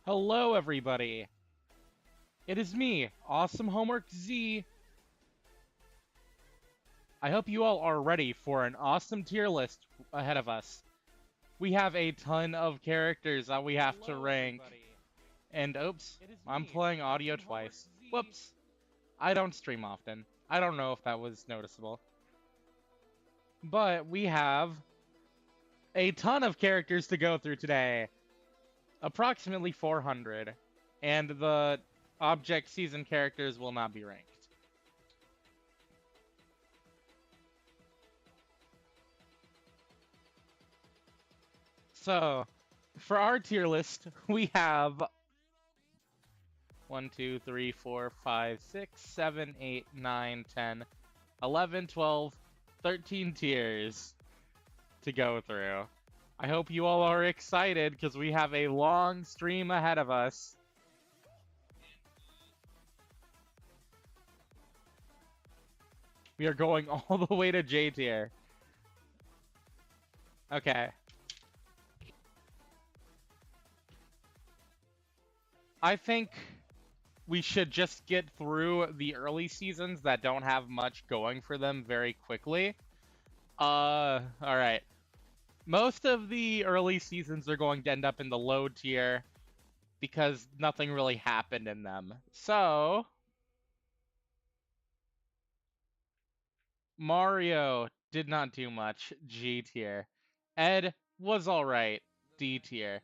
Hello, everybody. It is me, Awesome Homework Z. I hope you all are ready for an awesome tier list ahead of us. We have a ton of characters that we have to rank. And oops, I'm playing audio twice. Whoops. I don't stream often. I don't know if that was noticeable. But we have a ton of characters to go through today. Approximately 400. And the object season characters will not be ranked. So, for our tier list, we have 1, 2, 3, 4, 5, 6, 7, 8, 9, 10, 11, 12, 13 tiers to go through. I hope you all are excited because we have a long stream ahead of us. We are going all the way to J tier. Okay. I think we should just get through the early seasons that don't have much going for them very quickly. Alright. Most of the early seasons are going to end up in the low tier because nothing really happened in them. So, Mario did not do much, G tier. Ed was alright, D tier.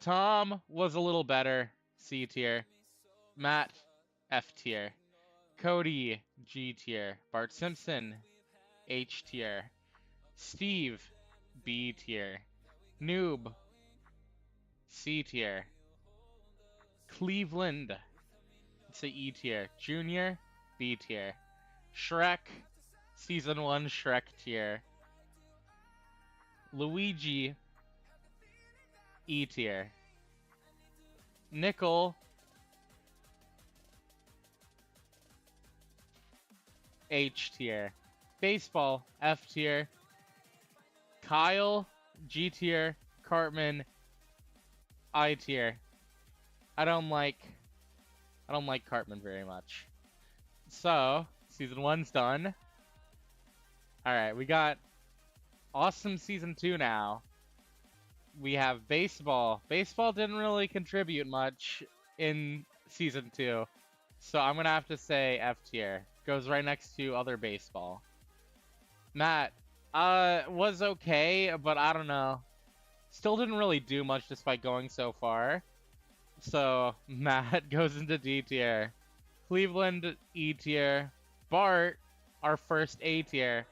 Tom was a little better, C tier. Matt, F tier. Cody, G tier. Bart Simpson, H tier. Steve, B tier. Noob, C tier. Cleveland, it's a E tier. Junior, B tier. Shrek, Season 1 Shrek tier. Luigi, E tier. Nickel, H tier. Baseball, F tier. Kyle, G tier. Cartman, I tier. I don't like Cartman very much. So, season 1's done. Alright, we got awesome season 2 now. We have baseball. Baseball didn't really contribute much in season 2. So I'm gonna have to say F tier. Goes right next to other baseball. Matt, was okay, but I don't know. Still didn't really do much despite going so far. So Matt goes into D tier. Cleveland, E tier. Bart, our first A tier.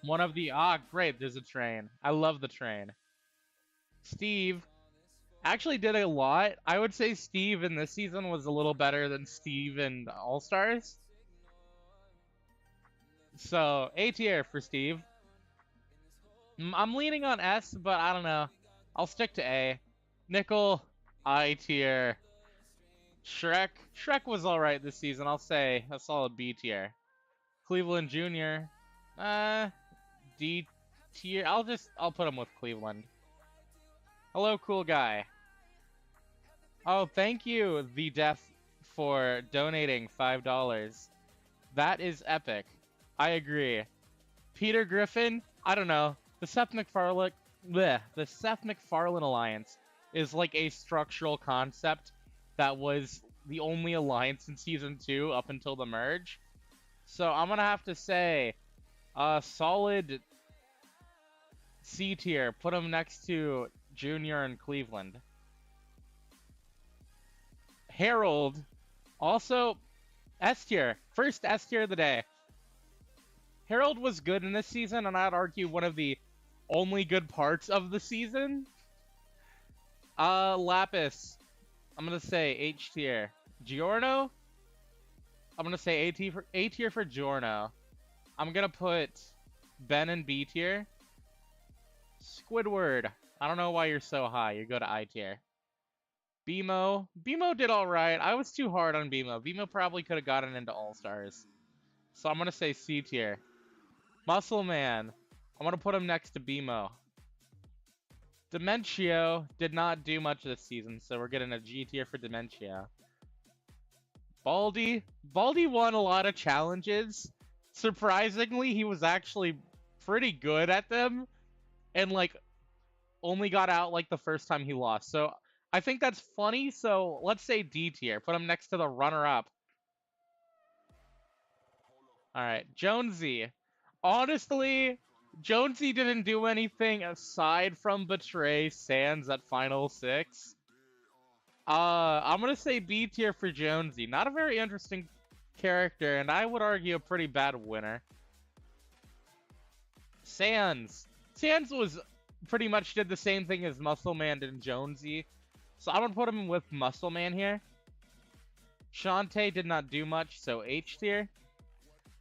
One of the, great, there's a train. I love the train. Steve actually did a lot. I would say Steve in this season was a little better than Steve in All-Stars. So, A tier for Steve. I'm leaning on S, but I don't know. I'll stick to A. Nickel, I tier. Shrek was alright this season. I'll say a solid B tier. Cleveland Jr., D tier. I'll put him with Cleveland. Hello, cool guy. Oh, thank you, The Death, for donating $5. That is epic. I agree. Peter Griffin, I don't know. The Seth MacFarlane alliance is like a structural concept that was the only alliance in season 2 up until the merge. So I'm gonna have to say, solid C tier. Put him next to Junior and Cleveland. Harold, also S tier. First S tier of the day. Harold was good in this season, and I'd argue one of the only good parts of the season. Lapis, I'm gonna say H tier. Giorno, I'm gonna say A tier for Giorno. I'm gonna put Ben in B tier. Squidward, I don't know why you're so high. You go to I tier. BMO did alright. I was too hard on BMO. BMO probably could have gotten into All-Stars. So I'm gonna say C tier. Muscle Man, I'm gonna put him next to BMO. Dementio did not do much this season, so we're getting a G tier for Dementio. Baldi won a lot of challenges. Surprisingly, he was actually pretty good at them, and like only got out like the first time he lost. So I think that's funny. So let's say D tier. Put him next to the runner-up. All right, Jonesy. Honestly, Jonesy didn't do anything aside from betray Sans at Final 6. I'm gonna say B tier for Jonesy. Not a very interesting character, and I would argue a pretty bad winner. Sans. Sans was pretty much did the same thing as Muscle Man and Jonesy. So I'm gonna put him with Muscle Man here. Shantae did not do much, so H tier.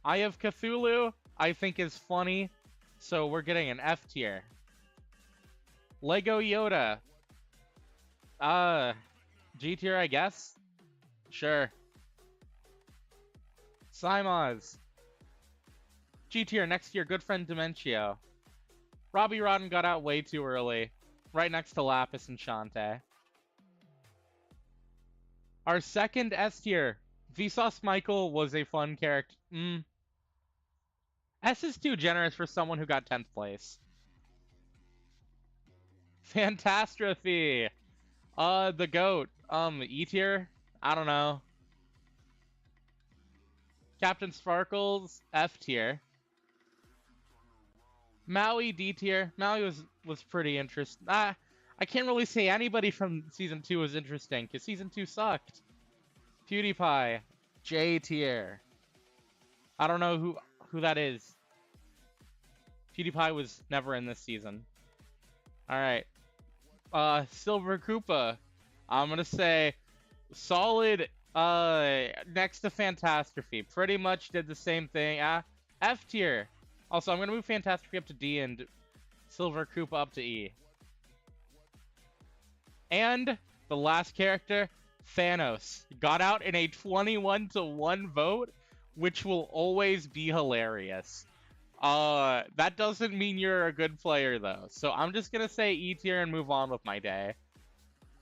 Eye of Cthulhu, I think is funny, so we're getting an F tier. Lego Yoda. G tier, I guess? Sure. Simons. G tier, next year, good friend Dementio. Robbie Rodden got out way too early. Right next to Lapis and Shantae. Our second S tier, Vsauce Michael was a fun character. S is too generous for someone who got 10th place. Fantastrophe. The GOAT. E tier? I don't know. Captain Sparkles, F tier. Maui, D tier. Maui was pretty interesting. I can't really say anybody from Season 2 was interesting, because Season 2 sucked. PewDiePie, J tier. I don't know who that is. PewDiePie was never in this season. Alright. Silver Koopa. I'm gonna say solid next to Fantastrophe. Pretty much did the same thing. F tier. Also, I'm gonna move Fantastrophe up to D and Silver Koopa up to E. And the last character, Thanos, got out in a 21-1 vote, which will always be hilarious. That doesn't mean you're a good player, though. So I'm just gonna say E tier and move on with my day.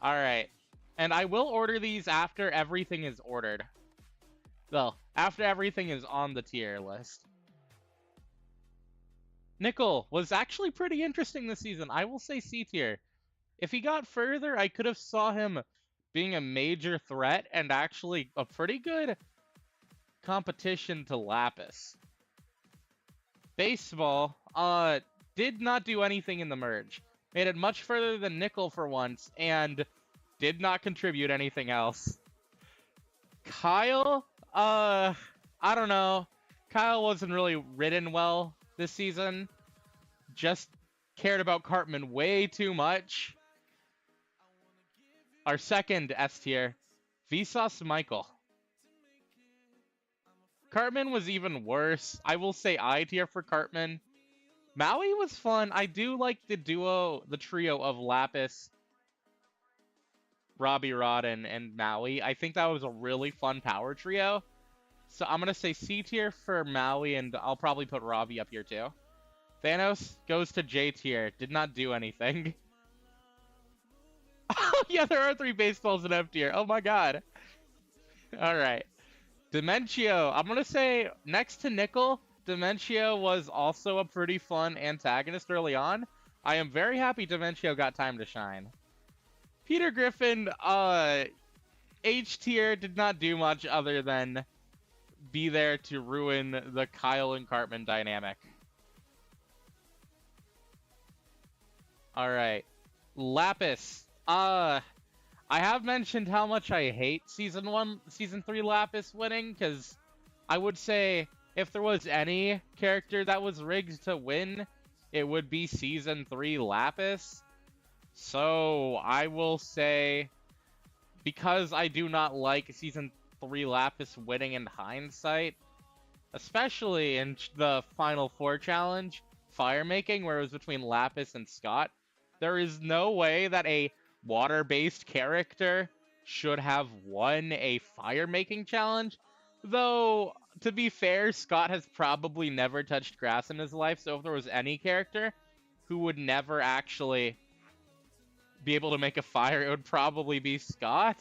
Alright. And I will order these after everything is ordered. Well, after everything is on the tier list. Nickel was actually pretty interesting this season. I will say C tier. If he got further, I could have saw him being a major threat and actually a pretty good competition to Lapis. Baseball, did not do anything in the merge. Made it much further than Nickel for once, and did not contribute anything else. Kyle, I don't know. Kyle wasn't really ridden well this season. Just cared about Cartman way too much. Our second S tier, Vsauce Michael. Cartman was even worse. I will say I tier for Cartman. Maui was fun. I do like the trio of Lapis, Robbie Rodden, and Maui. I think that was a really fun power trio. So I'm going to say C tier for Maui, and I'll probably put Robbie up here too. Thanos goes to J tier. Did not do anything. Oh, yeah, there are 3 baseballs in F tier. Oh my god. Alright. Dementio. I'm going to say next to Nickel, Dementio was also a pretty fun antagonist early on. I am very happy Dementio got time to shine. Peter Griffin, H tier, did not do much other than be there to ruin the Kyle and Cartman dynamic. Alright. Lapis. I have mentioned how much I hate Season 3 Lapis winning, because I would say if there was any character that was rigged to win, it would be Season 3 Lapis. So I will say, because I do not like Season 3 Lapis winning in hindsight, especially in the Final 4 challenge, Fire Making, where it was between Lapis and Scott, there is no way that a water-based character should have won a fire-making challenge. Though, to be fair, Scott has probably never touched grass in his life, so if there was any character who would never actually be able to make a fire, it would probably be Scott.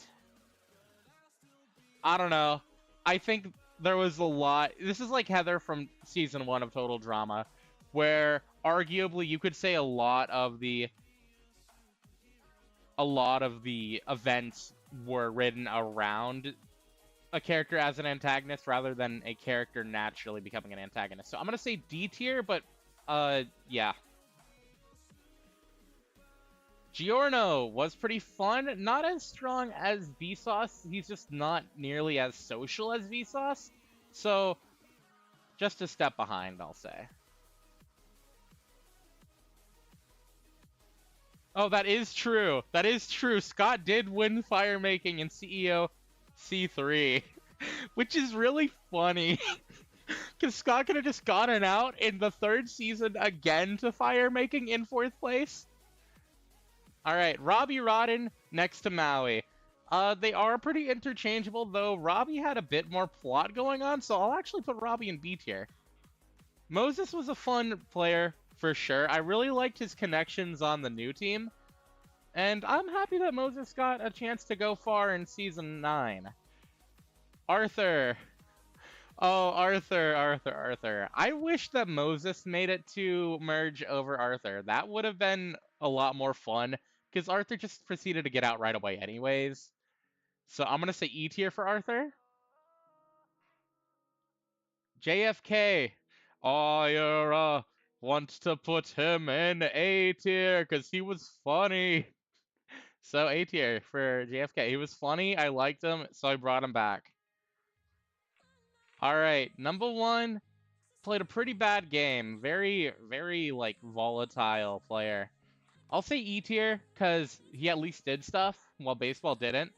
I don't know. I think there was a lot. This is like Heather from season 1 of Total Drama, where arguably you could say a lot of the events were written around a character as an antagonist rather than a character naturally becoming an antagonist. So I'm gonna say D tier, but yeah. Giorno was pretty fun, not as strong as Vsauce. He's just not nearly as social as Vsauce. So just a step behind, I'll say. Oh, that is true. That is true. Scott did win fire making in CEO C3, which is really funny. Because Scott could have just gotten out in the 3rd season again to fire making in 4th place. Alright, Robbie Rodden next to Maui. They are pretty interchangeable, though Robbie had a bit more plot going on, so I'll actually put Robbie in B tier. Moses was a fun player, for sure. I really liked his connections on the new team. And I'm happy that Moses got a chance to go far in Season 9. Arthur. Oh, Arthur. I wish that Moses made it to merge over Arthur. That would have been a lot more fun, because Arthur just proceeded to get out right away anyways. So I'm going to say E tier for Arthur. JFK. Ira wants to put him in A tier because he was funny. So A tier for JFK. He was funny. I liked him, so I brought him back. All right, number 1 played a pretty bad game. Very, very like volatile player. I'll say E tier because he at least did stuff while baseball didn't.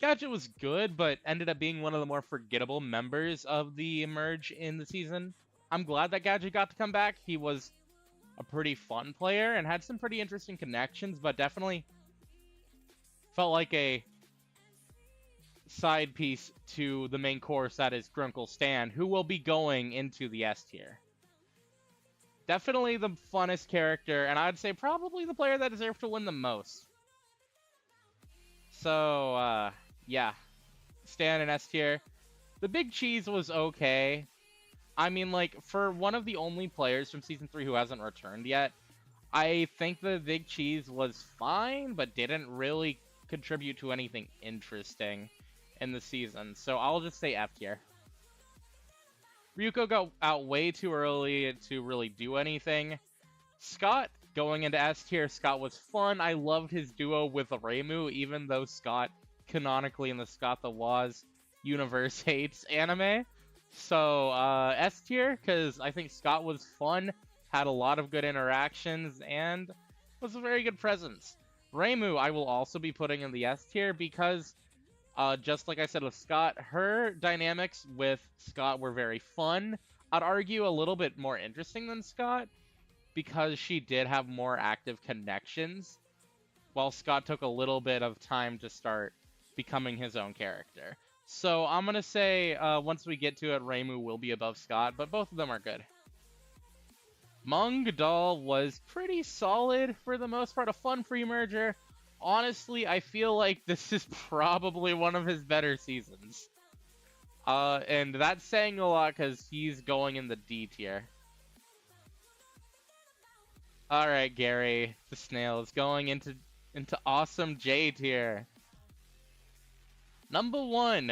Gadget was good, but ended up being one of the more forgettable members of the Merge in the season. I'm glad that Gadget got to come back. He was a pretty fun player and had some pretty interesting connections, but definitely felt like a side piece to the main course that is Grunkle Stan, who will be going into the S tier. Definitely the funnest character, and I'd say probably the player that deserved to win the most. So, yeah. Stan in S tier. The Big Cheese was okay. I mean, like, for one of the only players from Season 3 who hasn't returned yet, I think the Big Cheese was fine, but didn't really contribute to anything interesting in the season. So I'll just say F tier. Ryuko got out way too early to really do anything. Scott, going into S tier, Scott was fun. I loved his duo with Reimu, even though Scott, canonically in the Scott the Woz universe, hates anime. So, S tier, because I think Scott was fun, had a lot of good interactions, and was a very good presence. Reimu, I will also be putting in the S tier, because, just like I said with Scott, her dynamics with Scott were very fun. I'd argue a little bit more interesting than Scott, because she did have more active connections, while Scott took a little bit of time to start becoming his own character. So I'm going to say, once we get to it, Reimu will be above Scott, but both of them are good. Mung Doll was pretty solid for the most part, a fun free merger. Honestly, I feel like this is probably one of his better seasons. And that's saying a lot because he's going in the D tier. Alright, Gary, the snail is going into awesome J tier. Number 1,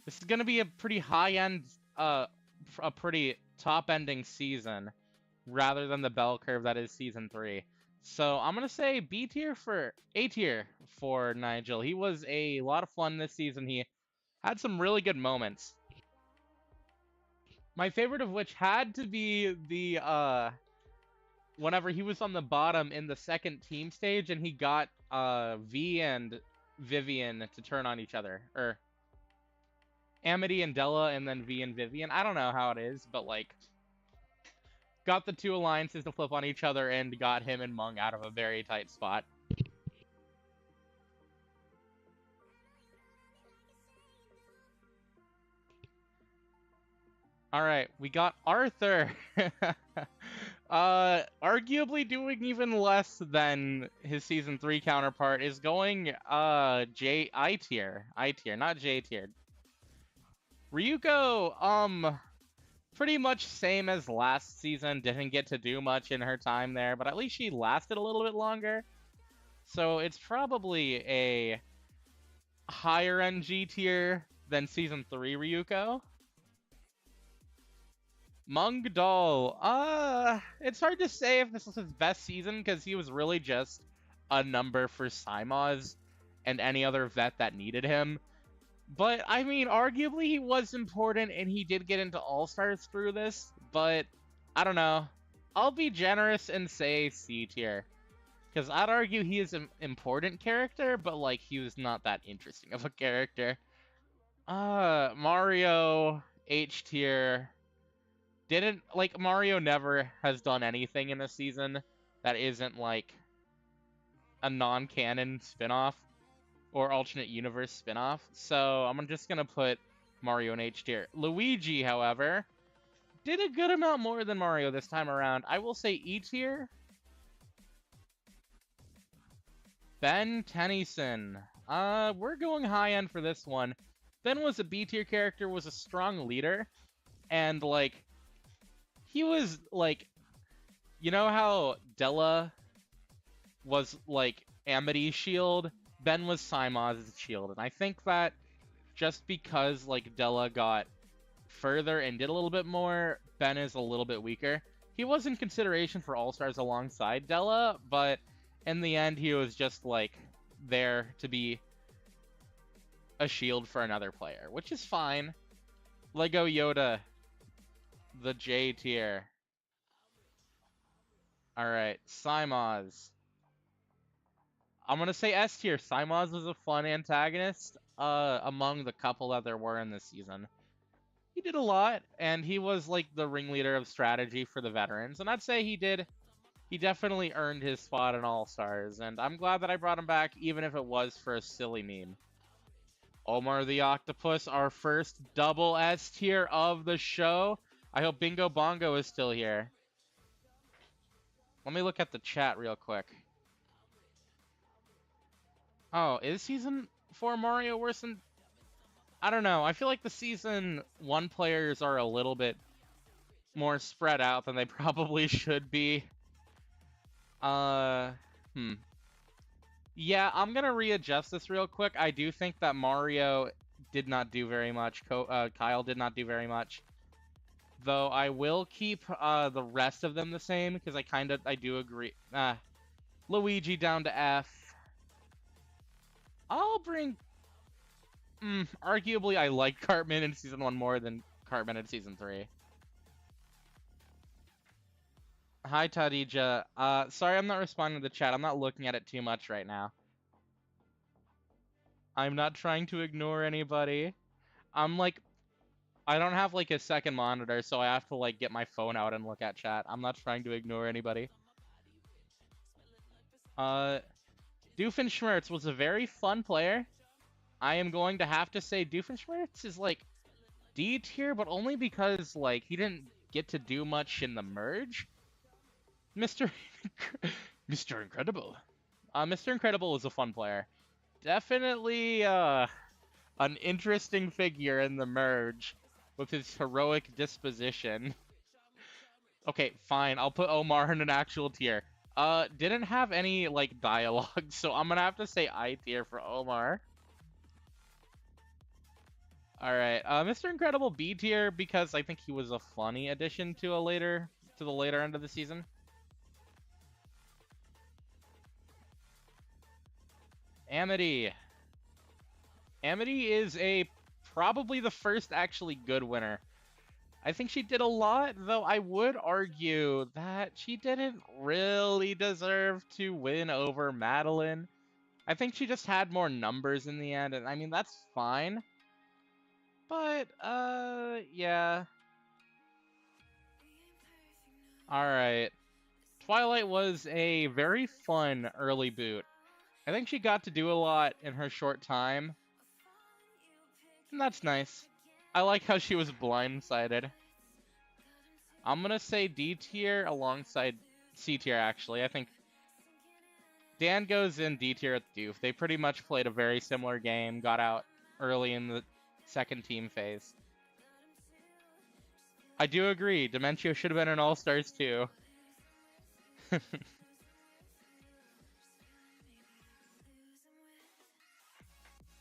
this is gonna be a pretty high-end, a pretty top-ending season, rather than the bell curve that is Season 3. So I'm gonna say B tier for A tier for Nigel. He was a lot of fun this season. He had some really good moments. My favorite of which had to be the, whenever he was on the bottom in the second team stage and he got, V and Vivian to turn on each other. Or Amity and Della and then V and Vivian. I don't know how it is, but like got the two alliances to flip on each other and got him and Mung out of a very tight spot. Alright, we got Arthur. Arguably doing even less than his season 3 counterpart is going I tier. I tier, not J tier. Ryuko, pretty much same as last season, didn't get to do much in her time there, but at least she lasted a little bit longer. So it's probably a higher end G tier than season 3 Ryuko. Mungdal, it's hard to say if this was his best season because he was really just a number for Saimaz and any other vet that needed him. But, I mean, arguably he was important and he did get into All-Stars through this, but I don't know. I'll be generous and say C tier. Because I'd argue he is an important character, but, like, he was not that interesting of a character. Mario, H tier. Didn't, like, Mario never has done anything in a season that isn't, like, a non-canon spin-off or alternate universe spin-off. So I'm just gonna put Mario in H tier. Luigi, however, did a good amount more than Mario this time around. I will say E tier. Ben Tennyson. We're going high end for this one. Ben was a B tier character, was a strong leader, and, like, he was, like, you know how Della was, like, Amity's shield? Ben was Saimaz's shield, and I think that just because, like, Della got further and did a little bit more, Ben is a little bit weaker. He was in consideration for All-Stars alongside Della, but in the end, he was just, like, there to be a shield for another player, which is fine. Lego Yoda, the J tier. Alright, Saimaz. I'm gonna say S tier. Saimaz was a fun antagonist among the couple that there were in this season. He did a lot, and he was like the ringleader of strategy for the veterans, and I'd say he definitely earned his spot in All-Stars, and I'm glad that I brought him back, even if it was for a silly meme. Omar the Octopus, our first double S tier of the show. I hope Bingo Bongo is still here. Let me look at the chat real quick. Oh, is Season 4 Mario worse than... I don't know. I feel like the Season 1 players are a little bit more spread out than they probably should be. Yeah, I'm gonna readjust this real quick. I do think that Mario did not do very much. Kyle did not do very much. Though I will keep the rest of them the same, because I do agree. Luigi down to F. I'll bring... arguably I like Cartman in Season 1 more than Cartman in Season 3. Hi, Tadija. Sorry I'm not responding to the chat. I'm not looking at it too much right now. I'm not trying to ignore anybody. I'm like... I don't have like a second monitor, so I have to like get my phone out and look at chat. I'm not trying to ignore anybody. Doofenshmirtz was a very fun player. I am going to have to say Doofenshmirtz is like D tier, but only because like he didn't get to do much in the merge. Mr. Mr. Incredible. Mr. Incredible is a fun player. Definitely an interesting figure in the merge with his heroic disposition. Okay, fine. I'll put Omar in an actual tier. Didn't have any, like, dialogue, so I'm gonna have to say I tier for Omar. Alright, Mr. Incredible B tier because I think he was a funny addition to the later end of the season. Amity. Amity is probably the first actually good winner. I think she did a lot, though I would argue that she didn't really deserve to win over Madeline. I think she just had more numbers in the end, and I mean, that's fine. But, yeah. Alright. Twilight was a very fun early boot. I think she got to do a lot in her short time. And that's nice. I like how she was blindsided. I'm gonna say D tier alongside C tier, actually. I think Dan goes in D tier at Doof. They pretty much played a very similar game, got out early in the second team phase. I do agree, Dementio should have been an All-Stars too.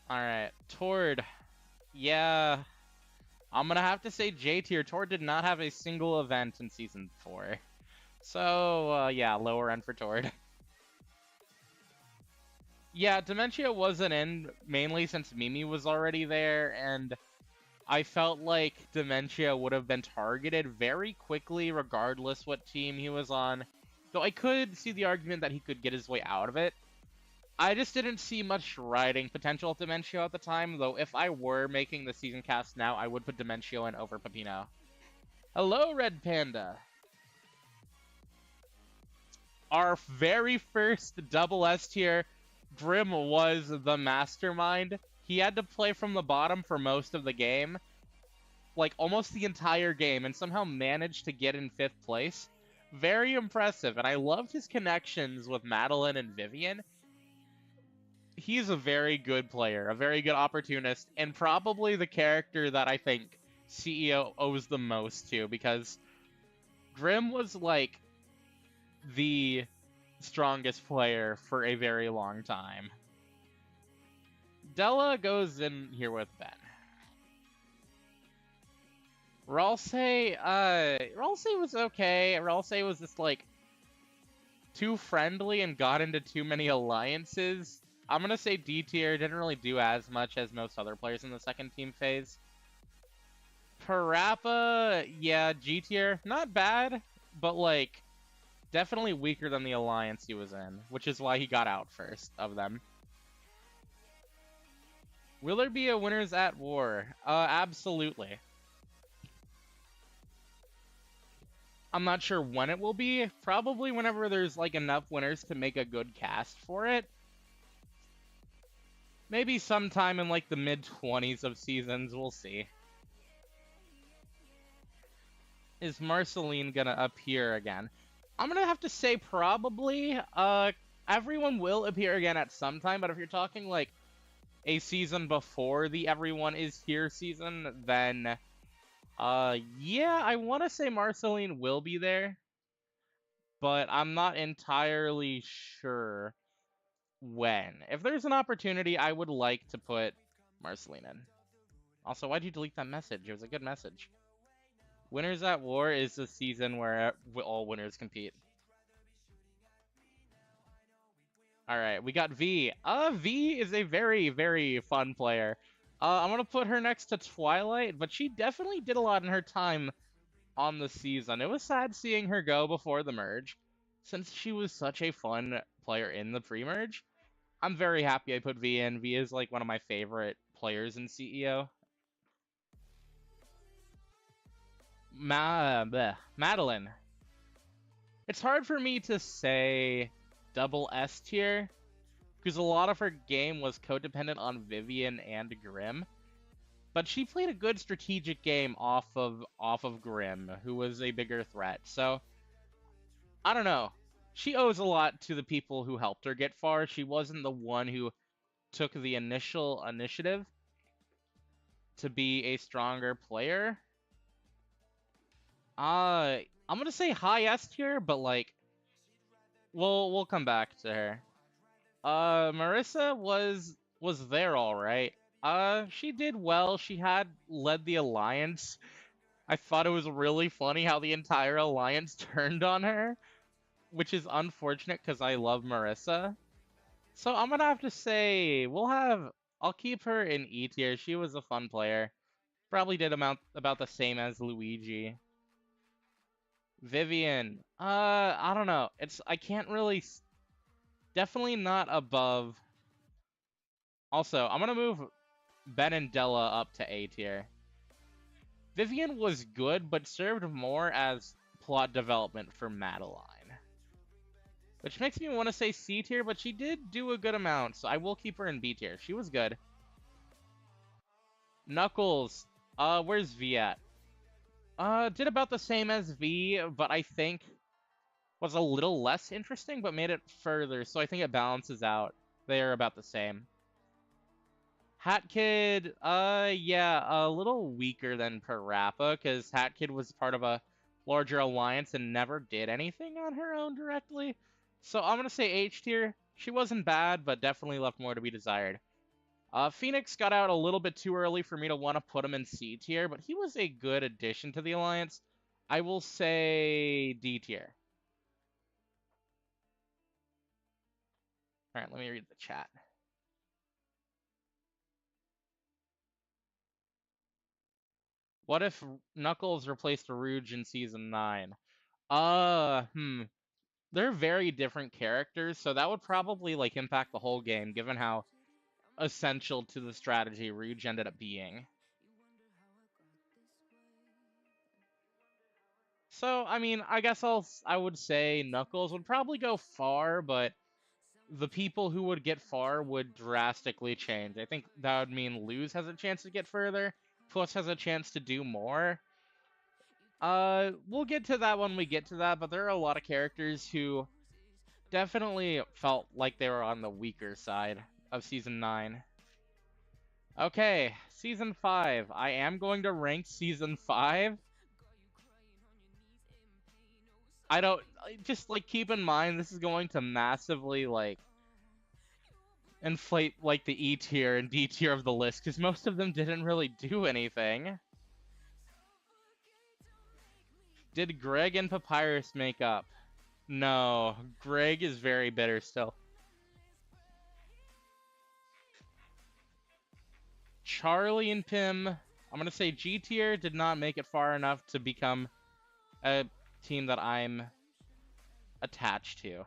Alright, Tord. Yeah, I'm gonna have to say J tier. Tord did not have a single event in Season 4. So, yeah, lower end for Tord. Yeah, Dementia wasn't in, mainly since Mimi was already there, and I felt like Dementia would have been targeted very quickly regardless what team he was on. Though I could see the argument that he could get his way out of it. I just didn't see much riding potential of Dementio at the time, though if I were making the season cast now, I would put Dementio in over Peppino. Hello, Red Panda! Our very first double S tier, Grim was the mastermind. He had to play from the bottom for most of the game, like almost the entire game, and somehow managed to get in 5th place. Very impressive, and I loved his connections with Madeline and Vivian. He's a very good player, a very good opportunist, and probably the character that I think CEO owes the most to, because Grim was like the strongest player for a very long time. Della goes in here with Ben. Ralsei was okay. Ralsei was just like too friendly and got into too many alliances. I'm gonna say D tier, didn't really do as much as most other players in the second team phase. Parappa, yeah, G tier, not bad, but like definitely weaker than the alliance he was in, which is why he got out first of them. Will there be a Winners at War? Absolutely. I'm not sure when it will be. Probably whenever there's like enough winners to make a good cast for it. Maybe sometime in like the mid-20s of seasons, we'll see. Is Marceline gonna appear again? I'm gonna have to say probably. Everyone will appear again at some time, but if you're talking like a season before the Everyone is Here season, then yeah, I want to say Marceline will be there, but I'm not entirely sure when. If there's an opportunity, I would like to put Marceline in. Also, why'd you delete that message? It was a good message. Winners at War is the season where all winners compete. Alright, we got V. V is a very, very fun player. I'm gonna put her next to Twilight, but she definitely did a lot in her time on the season. It was sad seeing her go before the merge, since she was such a fun player in the pre-merge. I'm very happy I put V in. V is like one of my favorite players in CEO. Madeline. It's hard for me to say double S tier, because a lot of her game was codependent on Vivian and Grim. But she played a good strategic game off of Grim, who was a bigger threat. So I don't know. She owes a lot to the people who helped her get far. She wasn't the one who took the initial initiative to be a stronger player. I'm gonna say high S tier, but like we'll come back to her. Marissa was there all right. She did well. She had led the alliance. I thought it was really funny how the entire alliance turned on her, which is unfortunate because I love Marissa. So I'm gonna have to say I'll keep her in E tier. She was a fun player. Probably did about the same as Luigi. Vivian. I don't know. I can't really. Definitely not above. Also, I'm gonna move Ben and Della up to A tier. Vivian was good, but served more as plot development for Madeline. Which makes me want to say C tier, but she did do a good amount, so I will keep her in B tier. She was good. Knuckles. Where's V at? Did about the same as V, but I think was a little less interesting, but made it further, so I think it balances out. They are about the same. Hat Kid, yeah, a little weaker than Parappa, because Hat Kid was part of a larger alliance and never did anything on her own directly. So I'm gonna say H tier. She wasn't bad, but definitely left more to be desired. Phoenix got out a little bit too early for me to want to put him in C tier, but he was a good addition to the alliance. I will say D tier. All right, let me read the chat. What if Knuckles replaced Rouge in Season 9? They're very different characters, so that would probably like impact the whole game, given how essential to the strategy Rouge ended up being. So, I mean, I guess I would say Knuckles would probably go far, but the people who would get far would drastically change. I think that would mean Luz has a chance to get further, Puss has a chance to do more. We'll get to that when we get to that, but there are a lot of characters who definitely felt like they were on the weaker side of Season 9. Okay, Season 5. I am going to rank Season 5. I don't... Just, like, keep in mind, this is going to massively, like, inflate, like, the E tier and D tier of the list, because most of them didn't really do anything. Did Greg and Papyrus make up? No, Greg is very bitter still. Charlie and Pim, I'm gonna say G tier, did not make it far enough to become a team that I'm attached to.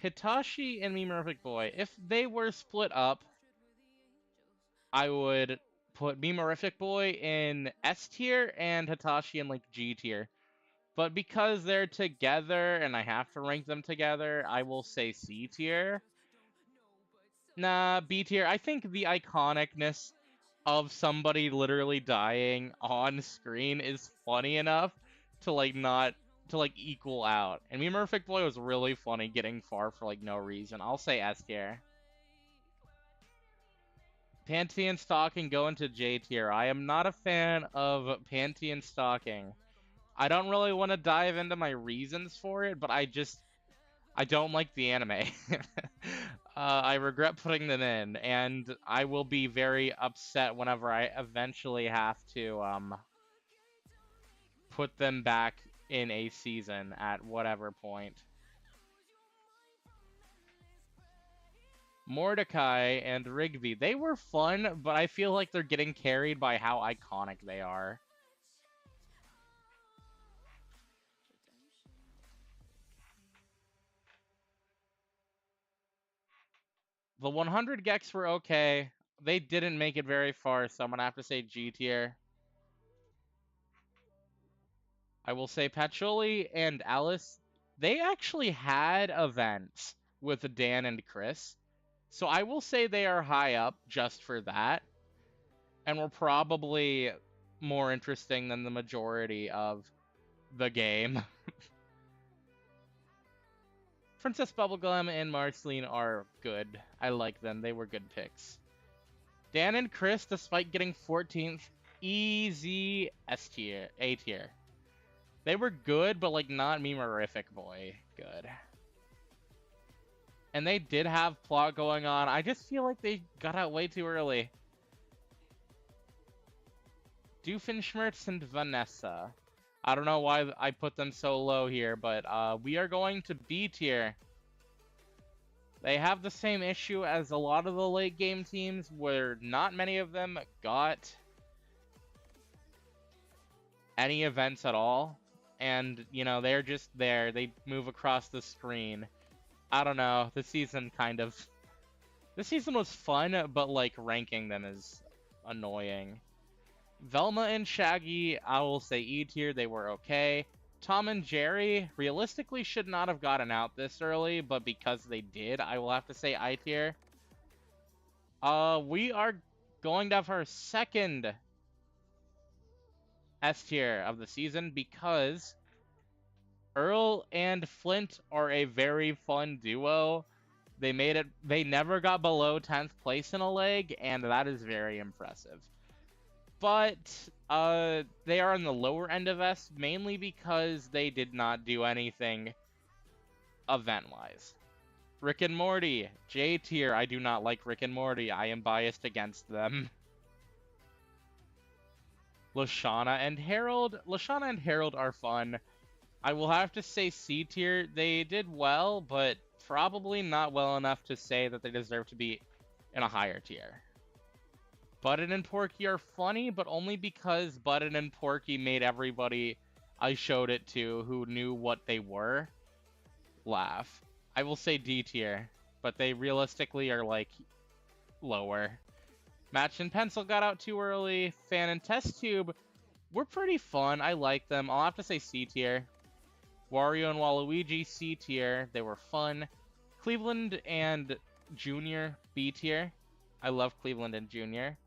Hitachi and Memorific Boy, if they were split up, I would put Memorific Boy in S tier and Hitachi in like G tier. But because they're together and I have to rank them together, I will say C tier. Nah, B tier. I think the iconicness of somebody literally dying on screen is funny enough to like not to like equal out. And Memorific Boy was really funny getting far for like no reason. I'll say S tier. Pantheon stalking going to J tier. I am not a fan of Pantheon stalking. I don't really want to dive into my reasons for it, but I don't like the anime. I regret putting them in, and I will be very upset whenever I eventually have to put them back in a season at whatever point. Mordecai and Rigby, they were fun, but I feel like they're getting carried by how iconic they are. The 100 Gex were okay. They didn't make it very far, so I'm gonna have to say G tier. I will say Patchouli and Alice, they actually had events with Dan and Chris. So I will say they are high up just for that. And were probably more interesting than the majority of the game. Princess Bubblegum and Marceline are good. I like them. They were good picks. Dan and Chris, despite getting 14th, easy S tier, A tier. They were good, but like not Memorific Boy good. And they did have plot going on. I just feel like they got out way too early. Doofenshmirtz and Vanessa. I don't know why I put them so low here, but we are going to B tier. They have the same issue as a lot of the late game teams, where not many of them got any events at all. And, you know, they're just there. They move across the screen. I don't know. This season was fun, but, like, ranking them is annoying. Velma and Shaggy, I will say E tier. They were okay. Tom and Jerry, realistically, should not have gotten out this early, but because they did, I will have to say I tier. We are going to have our second S tier of the season because Earl and Flint are a very fun duo. They never got below 10th place in a leg, and that is very impressive. But they are on the lower end of S, mainly because they did not do anything event-wise. Rick and Morty, J tier. I do not like Rick and Morty. I am biased against them. Lashana and Harold. Lashana and Harold are fun. I will have to say C tier. They did well, but probably not well enough to say that they deserve to be in a higher tier. Button and Porky are funny, but only because Button and Porky made everybody I showed it to who knew what they were laugh. I will say D tier, but they realistically are like lower. Match and Pencil got out too early. Fan and Test Tube were pretty fun. I like them. I'll have to say C tier. Wario and Waluigi, C tier. They were fun. Cleveland and Junior, B tier. I love Cleveland and Junior.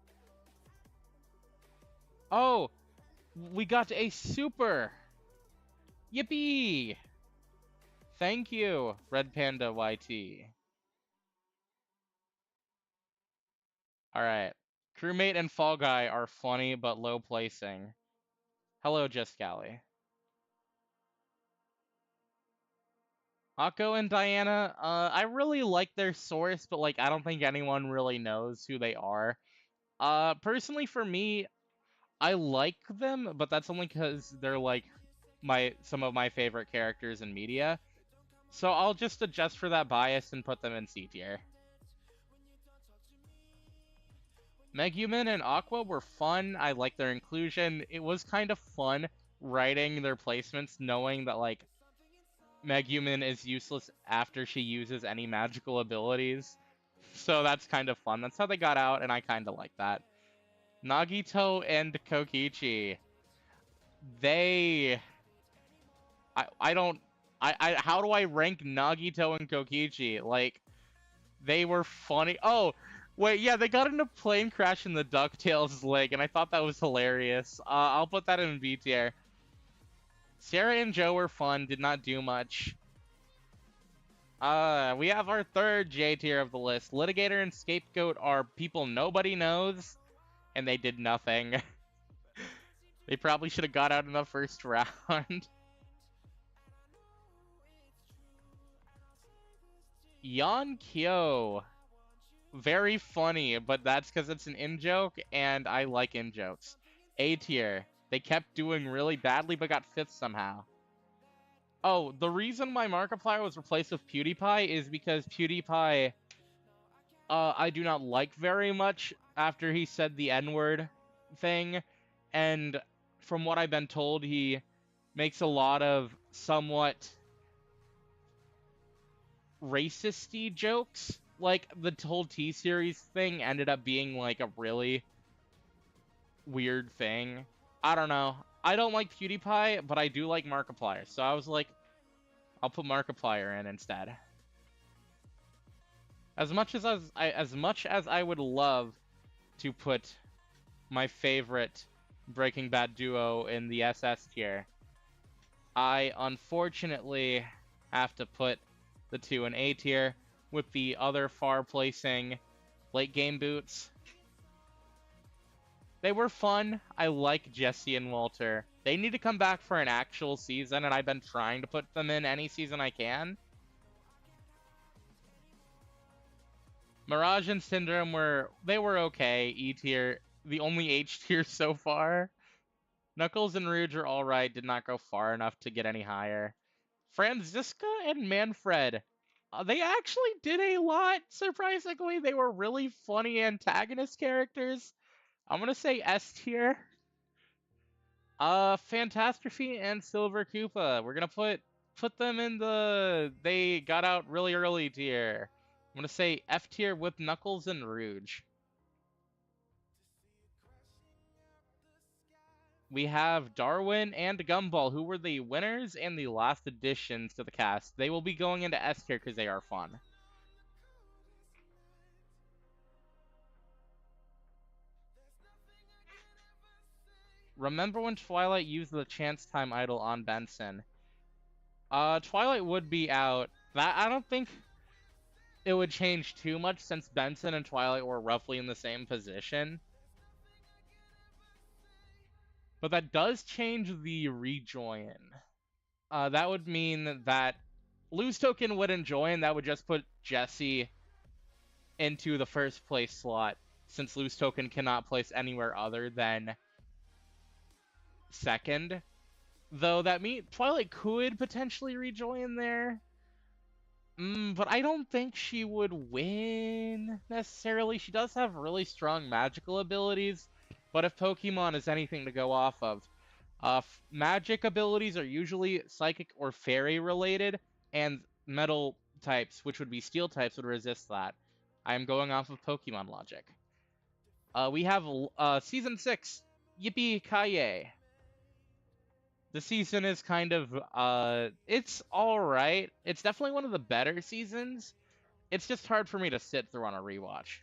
Oh, we got a super. Yippee! Thank you, Red Panda YT. Alright. Crewmate and Fall Guy are funny but low placing. Hello, Just Galley. Akko and Diana, I really like their source, but like I don't think anyone really knows who they are. Personally for me, I like them, but that's only because they're like some of my favorite characters in media. So I'll just adjust for that bias and put them in C tier. Megumin and Aqua were fun. I like their inclusion. It was kind of fun writing their placements, knowing that like Megumin is useless after she uses any magical abilities. So that's kind of fun. That's how they got out, and I kind of like that. Nagito and Kokichi. They... I don't... how do I rank Nagito and Kokichi? Like, they were funny. Oh, wait, yeah, they got in a plane crash in the DuckTales lake, and I thought that was hilarious. I'll put that in B tier. Sarah and Joe were fun, did not do much. We have our third J tier of the list. Litigator and Scapegoat are people nobody knows, and they did nothing. They probably should have got out in the first round. Yan Kyo. Very funny, but that's because it's an in-joke, and I like in-jokes. A tier. They kept doing really badly, but got 5th somehow. Oh, the reason my Markiplier was replaced with PewDiePie is because PewDiePie, I do not like very much after he said the N-word thing, and from what I've been told, he makes a lot of somewhat racist-y jokes. Like, the whole T-Series thing ended up being, like, a really weird thing. I don't know. I don't like PewDiePie, but I do like Markiplier. So I was like, I'll put Markiplier in instead. As much as I would love to put my favorite Breaking Bad duo in the SS tier, I unfortunately have to put the two in A tier, with the other far-placing late game boots. They were fun. I like Jesse and Walter. They need to come back for an actual season, and I've been trying to put them in any season I can. Mirage and Syndrome were okay. E tier, the only H tier so far. Knuckles and Rouge are alright, did not go far enough to get any higher. Franziska and Manfred. They actually did a lot, surprisingly. They were really funny antagonist characters. I'm gonna say S tier. Fantastrophe and Silver Koopa. We're gonna put them in the they got out really early tier. I'm gonna say F tier with Knuckles and Rouge. We have Darwin and Gumball, who were the winners and the last additions to the cast. They will be going into S tier because they are fun. remember when Twilight used the Chance Time idol on Benson? Twilight would be out. That I don't think it would change too much since Benson and Twilight were roughly in the same position. But that does change the rejoin. That would mean that Lose Token wouldn't join. That would just put Jesse into the first place slot, since Lose Token cannot place anywhere other than second. Though that means Twilight could potentially rejoin there. But I don't think she would win necessarily. She does have really strong magical abilities, but if Pokemon is anything to go off of, magic abilities are usually psychic or fairy related, and metal types, which would be steel types, would resist that. I am going off of Pokemon logic. We have Season 6, Yippee-Ki-Yay. The season is kind of, it's alright. It's definitely one of the better seasons. It's just hard for me to sit through on a rewatch.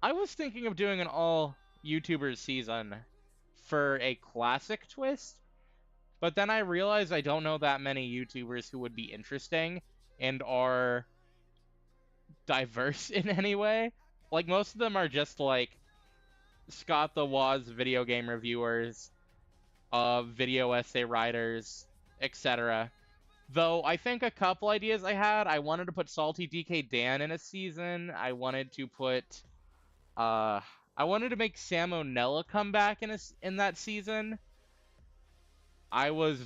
I was thinking of doing an all YouTubers season for a classic twist, but then I realized I don't know that many YouTubers who would be interesting and are diverse in any way. Like, most of them are just like Scott the Woz video game reviewers, video essay writers, etc. Though I think a couple ideas I had, I wanted to put Salty DK Dan in a season. I wanted to put, I wanted to make Sam O'Nella come back in that season. I was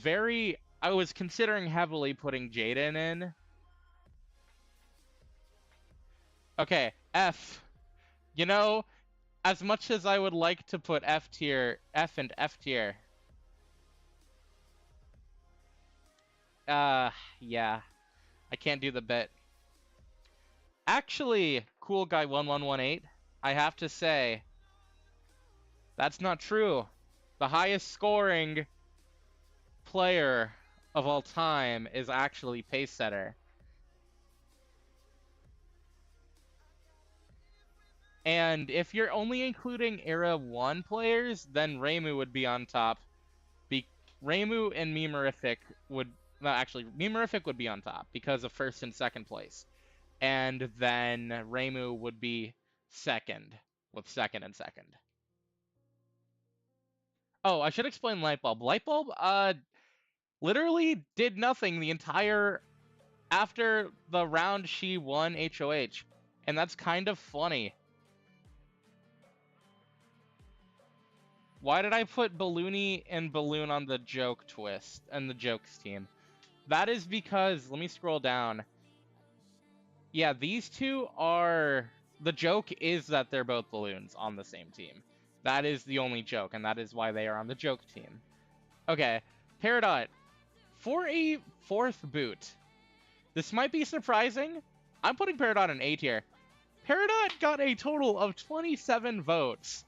considering heavily putting Jaden in. Okay, F. You know, as much as I would like to put F and F tier. Yeah. I can't do the bit. Actually, Cool Guy 1118, I have to say, that's not true. The highest scoring player of all time is actually Pacesetter. And if you're only including Era 1 players, then Reimu would be on top. Reimu and Memorific would... Well, actually, Memorific would be on top because of first and second place. And then Reimu would be second, with second and second. Oh, I should explain Lightbulb. Lightbulb, literally did nothing the entire... After the round she won HOH. And that's kind of funny. Why did I put Balloony and Balloon on the joke twist and the jokes team? That is because, let me scroll down. Yeah, these two are... The joke is that they're both balloons on the same team. That is the only joke, and that is why they are on the joke team. Okay, Peridot. For a fourth boot. This might be surprising. I'm putting Peridot in A tier. Peridot got a total of 27 votes.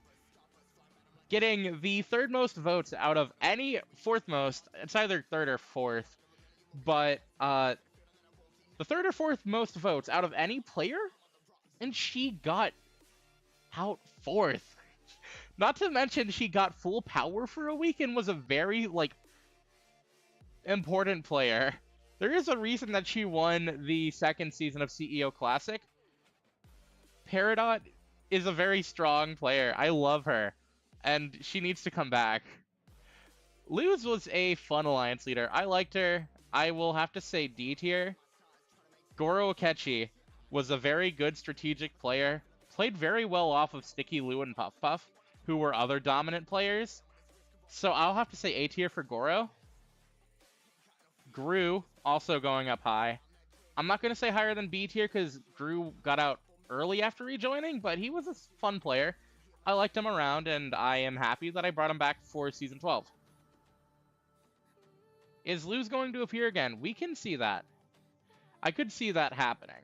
Getting the third most votes out of any fourth most. It's either third or fourth. But, the third or fourth most votes out of any player? And she got out fourth. Not to mention she got full power for a week and was a very, like, important player. There is a reason that she won the second season of CEO Classic. Peridot is a very strong player. I love her. And she needs to come back. Luz was a fun alliance leader. I liked her. I will have to say D tier. Goro Akechi was a very good strategic player. Played very well off of Sticky Lou and Puff Puff, who were other dominant players. So I'll have to say A tier for Goro. Gru, also going up high. I'm not going to say higher than B tier because Gru got out early after rejoining, but he was a fun player. I liked him around, and I am happy that I brought him back for Season 12. Is Luz going to appear again? We can see that. I could see that happening.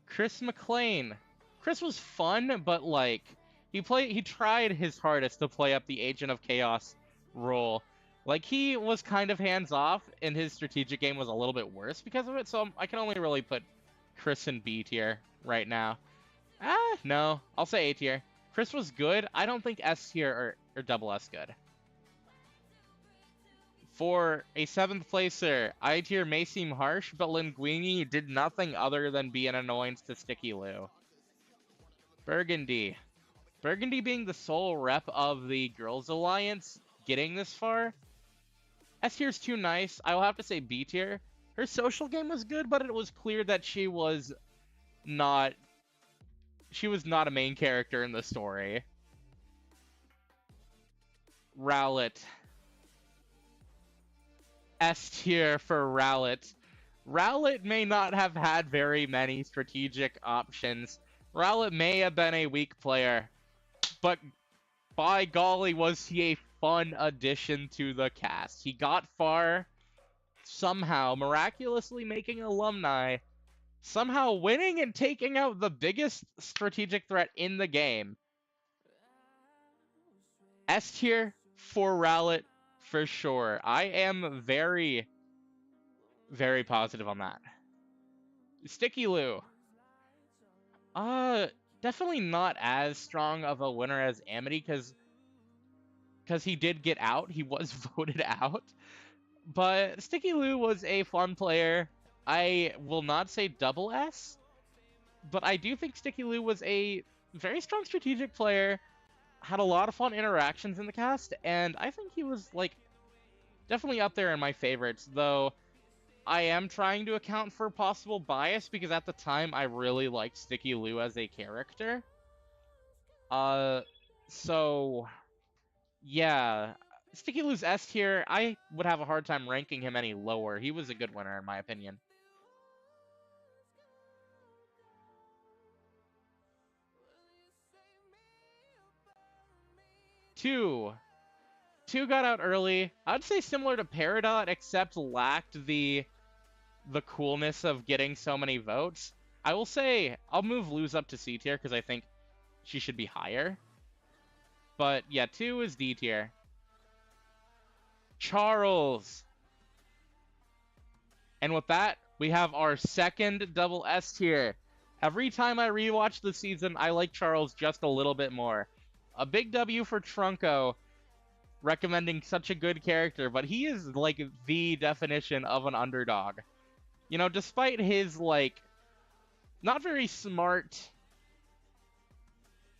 Chris McLean. Chris was fun, but, like, he tried his hardest to play up the Agent of Chaos role. Like, he was kind of hands-off, and his strategic game was a little bit worse because of it, so I can only really put Chris in B tier right now. No. I'll say A tier. Chris was good. I don't think S tier or double S good. For a 7th placer, I tier may seem harsh, but Linguini did nothing other than be an annoyance to Sticky Lou. Burgundy. Burgundy being the sole rep of the Girls Alliance, getting this far. S tier's too nice. I will have to say B tier. Her social game was good, but it was clear that she was not a main character in the story. Rowlet. S tier for Rowlet. Rowlet may not have had very many strategic options. Rowlet may have been a weak player, but by golly, was he a fun addition to the cast. He got far, somehow, miraculously making alumni, somehow winning and taking out the biggest strategic threat in the game. S tier for Rowlet for sure. I am very, very positive on that. Sticky Lou. Definitely not as strong of a winner as Amity, because he did get out. He was voted out. But Sticky Lou was a fun player. I will not say double S, but I do think Sticky Lou was a very strong strategic player, had a lot of fun interactions in the cast, and I think he was, like, definitely up there in my favorites, though I am trying to account for possible bias because at the time I really liked Sticky Lou as a character. So yeah, Sticky Lou's S tier. I would have a hard time ranking him any lower. He was a good winner in my opinion. Two got out early. I'd say similar to Peridot, except lacked the coolness of getting so many votes. I will say I'll move Luz up to C tier because I think she should be higher. But yeah, 2 is D tier. Charles. And with that, we have our second double S tier. Every time I rewatch the season, I like Charles just a little bit more. A big W for Trunko, recommending such a good character, but he is like the definition of an underdog. You know, despite his, like, not very smart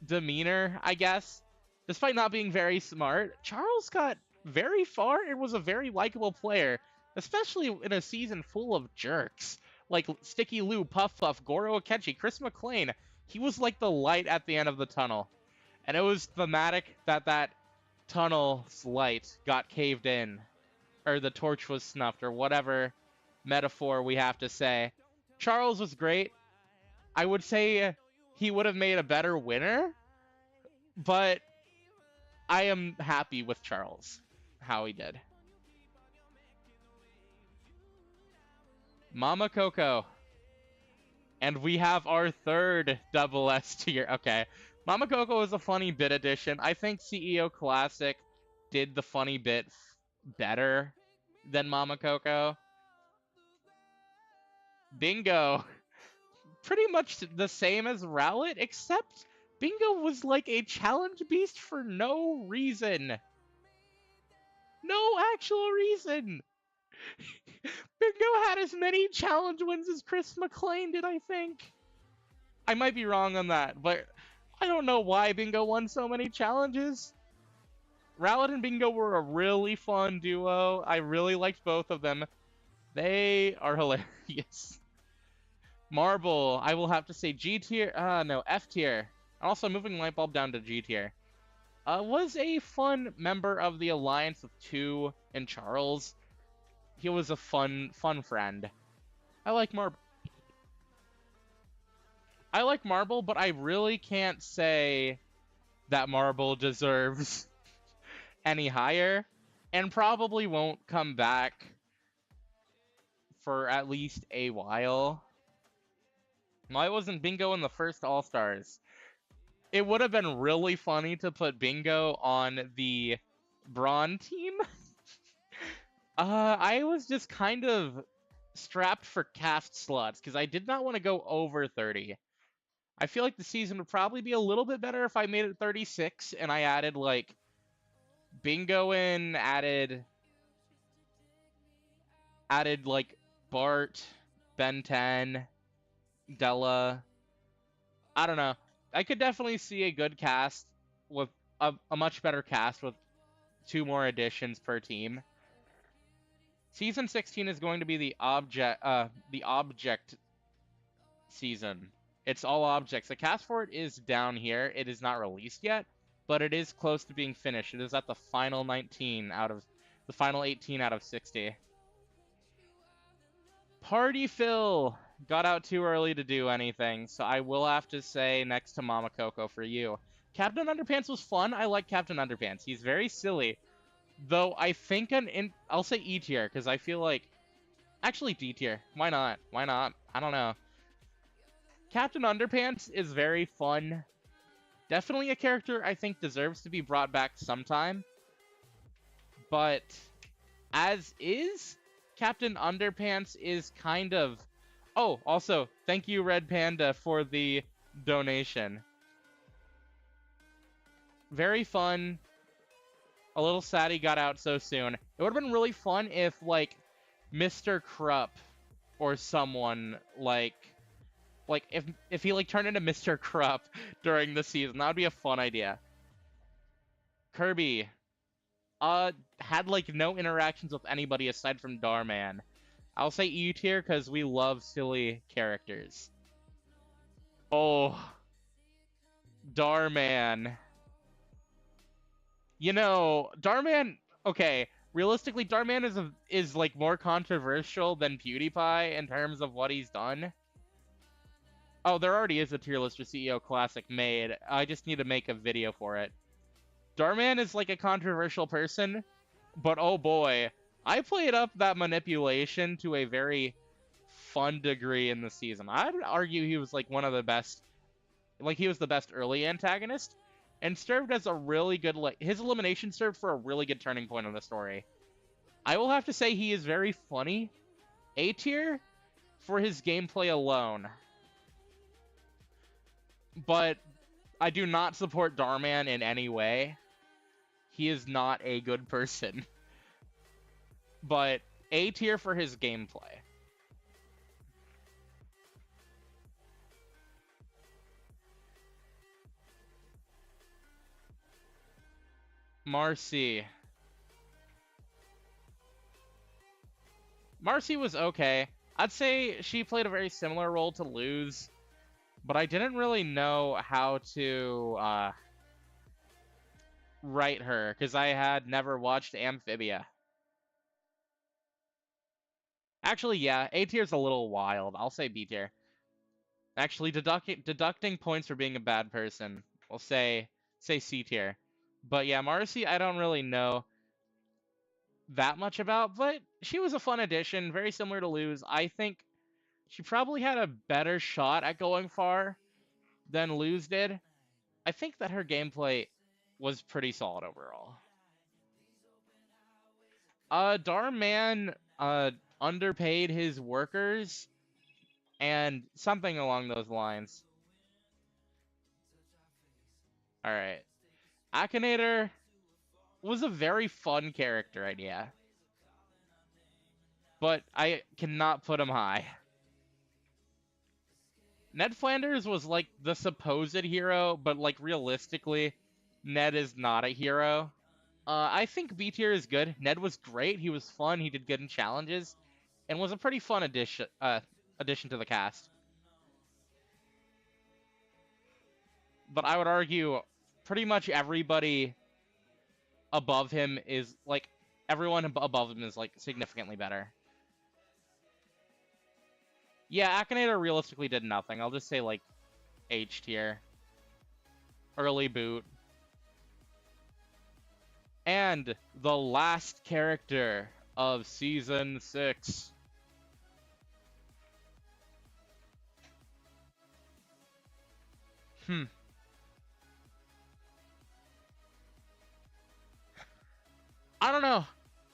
demeanor, I guess, despite not being very smart, Charles got very far and was a very likable player, especially in a season full of jerks. Like Sticky Lou, Puff Puff, Goro Akechi, Chris McLean. He was like the light at the end of the tunnel. And it was thematic that that tunnel's light got caved in, or the torch was snuffed, or whatever metaphor we have to say. Charles was great. I would say he would have made a better winner, but I am happy with Charles, how he did. Mama Coco. And we have our third double S tier. Okay. Mama Coco is a funny bit addition. I think CEO Classic did the funny bit better than Mama Coco. Bingo. Pretty much the same as Rowlet, except Bingo was like a challenge beast for no reason. No actual reason. Bingo had as many challenge wins as Chris McLean did, I think. I might be wrong on that, but I don't know why Bingo won so many challenges. Rowlet and Bingo were a really fun duo. I really liked both of them. They are hilarious. Marble, I will have to say G tier. No, F tier. Also, moving Lightbulb down to G tier. Was a fun member of the Alliance of Two and Charles. He was a fun friend. I like Marble. But I really can't say that Marble deserves any higher, and probably won't come back for at least a while. Why wasn't Bingo in the first All-Stars? It would have been really funny to put Bingo on the Brawn team. I was just kind of strapped for cast slots because I did not want to go over 30. I feel like the season would probably be a little bit better if I made it 36 and I added like Bingo in, added like Bart, Ben 10, Della. I don't know. I could definitely see a good cast with a much better cast with 2 more additions per team. Season 16 is going to be the object season. It's all objects. The cast for it is down here. It is not released yet, but it is close to being finished. It is at the final 19 out of the final 18 out of 60. Party Phil got out too early to do anything, so I will have to say next to Mama Coco for you. Captain Underpants was fun. I like Captain Underpants. He's very silly, though. I think I'll say E tier because I feel like actually D tier. Why not? Why not? I don't know. Captain Underpants is very fun. Definitely a character I think deserves to be brought back sometime. But as is, Captain Underpants is kind of... Oh, also, thank you, Red Panda, for the donation. Very fun. A little sad he got out so soon. It would have been really fun if, like, Mr. Krupp or someone, like if he, like, turned into Mr. Krupp during the season. That would be a fun idea. Kirby. Had, like, no interactions with anybody aside from Darman. I'll say E tier because we love silly characters. Oh. Darman. You know, Darman... Okay, realistically, Darman is like, more controversial than PewDiePie in terms of what he's done. Oh, there already is a Tier Lister CEO Classic made. I just need to make a video for it. Darman is, like, a controversial person, but oh boy, I played up that manipulation to a very fun degree in the season. I'd argue he was, like, one of the best, like, he was the best early antagonist, and served as a really good, like, his elimination served for a really good turning point in the story. I will have to say he is very funny. A tier for his gameplay alone. But I do not support Darman in any way. He is not a good person. But A tier for his gameplay. Marcy. Marcy was okay. I'd say she played a very similar role to Luz, but I didn't really know how to write her because I had never watched Amphibia. Actually, yeah, A tier's a little wild. I'll say B tier. Actually, deducting points for being a bad person, we'll say C tier. But yeah, Marcy, I don't really know that much about, but she was a fun addition, very similar to Luz. I think she probably had a better shot at going far than Luz did. I think that her gameplay was pretty solid overall. Darman underpaid his workers and something along those lines. All right. Akinator was a very fun character idea, but I cannot put him high. Ned Flanders was, like, the supposed hero, but, like, realistically, Ned is not a hero. I think B tier is good. Ned was great. He was fun. He did good in challenges, and was a pretty fun addition to the cast. But I would argue pretty much everybody above him is, like, everyone above him is, like, significantly better. Yeah, Akinator realistically did nothing. I'll just say, like, H tier. Early boot. And the last character of Season 6. I don't know.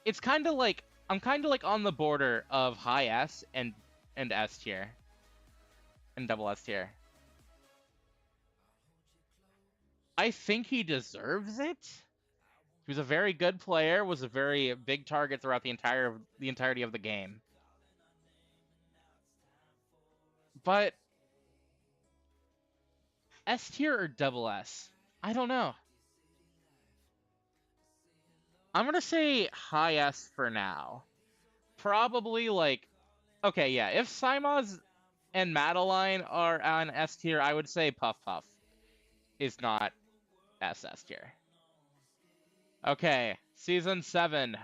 It's kind of like... I'm kind of, like, on the border of high S and S tier. And double S tier. I think he deserves it. He was a very good player, was a very big target throughout the entirety of the game. But S tier or double S? I don't know. I'm gonna say high S for now. Probably like, okay, yeah. If Simons and Madeline are on S tier, I would say Puff Puff is not S tier. Okay, season 7.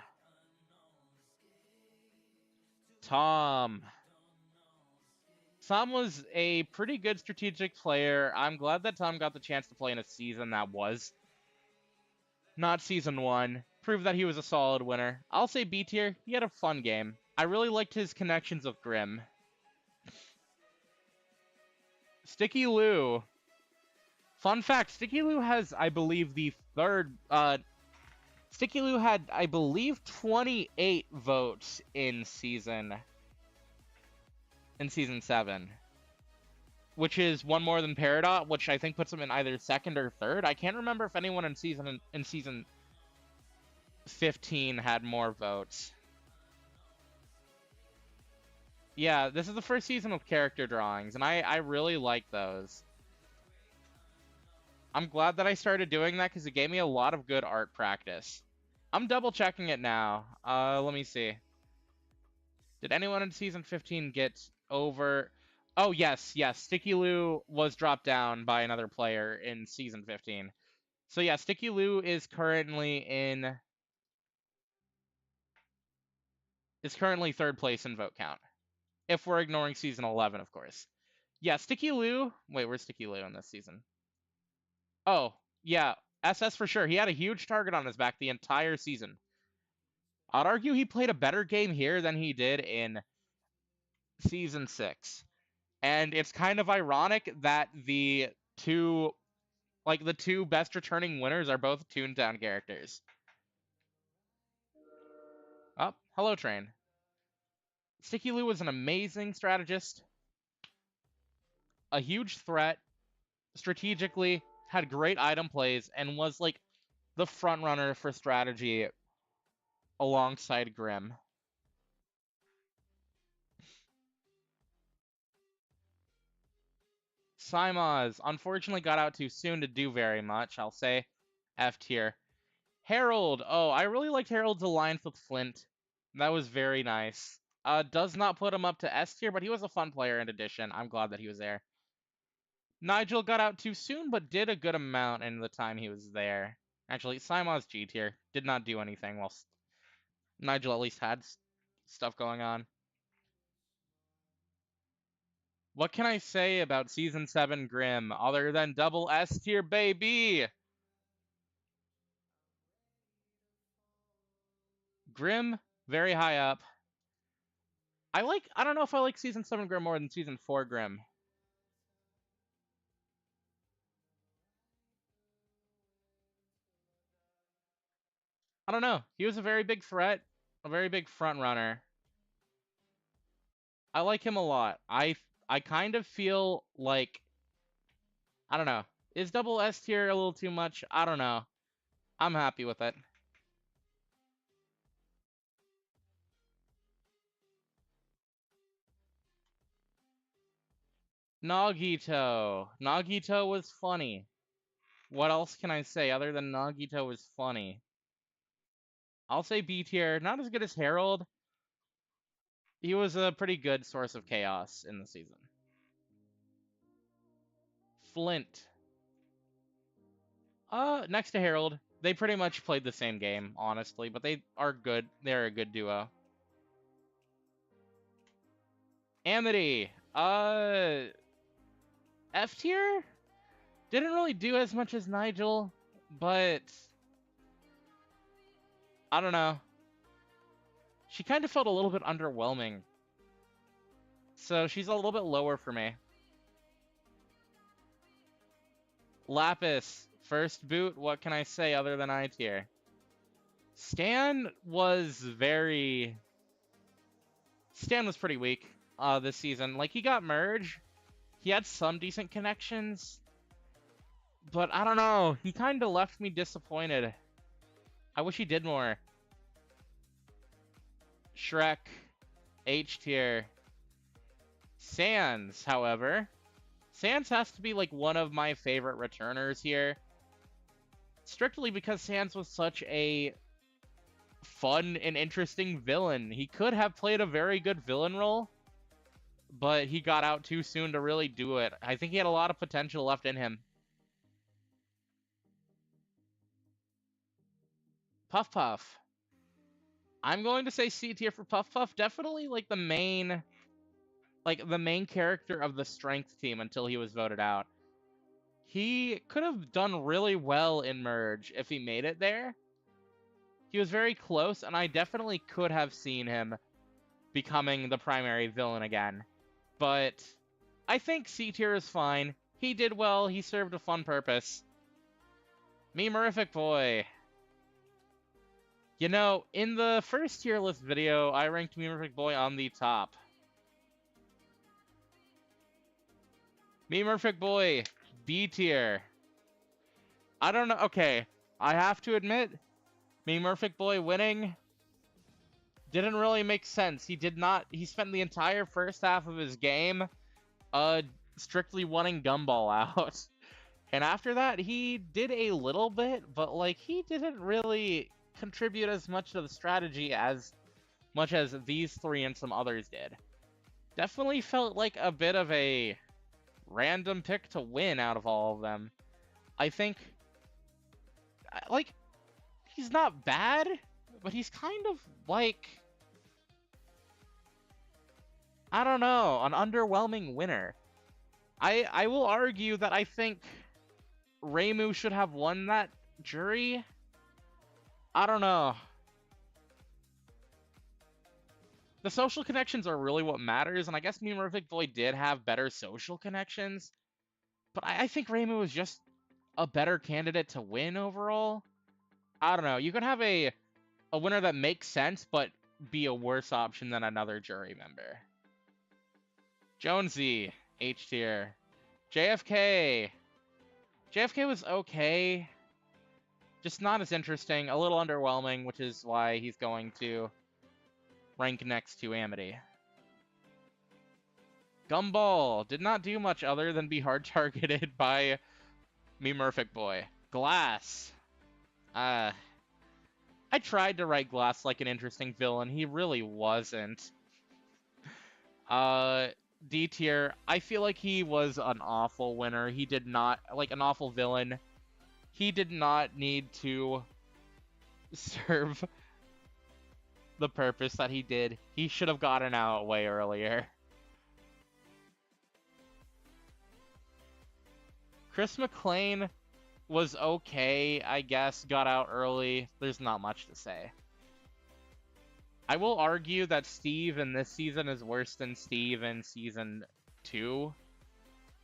Tom. Tom was a pretty good strategic player. I'm glad that Tom got the chance to play in a season that was not season 1. Proved that he was a solid winner. I'll say B tier. He had a fun game. I really liked his connections with Grim. Sticky Lou. Fun fact, Sticky Lou has, I believe, the third... Sticky Lou had, I believe, 28 votes in season 7. Which is one more than Peridot, which I think puts him in either second or third. I can't remember if anyone in season 15 had more votes. Yeah, this is the first season with character drawings, and I really like those. I'm glad that I started doing that because it gave me a lot of good art practice. I'm double checking it now. Let me see. Did anyone in season 15 get over... Oh, yes. Sticky Lou was dropped down by another player in season 15. So yeah, Sticky Lou is currently third place in vote count. If we're ignoring season 11, of course. Yeah, Sticky Lou... Wait, where's Sticky Lou in this season? Oh, yeah, SS for sure. He had a huge target on his back the entire season. I'd argue he played a better game here than he did in season 6. And it's kind of ironic that the two best returning winners are both Toontown characters. Oh, hello, Train. Sticky Lou was an amazing strategist, a huge threat, strategically, had great item plays, and was like the front runner for strategy alongside Grim. Simaz, unfortunately got out too soon to do very much. I'll say F tier. Harold. Oh, I really liked Harold's alliance with Flint. That was very nice. Does not put him up to S tier, but he was a fun player in addition. I'm glad that he was there. Nigel got out too soon, but did a good amount in the time he was there. Actually, Simaz G tier. Did not do anything while Nigel at least had stuff going on. What can I say about Season 7 Grim other than double S tier, baby? Grim, very high up. I don't know if I like Season 7 Grim more than Season 4 Grim. I don't know. He was a very big threat, a very big front runner. I like him a lot. I kind of feel like, I don't know. Is double S tier a little too much? I don't know. I'm happy with it. Nagito. Nagito was funny. What else can I say other than Nagito was funny? I'll say B tier. Not as good as Harold. He was a pretty good source of chaos in the season. Flint. Next to Harold. They pretty much played the same game, honestly, but they are good. They're a good duo. Amity. F tier? Didn't really do as much as Nigel, but I don't know. She kind of felt a little bit underwhelming. So she's a little bit lower for me. Lapis. First boot, what can I say other than I tier? Stan was pretty weak this season. Like, he got merge. He had some decent connections. But I don't know. He kind of left me disappointed. I wish he did more. Shrek, H tier. Sans, however. Sans has to be like one of my favorite returners here. Strictly because Sans was such a fun and interesting villain. He could have played a very good villain role, but he got out too soon to really do it. I think he had a lot of potential left in him. Puff Puff. I'm going to say C tier for Puff Puff. Definitely like the main character of the strength team until he was voted out. He could have done really well in Merge if he made it there. He was very close, and I definitely could have seen him becoming the primary villain again. But I think C tier is fine. He did well, he served a fun purpose. Memerific Boy. You know, in the first tier list video, I ranked Memerific Boy on the top. Memerific Boy, B tier. I don't know, okay, I have to admit, Memerific Boy winning didn't really make sense. He spent the entire first half of his game, strictly wanting Gumball out. And after that, he did a little bit, but, like, he didn't really contribute as much to the strategy as much as these three and some others did. Definitely felt like a bit of a random pick to win out of all of them. I think, like, he's not bad, but he's kind of, like, I don't know, an underwhelming winner. I will argue that I think Reimu should have won that jury. I don't know. The social connections are really what matters, and I guess Memerific Boy did have better social connections, but I think Reimu was just a better candidate to win overall. I don't know. You could have a winner that makes sense, but be a worse option than another jury member. Jonesy, H tier. JFK. JFK was okay. Just not as interesting, a little underwhelming, which is why he's going to rank next to Amity. Gumball did not do much other than be hard targeted by Memerific Boy. Glass. I tried to write Glass like an interesting villain. He really wasn't. D tier. I feel like he was an awful winner. He did not, like, an awful villain. He did not need to serve the purpose that he did. He should have gotten out way earlier. Chris McClane was okay, I guess. Got out early. There's not much to say. I will argue that Steve in this season is worse than Steve in Season 2.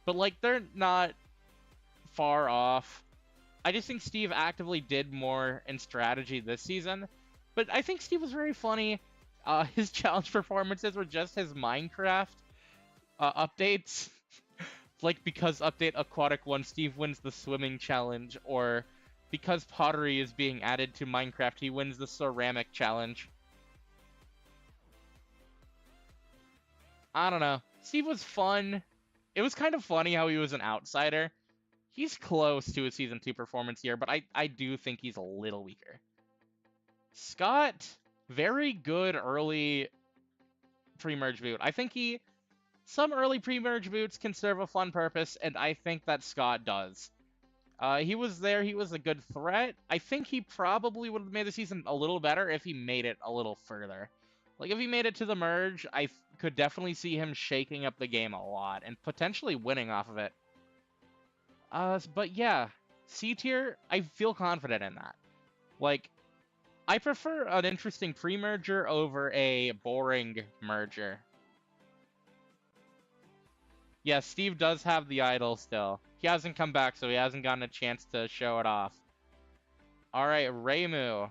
But, like, they're not far off. I just think Steve actively did more in strategy this season. But I think Steve was very funny. His challenge performances were just his Minecraft updates. Like, because Update Aquatic 1, Steve wins the swimming challenge. Or because pottery is being added to Minecraft, he wins the ceramic challenge. I don't know. Steve was fun. It was kind of funny how he was an outsider. He's close to a Season 2 performance here, but I do think he's a little weaker. Scott, very good early pre-merge boot. I think some early pre-merge boots can serve a fun purpose, and I think that Scott does. He was there, he was a good threat. I think he probably would have made the season a little better if he made it a little further. Like, if he made it to the merge, I could definitely see him shaking up the game a lot, and potentially winning off of it. But yeah, C tier, I feel confident in that. Like, I prefer an interesting pre-merger over a boring merger. Yeah, Steve does have the idol still. He hasn't come back, so he hasn't gotten a chance to show it off. Alright, Reimu.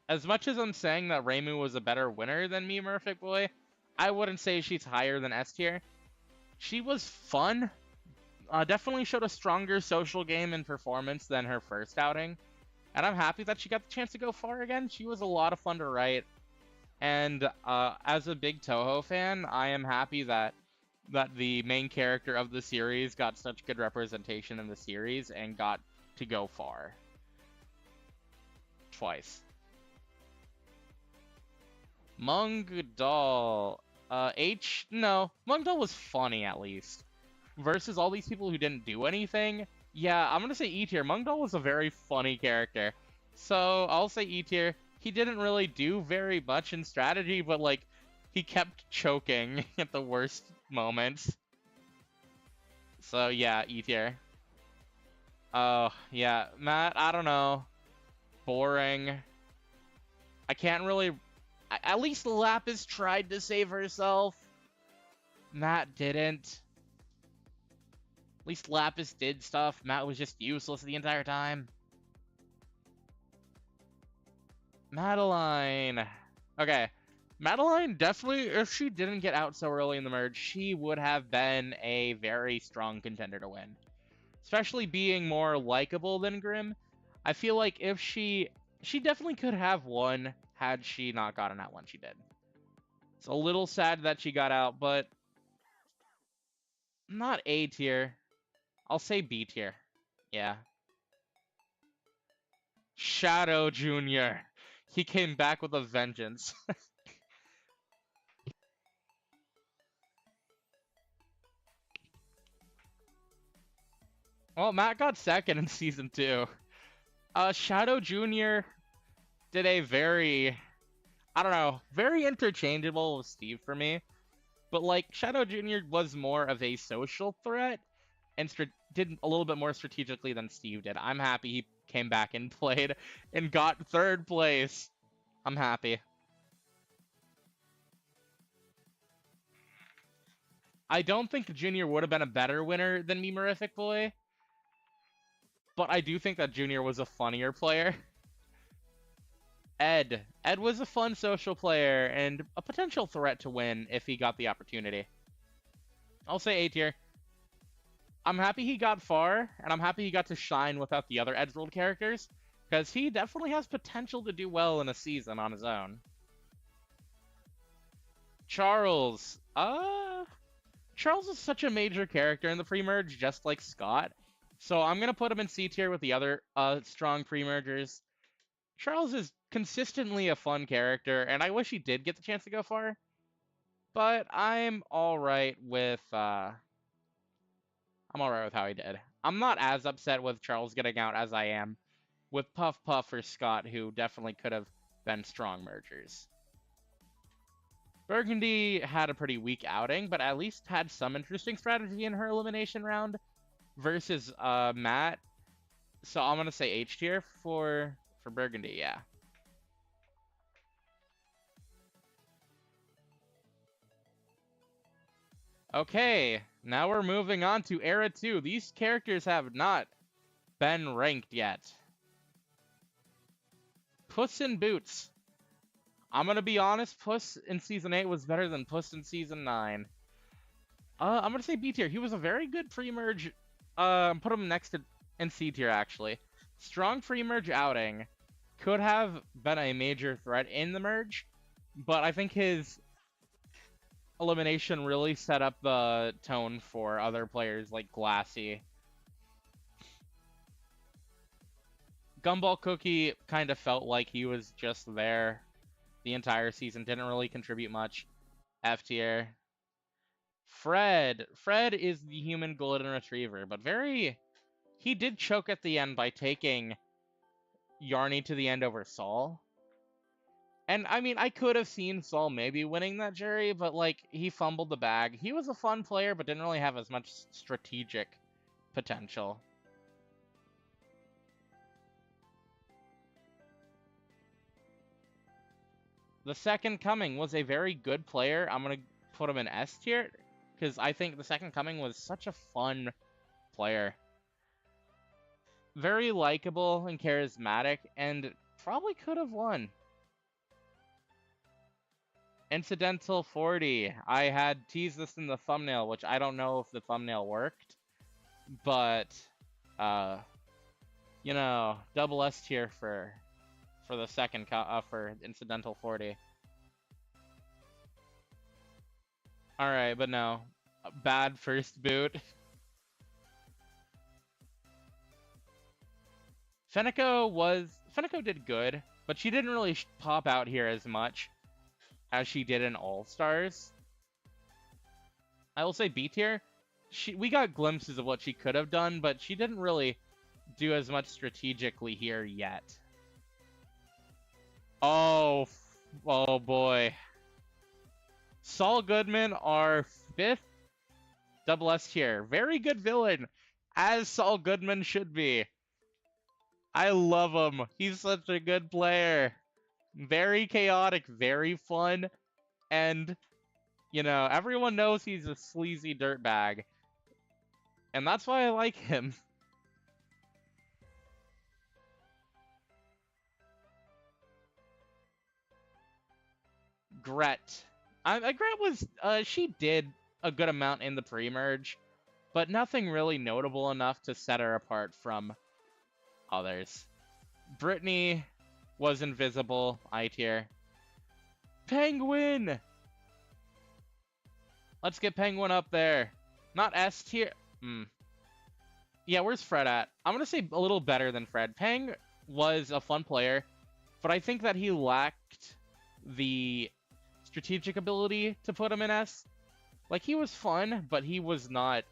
As much as I'm saying that Reimu was a better winner than Memerific Boy, I wouldn't say she's higher than S tier. She was fun. definitely showed a stronger social game and performance than her first outing. And I'm happy that she got the chance to go far again. She was a lot of fun to write. And as a big Toho fan, I am happy that the main character of the series got such good representation in the series and got to go far. Twice. Mungdal. No. Mungdal was funny, at least. Versus all these people who didn't do anything. Yeah, I'm gonna say E tier. Mungdal was a very funny character. So, I'll say E tier. He didn't really do very much in strategy, but, like, he kept choking at the worst moments. So, yeah, E tier. Oh, yeah. Matt, I don't know. Boring. I can't really... At least Lapis tried to save herself. Matt didn't. At least Lapis did stuff. Matt was just useless the entire time. Madeline. Okay. Madeline definitely, if she didn't get out so early in the merge, she would have been a very strong contender to win. Especially being more likable than Grim. I feel like if she definitely could have won had she not gotten out when she did. It's a little sad that she got out, but not A tier. I'll say B tier. Yeah. Shadow Jr. He came back with a vengeance. Well, Matt got second in season 2. Shadow Jr. did a very, I don't know, very interchangeable with Steve for me. But, like, Shadow Jr. was more of a social threat and did a little bit more strategically than Steve did. I'm happy he came back and played and got 3rd place. I'm happy. I don't think Junior would have been a better winner than Memorific Boy, but I do think that Junior was a funnier player. Ed. Ed was a fun social player and a potential threat to win if he got the opportunity. I'll say A tier. I'm happy he got far, and I'm happy he got to shine without the other Edgeworld characters, because he definitely has potential to do well in a season on his own. Charles. Charles is such a major character in the pre-merge, just like Scott. So I'm going to put him in C tier with the other strong pre-mergers. Charles is consistently a fun character, and I wish he did get the chance to go far. But I'm alright with how he did. I'm not as upset with Charles getting out as I am with Puff Puff or Scott, who definitely could have been strong mergers. Burgundy had a pretty weak outing, but at least had some interesting strategy in her elimination round versus Matt. So I'm gonna say H tier for Burgundy, yeah. Okay, now we're moving on to Era 2. These characters have not been ranked yet. Puss in Boots. I'm gonna be honest, Puss in Season 8 was better than Puss in Season 9. I'm gonna say B tier. He was a very good pre-merge. Put him next to in C tier, actually. Strong pre-merge outing. Could have been a major threat in the merge, but I think his elimination really set up the tone for other players like Glassy. Gumball Cookie kind of felt like he was just there the entire season, didn't really contribute much. F tier. Fred. Fred is the human golden retriever, but he did choke at the end by taking Yarny to the end over Saul. And, I mean, I could have seen Saul maybe winning that jury, but, like, he fumbled the bag. He was a fun player, but didn't really have as much strategic potential. The Second Coming was a very good player. I'm going to put him in S tier, because I think the Second Coming was such a fun player. Very likable and charismatic, and probably could have won. Incidental 40. I had teased this in the thumbnail, which I don't know if the thumbnail worked. but you know, double S tier for the second for incidental 40. All right, but no, bad first boot. Fenneco did good, but she didn't really pop out here as much as she did in All Stars. I will say B tier. We got glimpses of what she could have done, but she didn't really do as much strategically here yet. Oh boy. Saul Goodman, our 5th double S tier. Very good villain, as Saul Goodman should be. I love him. He's such a good player. Very chaotic, very fun, and, you know, everyone knows he's a sleazy dirtbag. And that's why I like him. Gret. Gret was, she did a good amount in the pre-merge, but nothing really notable enough to set her apart from others. Brittany was invisible, I tier. Penguin! Let's get Penguin up there. Not S tier. Yeah, where's Fred at? I'm gonna say a little better than Fred. Peng was a fun player, but I think that he lacked the strategic ability to put him in S. Like, he was fun, but he was not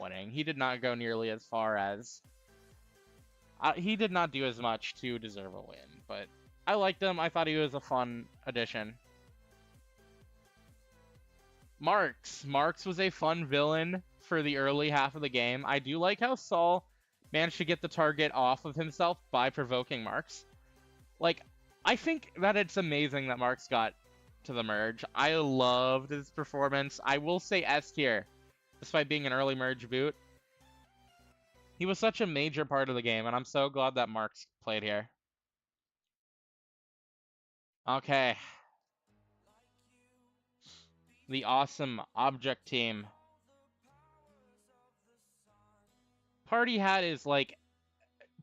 winning. He did not go nearly as far as... he did not do as much to deserve a win, but I liked him. I thought he was a fun addition. Marks. Marks was a fun villain for the early half of the game. I do like how Saul managed to get the target off of himself by provoking Marks. Like, I think that it's amazing that Marks got to the merge. I loved his performance. I will say S tier, despite being an early merge boot. He was such a major part of the game, and I'm so glad that Marks played here. Okay. The awesome object team. Party Hat is, like,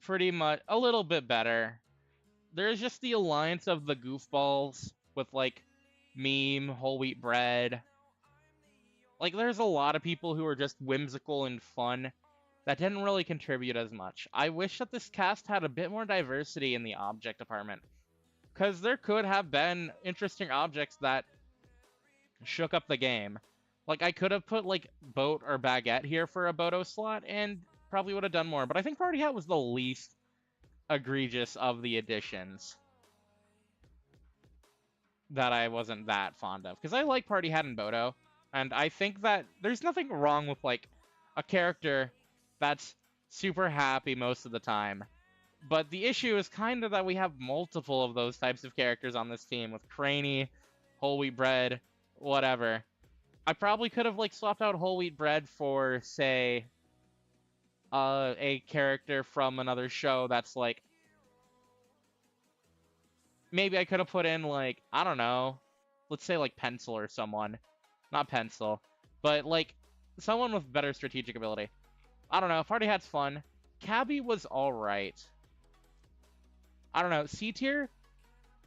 pretty much a little bit better. There's just the alliance of the goofballs with, like, Meme, Whole Wheat Bread. Like, there's a lot of people who are just whimsical and fun that didn't really contribute as much. I wish that this cast had a bit more diversity in the object department, because there could have been interesting objects that shook up the game. Like, I could have put, like, Boat or Baguette here for a Bodo slot, and probably would have done more, but I think Party Hat was the least egregious of the additions that I wasn't that fond of. Because I like Party Hat and Bodo, and I think that there's nothing wrong with, like, a character that's super happy most of the time. But the issue is kind of that we have multiple of those types of characters on this team, with Craney, Whole Wheat Bread, whatever. I probably could have, like, swapped out Whole Wheat Bread for, say, a character from another show that's, like... Maybe I could have put in, like, I don't know, let's say, like, Pencil or someone. Not Pencil, but, like, someone with better strategic ability. I don't know, Party Hat's fun. Cabby was alright. I don't know, C tier?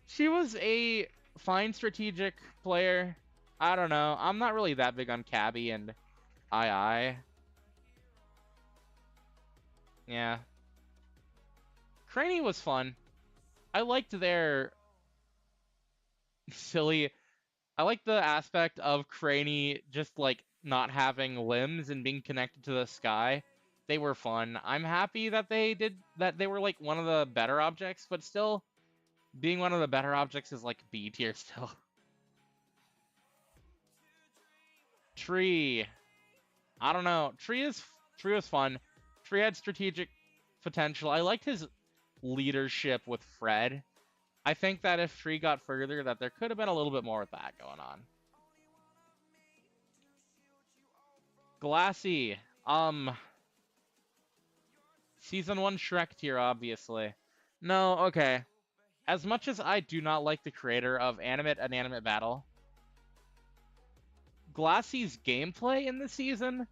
She was a fine strategic player. I don't know, I'm not really that big on Cabby and II. Yeah. Craney was fun. I liked their silly... I like the aspect of Craney just, like, not having limbs and being connected to the sky. They were fun. I'm happy that they were, like, one of the better objects, but still, being one of the better objects is, like, B tier still. Tree. I don't know. Tree was fun. Tree had strategic potential. I liked his leadership with Fred. I think that if Tree got further, that there could have been a little bit more with that going on. Glassy. Season 1 Shrek tier, obviously. No, okay. As much as I do not like the creator of Animate Battle, Glassy's gameplay in the season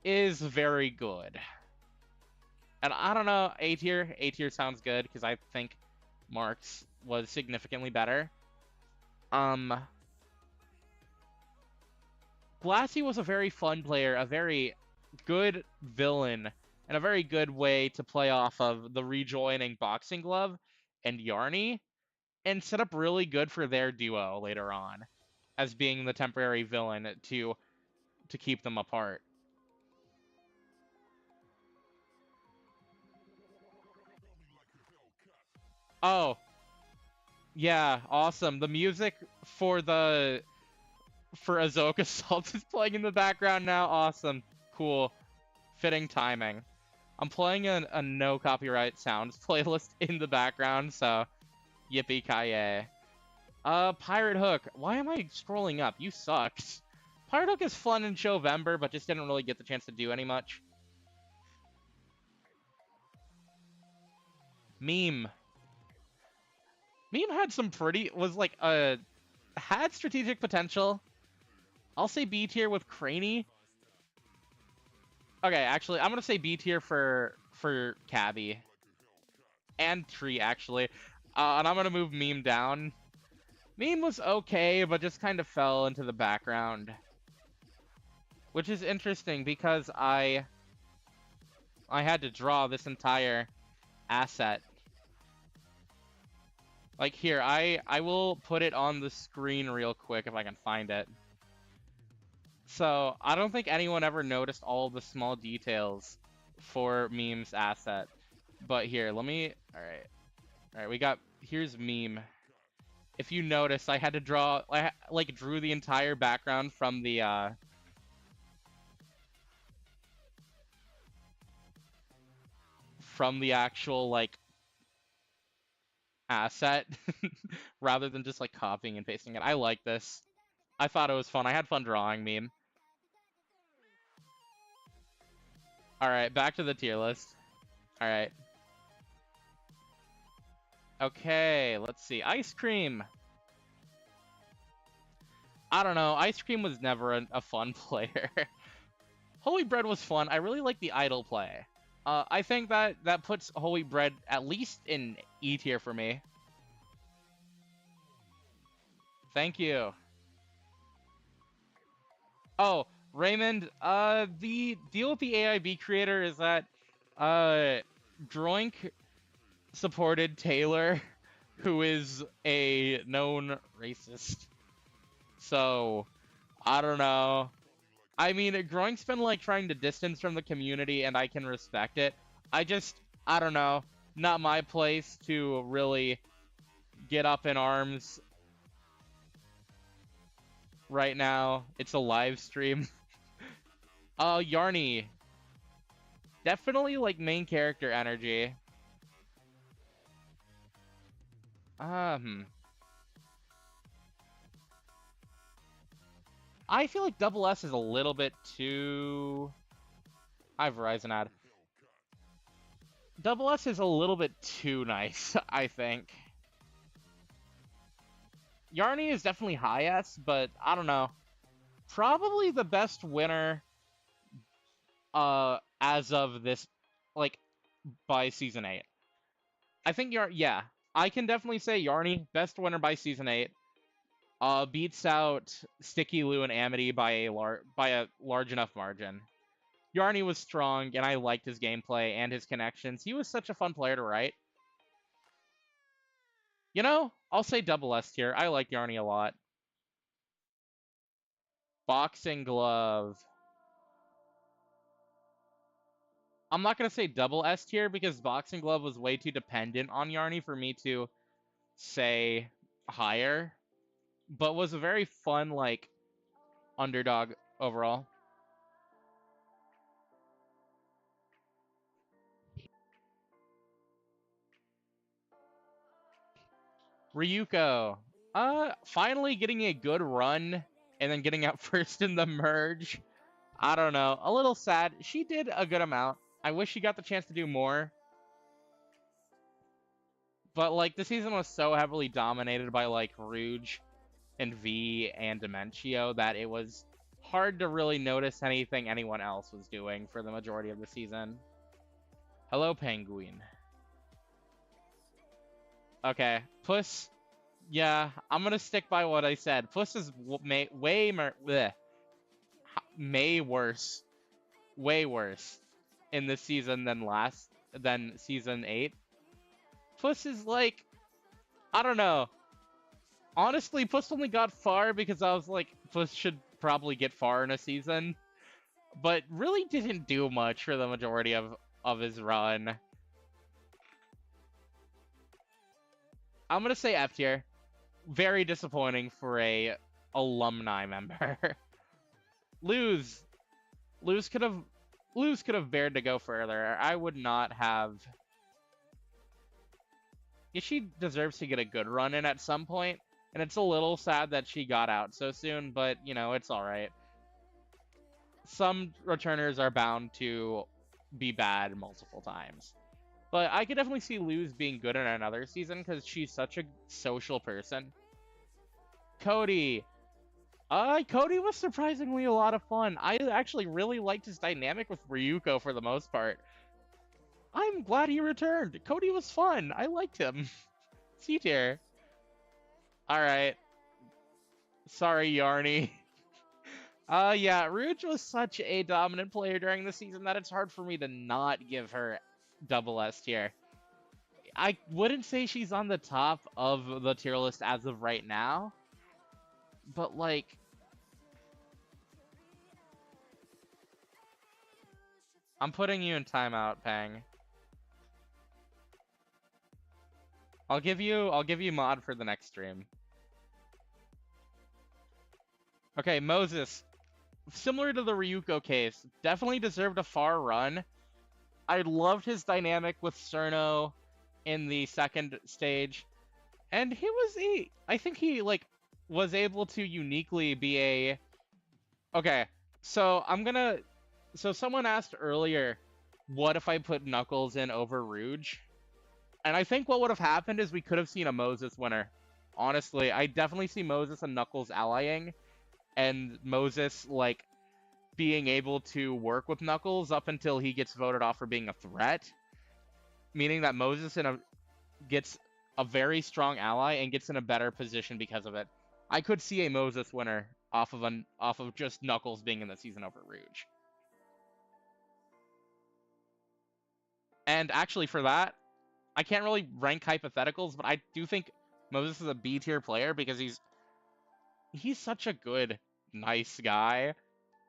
is very good. And I don't know, A tier. A tier sounds good because I think Marks was significantly better. Glassy was a very fun player, a very good villain, and a very good way to play off of the rejoining Boxing Glove and Yarny, and set up really good for their duo later on, as being the temporary villain to keep them apart. Oh, yeah, awesome. The music for Azoka Salt is playing in the background now. Awesome. Cool. Fitting timing. I'm playing a no copyright sounds playlist in the background, so yippee ki Pirate Hook. Why am I scrolling up? You sucked. Pirate Hook is fun in Shovember, but just didn't really get the chance to do any much. Meme. Meme had some pretty was like had strategic potential. I'll say B tier with Craney. Okay, actually, I'm gonna say B tier for Cabby and Tree actually, and I'm gonna move Meme down. Meme was okay, but just kind of fell into the background, which is interesting because I had to draw this entire asset. Like here, I will put it on the screen real quick if I can find it. So I don't think anyone ever noticed all the small details for Meme's asset. But here, let me. All right. We got here's Meme. If you notice, I had to draw. I like drew the entire background from the actual like asset rather than just like copying and pasting it. I like this. I thought it was fun. I had fun drawing Meme. All right, back to the tier list. All right. Okay, let's see. Ice Cream. I don't know. Ice Cream was never a fun player. Holy Bread was fun. I really like the idle play. I think that puts Holy Bread at least in E tier for me. Thank you. Oh, Raymond, the deal with the AIB creator is that, Droink supported Taylor, who is a known racist. So, I don't know. I mean, Groink's been, like, trying to distance from the community, and I can respect it. I don't know. Not my place to really get up in arms right now. It's a live stream. Yarny. Definitely, like, main character energy. I feel like Double S is a little bit too... Hi, Verizon ad. Double S is a little bit too nice, I think. Yarny is definitely high S, but I don't know. Probably the best winner as of this, like, by Season 8. I think yeah, I can definitely say Yarny, best winner by Season 8. Beats out Sticky Lou and Amity by a large enough margin. Yarny was strong, and I liked his gameplay and his connections. He was such a fun player to write. You know, I'll say double S tier. I like Yarny a lot. Boxing Glove. I'm not going to say double S tier because Boxing Glove was way too dependent on Yarny for me to say higher. But was a very fun, like, underdog overall. Ryuko. Finally getting a good run and then getting out first in the merge. I don't know. A little sad. She did a good amount. I wish she got the chance to do more. But, like, the season was so heavily dominated by, like, Rouge and V and Dementio that it was hard to really notice anything anyone else was doing for the majority of the season. Hello, Penguin. Okay, Puss. Yeah, I'm gonna stick by what I said. Puss is way worse in this season than season 8. Puss is like, I don't know. Honestly, Puss only got far because I was like, Puss should probably get far in a season, but really didn't do much for the majority of his run. I'm gonna say F tier. Very disappointing for a alumni member. Lose. Lose could have bared to go further. I would not have. Yeah, she deserves to get a good run in at some point, and it's a little sad that she got out so soon, but you know, it's alright. Some returners are bound to be bad multiple times. But I could definitely see Luz being good in another season because she's such a social person. Cody. Cody was surprisingly a lot of fun. I actually really liked his dynamic with Ryuko for the most part. I'm glad he returned. Cody was fun. I liked him. C tier. Alright. Sorry, Yarny. Yeah, Rouge was such a dominant player during the season that it's hard for me to not give her double S tier. I wouldn't say she's on the top of the tier list as of right now, but like, I'm putting you in timeout, Pang. I'll give you mod for the next stream. Okay, Moses. Similar to the Ryuko case, definitely deserved a far run. I loved his dynamic with Cerno in the second stage, and I think he like was able to uniquely be a. Okay, so someone asked earlier, what if I put Knuckles in over Rouge? And I think what would have happened is we could have seen a Moses winner. Honestly, I definitely see Moses and Knuckles allying, and Moses like being able to work with Knuckles up until he gets voted off for being a threat, meaning that Moses gets a very strong ally and gets in a better position because of it. I could see a Moses winner off of just Knuckles being in the season over Rouge. And actually, for that, I can't really rank hypotheticals, but I do think Moses is a B tier player because he's such a good, nice guy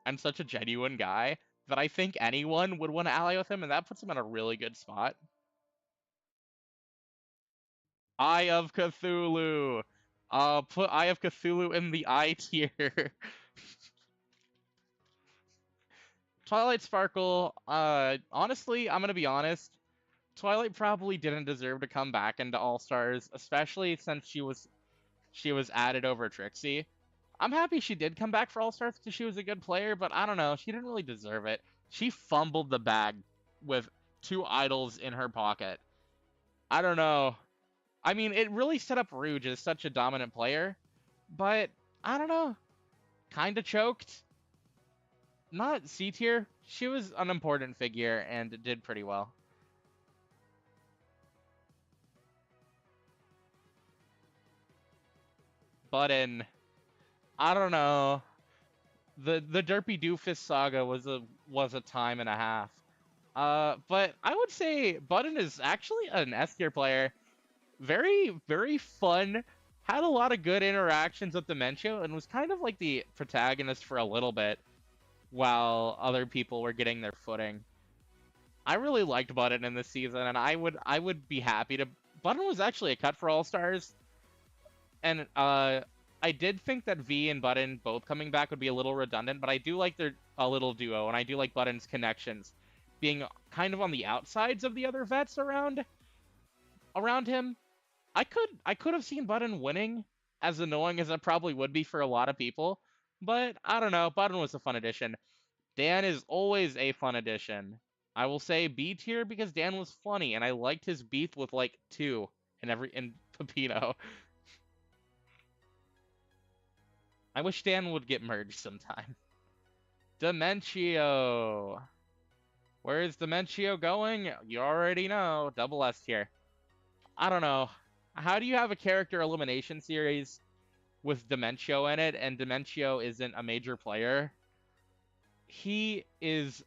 and such a genuine guy that I think anyone would want to ally with him, and that puts him in a really good spot. Eye of Cthulhu. Put Eye of Cthulhu in the I tier. Twilight Sparkle. Honestly, I'm gonna be honest. Twilight probably didn't deserve to come back into All Stars, especially since she was added over Trixie. I'm happy she did come back for All Stars because she was a good player, but I don't know. She didn't really deserve it. She fumbled the bag with 2 idols in her pocket. I don't know. I mean, it really set up Rouge as such a dominant player, but I don't know. Kinda choked. Not C tier. She was an important figure and did pretty well. Button. I don't know. The Derpy Doofus saga was a time and a half. But I would say Button is actually an S tier player. Very, very fun. Had a lot of good interactions with Dementio and was kind of like the protagonist for a little bit while other people were getting their footing. I really liked Button in this season, and I would be happy to. Button was actually a cut for All Stars, and I did think that V and Button both coming back would be a little redundant, but I do like their a little duo, and I do like Button's connections, being kind of on the outsides of the other vets around him. I could have seen Button winning, as annoying as it probably would be for a lot of people, but I don't know. Button was a fun addition. Dan is always a fun addition. I will say B tier because Dan was funny, and I liked his beef with like 2 in Pepino. I wish Dan would get merged sometime. Dementio. Where is Dementio going? You already know. Double S tier. I don't know. How do you have a character elimination series with Dementio in it, and Dementio isn't a major player? He is,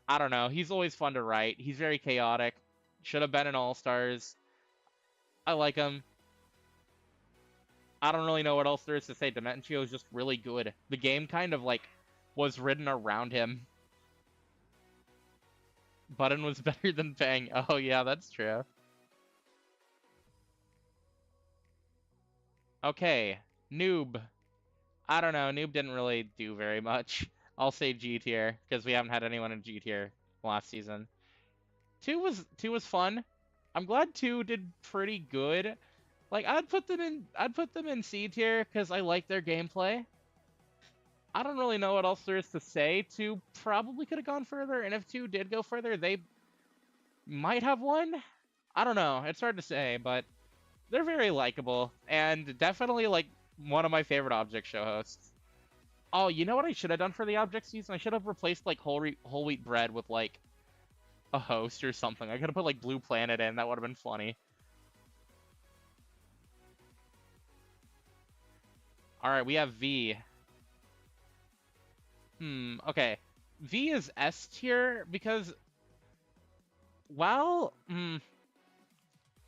I don't know. He's always fun to write. He's very chaotic. Should have been in All-Stars. I like him. I don't really know what else there is to say. Dementio is just really good. The game kind of like was written around him. Button was better than Fang. Oh yeah, that's true. Okay, Noob. I don't know. Noob didn't really do very much. I'll say G tier because we haven't had anyone in G tier last season. Two was fun. I'm glad two did pretty good. Like I'd put them in C tier because I like their gameplay. I don't really know what else there is to say. Two probably could have gone further, and if two did go further, they might have won. I don't know. It's hard to say, but they're very likable and definitely like one of my favorite Object Show hosts. Oh, you know what I should have done for the Object season? I should have replaced like whole wheat bread with like a host or something. I could have put like Blue Planet in. That would have been funny. All right, we have V. Okay. V is S tier because, well,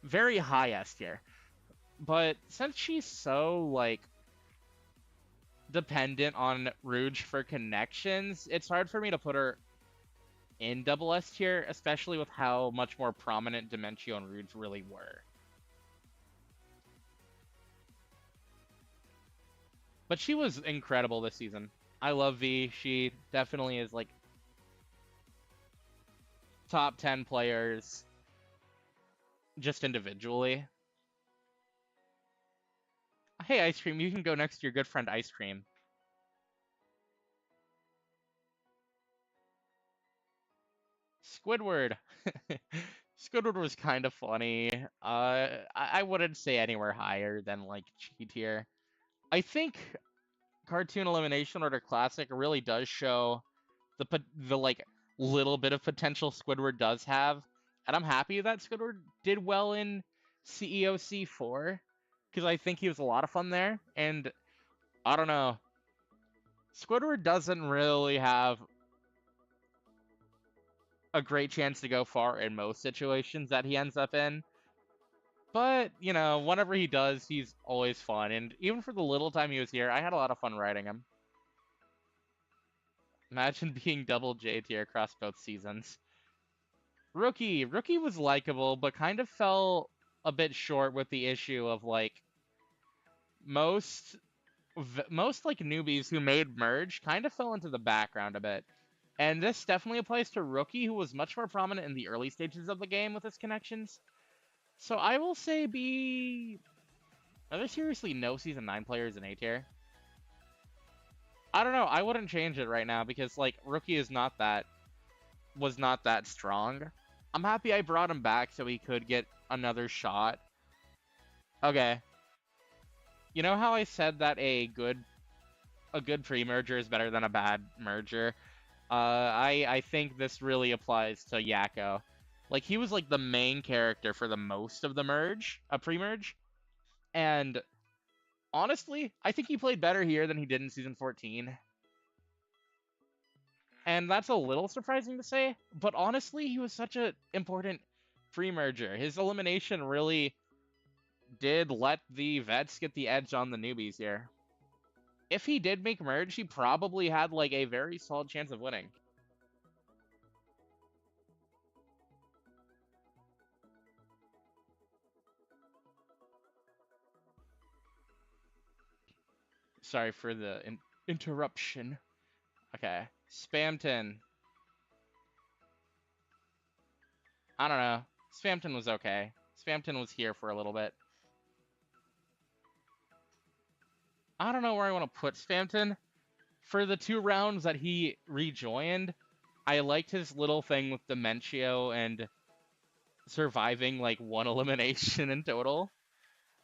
very high S tier. But since she's so, like, dependent on Rouge for connections, it's hard for me to put her in double S tier, especially with how much more prominent Dementio and Rouge really were. But she was incredible this season. I love V. She definitely is, like, top 10 players just individually. Hey, Ice Cream, you can go next to your good friend Ice Cream. Squidward. Squidward was kind of funny. I wouldn't say anywhere higher than like G tier. I think Cartoon Elimination Order Classic really does show the like little bit of potential Squidward does have, and I'm happy that Squidward did well in CEOC 4 because I think he was a lot of fun there. And I don't know, Squidward doesn't really have a great chance to go far in most situations that he ends up in. But, you know, whenever he does, he's always fun. And even for the little time he was here, I had a lot of fun writing him. Imagine being double J tier across both seasons. Rookie. Rookie was likable, but kind of fell a bit short with the issue of, like, most like newbies who made merge kind of fell into the background a bit. And this definitely applies to Rookie, who was much more prominent in the early stages of the game with his connections. So I will say B. Are there seriously no Season 9 players in A tier? I don't know. I wouldn't change it right now because, like, Rookie was not that strong. I'm happy I brought him back so he could get another shot. Okay. You know how I said that a good pre-merger is better than a bad merger? I think this really applies to Yakko. Like, he was, like, the main character for the most of the pre-merge. And, honestly, I think he played better here than he did in Season 14. And that's a little surprising to say, but honestly, he was such an important pre-merger. His elimination really did let the vets get the edge on the newbies here. If he did make merge, he probably had, like, a very solid chance of winning. Sorry for the interruption. Okay. Spamton. I don't know. Spamton was okay. Spamton was here for a little bit. I don't know where I want to put Spamton. For the 2 rounds that he rejoined, I liked his little thing with Dementio and surviving like 1 elimination in total.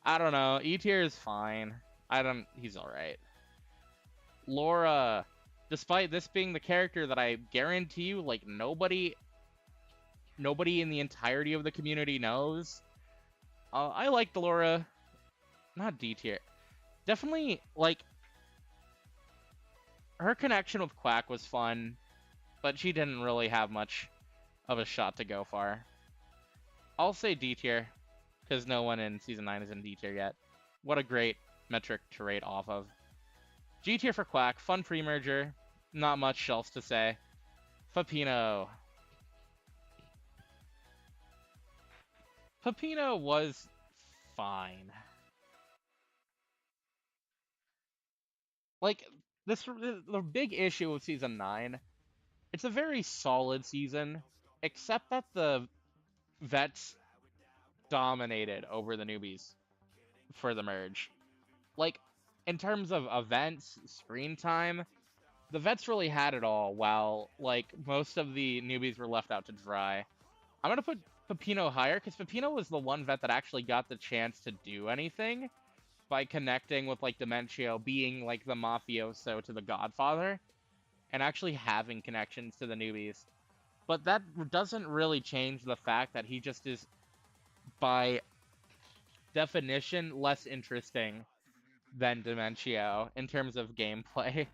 I don't know. E tier is fine. He's alright. Laura. Despite this being the character that I guarantee you, like, nobody in the entirety of the community knows. I like Delora. Not D tier. Definitely, like, her connection with Quack was fun, but she didn't really have much of a shot to go far. I'll say D tier, because no one in Season 9 is in D tier yet. What a great metric to rate off of. G tier for Quack, fun pre-merger, not much else to say. Peppino. Peppino was fine. Like, the big issue with Season 9, it's a very solid season, except that the vets dominated over the newbies for the merge. Like, in terms of events, screen time, the vets really had it all, while, like, most of the newbies were left out to dry. I'm gonna put Peppino higher, because Peppino was the one vet that actually got the chance to do anything by connecting with, like, Dementio being, like, the mafioso to the Godfather, and actually having connections to the newbies. But that doesn't really change the fact that he just is, by definition, less interesting than Dementio in terms of gameplay.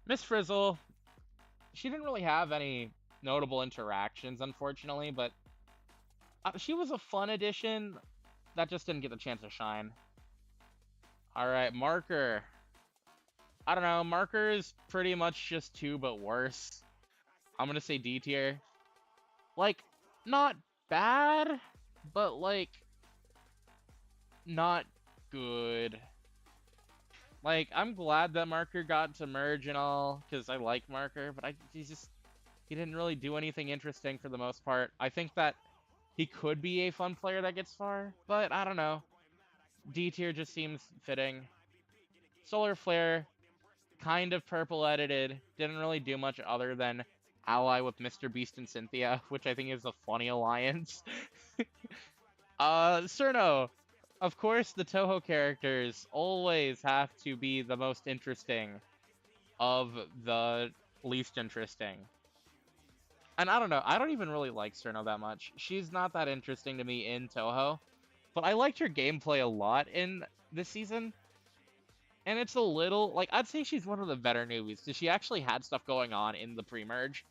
Miss Frizzle, she didn't really have any notable interactions, unfortunately, but she was a fun addition that just didn't get the chance to shine. Alright, Marker. I don't know, Marker is pretty much just 2 but worse. I'm gonna say D tier. Like, not bad, but, like, not good. Like, I'm glad that Marker got to merge and all, because I like Marker, but he didn't really do anything interesting for the most part. I think that he could be a fun player that gets far, but I don't know. D tier just seems fitting. Solar Flare, kind of purple edited, didn't really do much other than ally with Mr. Beast and Cynthia, which I think is a funny alliance. Cerno. Of course, the Touhou characters always have to be the most interesting of the least interesting. And I don't know, I don't even really like Cerno that much. She's not that interesting to me in Touhou, but I liked her gameplay a lot in this season. And it's a little, like, I'd say she's one of the better newbies, because she actually had stuff going on in the pre-merge,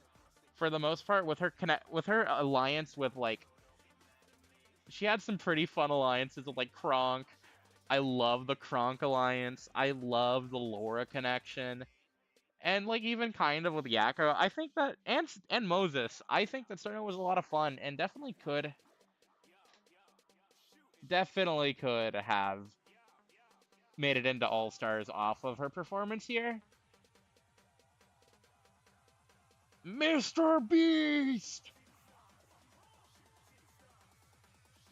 for the most part, with her alliance with, like, she had some pretty fun alliances with, like, Kronk. I love the Kronk alliance. I love the Laura connection. And, like, even kind of with Yakko. I think that, and Moses, I think that Cerno was a lot of fun, and definitely could have made it into All-Stars off of her performance here. Mr. Beast!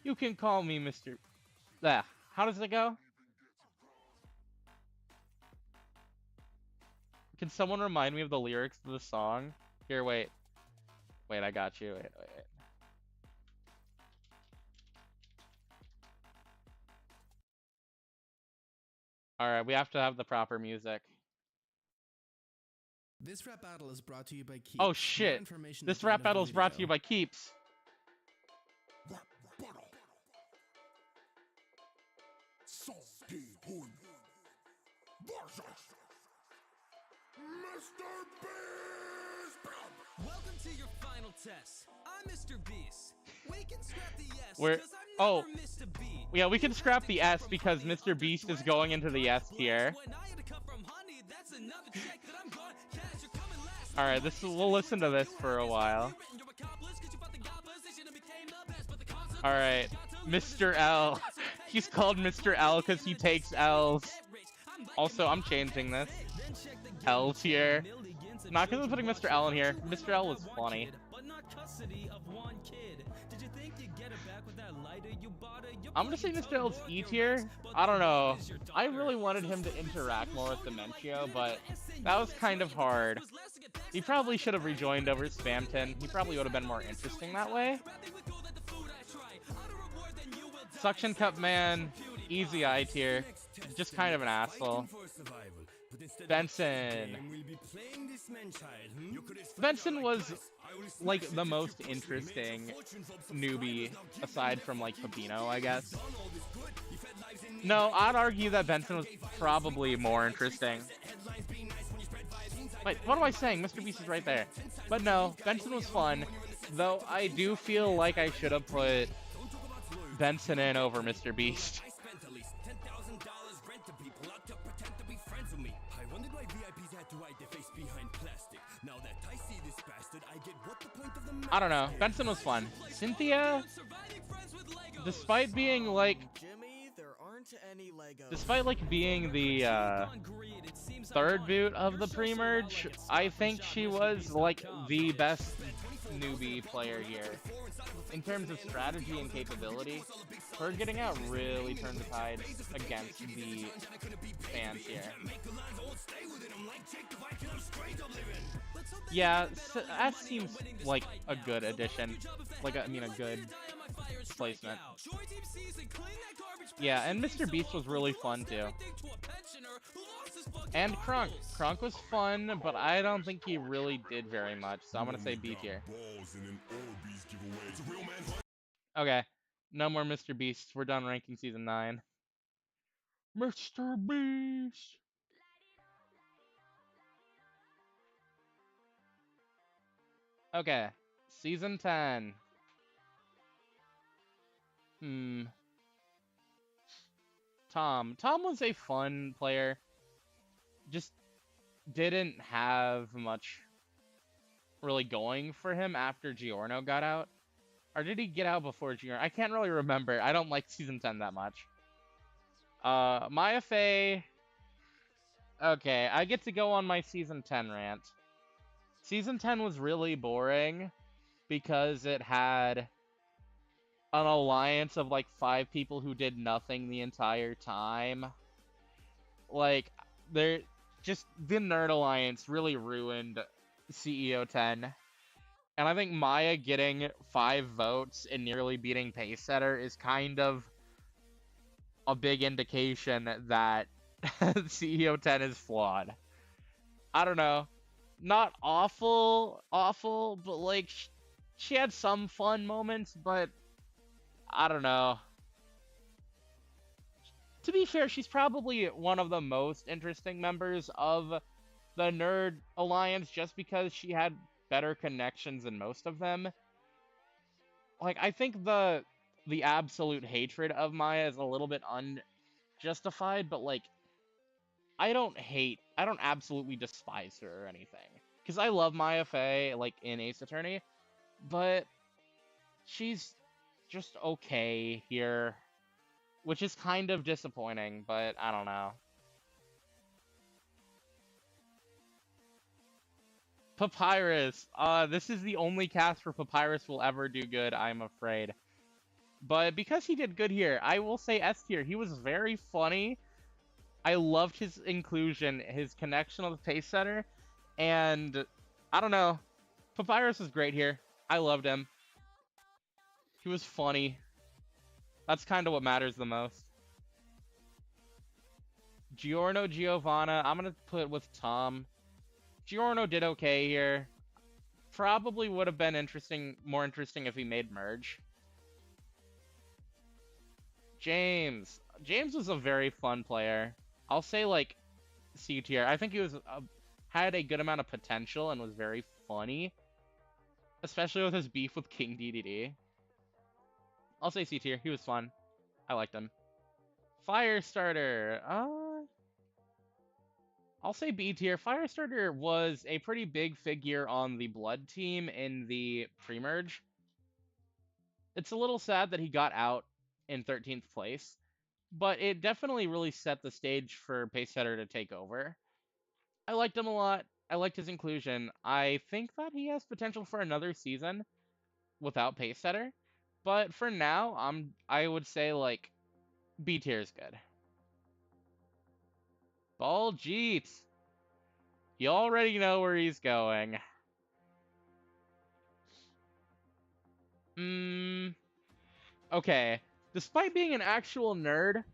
You can call me Mr. How does it go? Can someone remind me of the lyrics to the song? Here, wait. Wait, I got you. Wait. Alright, we have to have the proper music. This rap battle is brought to you by Keeps. Oh shit! This rap battle is brought to you by Keeps. Rap battle. Salty Hood versus Mr. Beast. Welcome to your final test. I'm Mr. Beast. We can scrap the S because I've never missed a beat. Yeah, we can scrap the S because Mr. Beast is going into the S tier. Alright, we'll listen to this for a while. Alright, Mr. L. He's called Mr. L because he takes L's. Also, I'm changing this. L tier. Not because I'm putting Mr. L in here. Mr. L was funny. I'm gonna say Mr. L's E tier. I don't know. I really wanted him to interact more with Dementio, but that was kind of hard. He probably should have rejoined over Spamton. He probably would have been more interesting that way. Suction Cup Man, easy I tier. just kind of an asshole. Benson. Benson was like the most interesting newbie aside from like Pepino, I guess. No, I'd argue that Benson was probably more interesting. Wait, what am I saying? Mr. Beast is right there. But no, Benson was fun, though I do feel like I should have put Benson in over Mr. Beast. I don't know. Benson was fun. Cynthia, despite being like, being the third boot of the pre-merge, I think she was like the best newbie player here. In terms of strategy and capability, her getting out really turned the tide against the fans here. Yeah, that seems like a good addition. Like, I mean, a good placement. Yeah, and Mr. Beast was really fun, too. And Kronk. Kronk was fun, but I don't think he really did very much, so I'm gonna say B tier. Okay, no more Mr. Beasts. We're done ranking Season 9. Mr. Beast! Okay, Season 10. Tom. Tom was a fun player. Just didn't have much really going for him after Giorno got out. Or did he get out before Giorno? I can't really remember. I don't like Season 10 that much. Maya Fey. Okay, I get to go on my Season 10 rant. Season 10 was really boring because it had an alliance of like 5 people who did nothing the entire time. Like, they're just the Nerd Alliance really ruined CEO 10. And I think Maya getting 5 votes and nearly beating Pacesetter is kind of a big indication that CEO 10 is flawed. I don't know. Not awful, but like, she had some fun moments, but I don't know. To be fair, she's probably one of the most interesting members of the Nerd Alliance just because she had better connections than most of them. Like, I think the absolute hatred of Maya is a little bit unjustified, but like, I don't absolutely despise her or anything. Because I love Maya Fey, like, in Ace Attorney, but she's just okay here, which is kind of disappointing, but I don't know. Papyrus. This is the only cast where Papyrus will ever do good, I'm afraid. But because he did good here, I will say S tier. He was very funny. I loved his inclusion, his connection with Pacesetter, and I don't know. Papyrus was great here. I loved him. He was funny. That's kind of what matters the most. Giorno, Giovanna, I'm gonna put with Tom. Giorno did okay here. Probably would have been more interesting if he made merge. James. James was a very fun player. I'll say like C tier. I think he was had a good amount of potential and was very funny, especially with his beef with King DDD. I'll say C tier. He was fun. I liked him. Firestarter. I'll say B tier. Firestarter was a pretty big figure on the Blood team in the pre-merge. It's a little sad that he got out in 13th place, but it definitely really set the stage for Pacesetter to take over. I liked him a lot. I liked his inclusion. I think that he has potential for another season without Pacesetter, but for now, I would say like B tier is good. Baljeet. You already know where he's going. Okay. Despite being an actual nerd,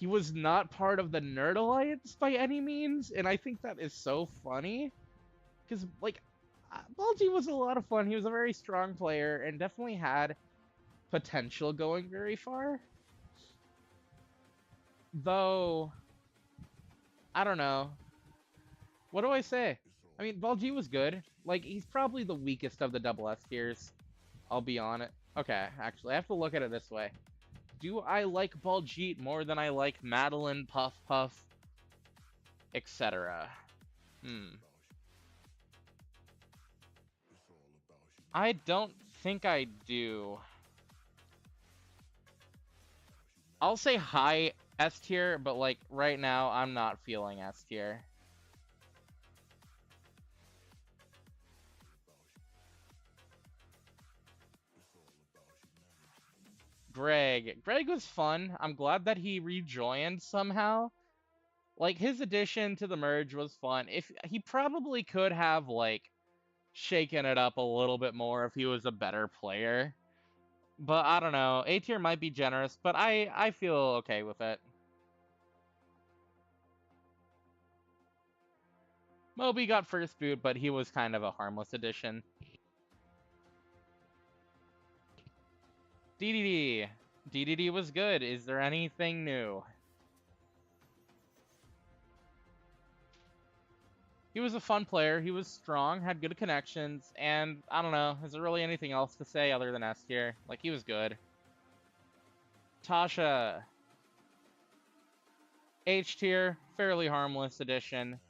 he was not part of the Nerd Alliance by any means, and I think that is so funny. Because, like, Balji was a lot of fun. He was a very strong player and definitely had potential going very far. Though, I don't know. What do I say? I mean, Balji was good. Like, he's probably the weakest of the double S tiers. I'll be on it. Okay, actually, I have to look at it this way. Do I like Baljeet more than I like Madeline, Puff Puff, etc.? I don't think I do. I'll say high S tier, but like right now I'm not feeling S tier. Greg was fun. I'm glad that he rejoined somehow. Like, his addition to the merge was fun. If he probably could have like shaken it up a little bit more if he was a better player. But I don't know. A tier might be generous, but I feel okay with it. Moby got first boot, but he was kind of a harmless addition. DDD. DDD was good. Is there anything new? He was a fun player. He was strong, had good connections, and I don't know. Is there really anything else to say other than S tier? Like, he was good. Tasha. H tier, fairly harmless addition.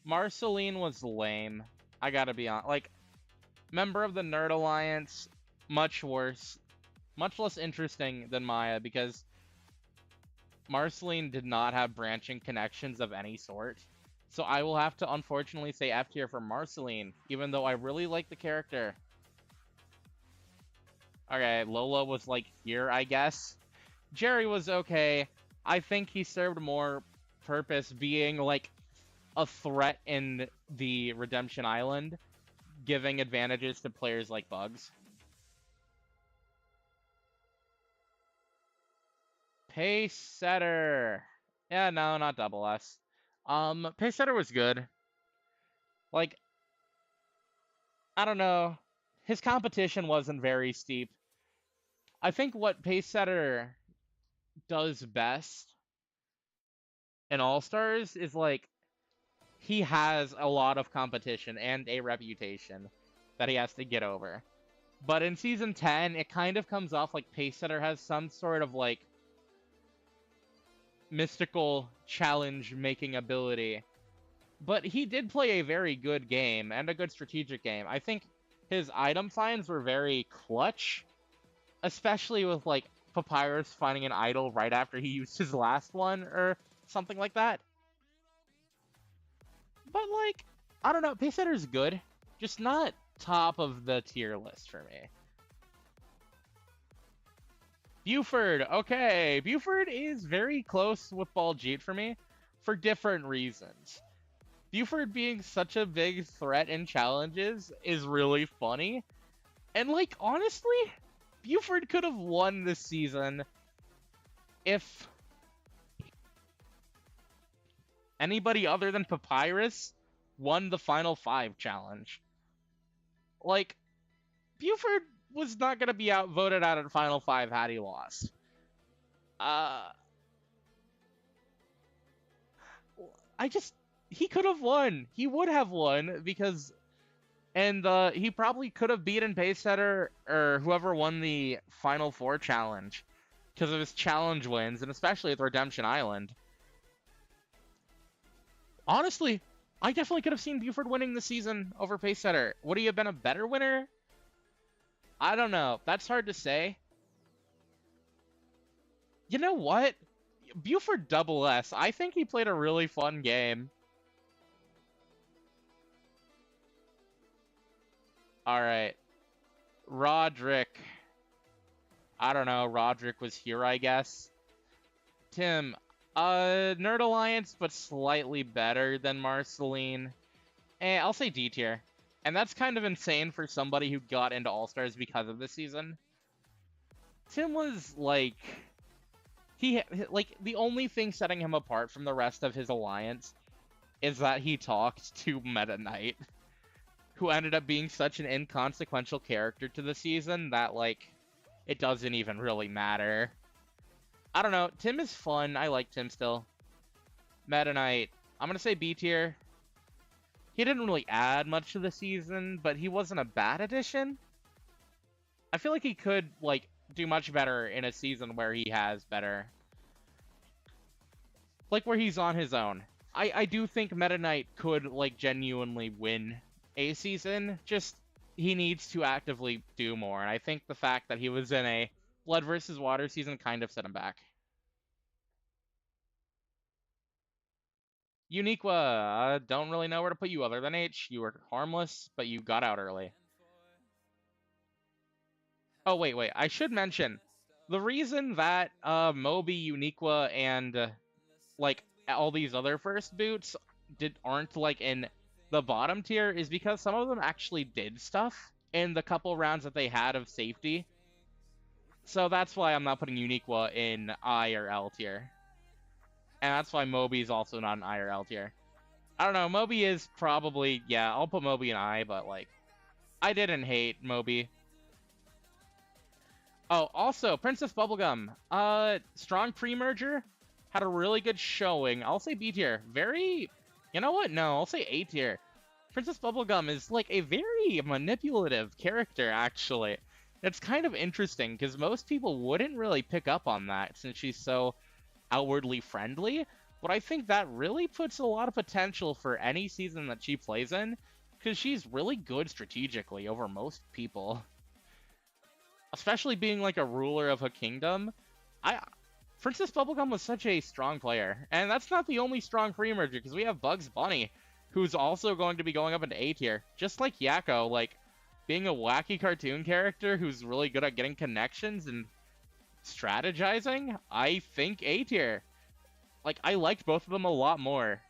Marceline was lame. I gotta be honest. Like, member of the Nerd Alliance, much worse. Much less interesting than Maya because Marceline did not have branching connections of any sort. So I will have to unfortunately say F tier for Marceline, even though I really like the character. Okay, Lola was like here, I guess. Jerry was okay. I think he served more purpose being like a threat in the Redemption Island, giving advantages to players like Bugs. Pace Setter. Yeah, no, not double S. Pace Setter was good. Like, I don't know. His competition wasn't very steep. I think what Pace Setter does best in All-Stars is, like, he has a lot of competition and a reputation that he has to get over. But in Season 10, it kind of comes off like Pace Setter has some sort of, like, mystical challenge-making ability. But he did play a very good game, and a good strategic game. I think his item finds were very clutch, especially with, like, Papyrus finding an idol right after he used his last one, or something like that. But, like, I don't know, Pace Setter's good, just not top of the tier list for me. Buford, okay. Buford is very close with Baljeet for me, for different reasons. Buford being such a big threat in challenges is really funny. And, like, honestly, Buford could have won this season if anybody other than Papyrus won the Final 5 challenge. Like, Buford was not going to be voted out at Final 5 had he lost. He could have won. He would have won because, and he probably could have beaten Pace Setter or whoever won the Final 4 challenge because of his challenge wins, and especially at Redemption Island. Honestly, I definitely could have seen Buford winning the season over Pace Setter. Would he have been a better winner? I don't know. That's hard to say. You know what? Buford double S. I think he played a really fun game. Alright. Roderick. I don't know. Roderick was here, I guess. Tim. Nerd Alliance, but slightly better than Marceline. I'll say D tier. And that's kind of insane for somebody who got into All-Stars because of this season. Tim was, like, like, the only thing setting him apart from the rest of his alliance is that he talked to Meta Knight, who ended up being such an inconsequential character to the season that, like, it doesn't even really matter. I don't know. Tim is fun. I like Tim still. Meta Knight, I'm gonna say B tier. He didn't really add much to the season, but he wasn't a bad addition. I feel like he could, like, do much better in a season where he has better. Like, where he's on his own. I do think Meta Knight could, like, genuinely win a season, just he needs to actively do more, and I think the fact that he was in a Blood versus Water season kind of set him back. Uniqua, don't really know where to put you other than H. You were harmless, but you got out early. Oh, wait, I should mention, the reason that Moby, Uniqua, and like all these other first boots aren't like in the bottom tier is because some of them actually did stuff in the couple rounds that they had of safety. So that's why I'm not putting Uniqua in I or L tier. And that's why Moby's also not an I or L tier. I don't know, Moby is probably, yeah, I'll put Moby in I, but like, I didn't hate Moby. Oh, also, Princess Bubblegum. Strong pre-merger. Had a really good showing. I'll say B tier. Very... You know what? No, I'll say A tier. Princess Bubblegum is, like, a very manipulative character, actually. It's kind of interesting, because most people wouldn't really pick up on that, since she's so outwardly friendly. But I think that really puts a lot of potential for any season that she plays in, because she's really good strategically over most people. Especially being like a ruler of a kingdom. Princess Bubblegum was such a strong player. And that's not the only strong pre-merger, because we have Bugs Bunny, who's also going to be going up into A tier. Just like Yakko, like, being a wacky cartoon character who's really good at getting connections and strategizing, I think A tier. Like, I liked both of them a lot more.